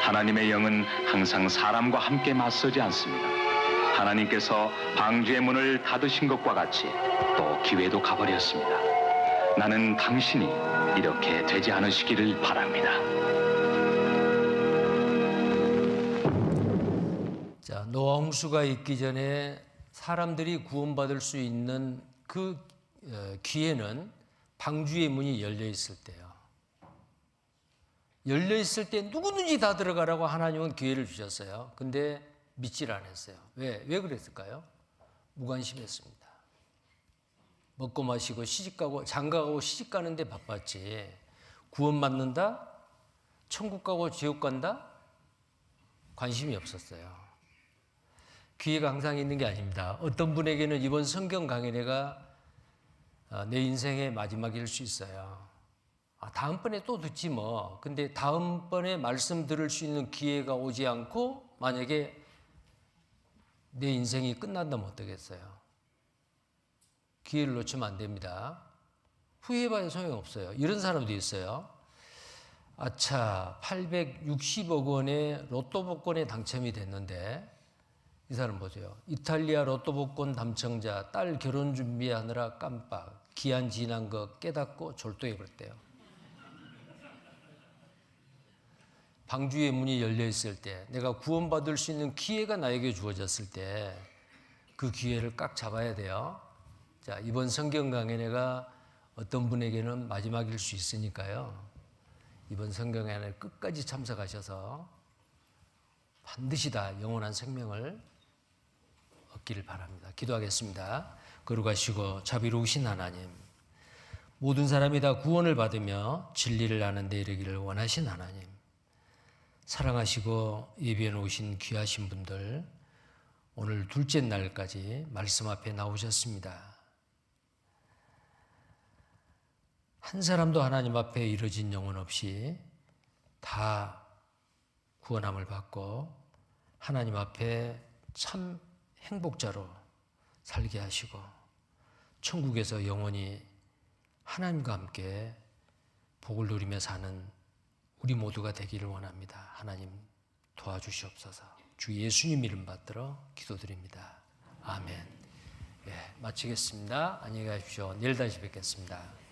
하나님의 영은 항상 사람과 함께 맞서지 않습니다. 하나님께서 방주의 문을 닫으신 것과 같이 또 기회도 가버렸습니다. 나는 당신이 이렇게 되지 않으시기를 바랍니다. 자, 노아 홍수가 있기 전에 사람들이 구원받을 수 있는 그 기회는 방주의 문이 열려 있을 때요. 열려 있을 때 누구든지 다 들어가라고 하나님은 기회를 주셨어요. 근데 믿질 않았어요. 왜 그랬을까요? 무관심했습니다. 먹고 마시고 시집가고 장가가고 시집가는데 바빴지. 구원 받는다? 천국 가고 지옥 간다? 관심이 없었어요. 기회가 항상 있는 게 아닙니다. 어떤 분에게는 이번 성경 강연회가 내 인생의 마지막일 수 있어요. 다음번에 또 듣지 뭐. 근데 다음번에 말씀 들을 수 있는 기회가 오지 않고 만약에 내 인생이 끝난다면 어떠겠어요? 기회를 놓치면 안 됩니다. 후회해봐야 소용없어요. 이런 사람도 있어요. 아차, 860억 원의 로또 복권에 당첨이 됐는데 이 사람 보세요. 이탈리아 로또 복권 당첨자 딸 결혼 준비하느라 깜빡 기한 지난 거 깨닫고 졸도해 버렸대요. 방주의 문이 열려 있을 때 내가 구원받을 수 있는 기회가 나에게 주어졌을 때 그 기회를 꽉 잡아야 돼요. 자, 이번 성경 강연회가 어떤 분에게는 마지막일 수 있으니까요. 이번 성경 강연회 끝까지 참석하셔서 반드시 다 영원한 생명을 얻기를 바랍니다. 기도하겠습니다. 거룩하시고 자비로우신 하나님, 모든 사람이 다 구원을 받으며 진리를 아는 데 이르기를 원하신 하나님, 사랑하시고 예비해 놓으신 귀하신 분들, 오늘 둘째 날까지 말씀 앞에 나오셨습니다. 한 사람도 하나님 앞에 이뤄진 영혼 없이 다 구원함을 받고 하나님 앞에 참 행복자로 살게 하시고 천국에서 영원히 하나님과 함께 복을 누리며 사는 우리 모두가 되기를 원합니다. 하나님 도와주시옵소서. 주 예수님 이름 받들어 기도드립니다. 아멘. 마치겠습니다. 안녕히 가십시오. 내일 다시 뵙겠습니다.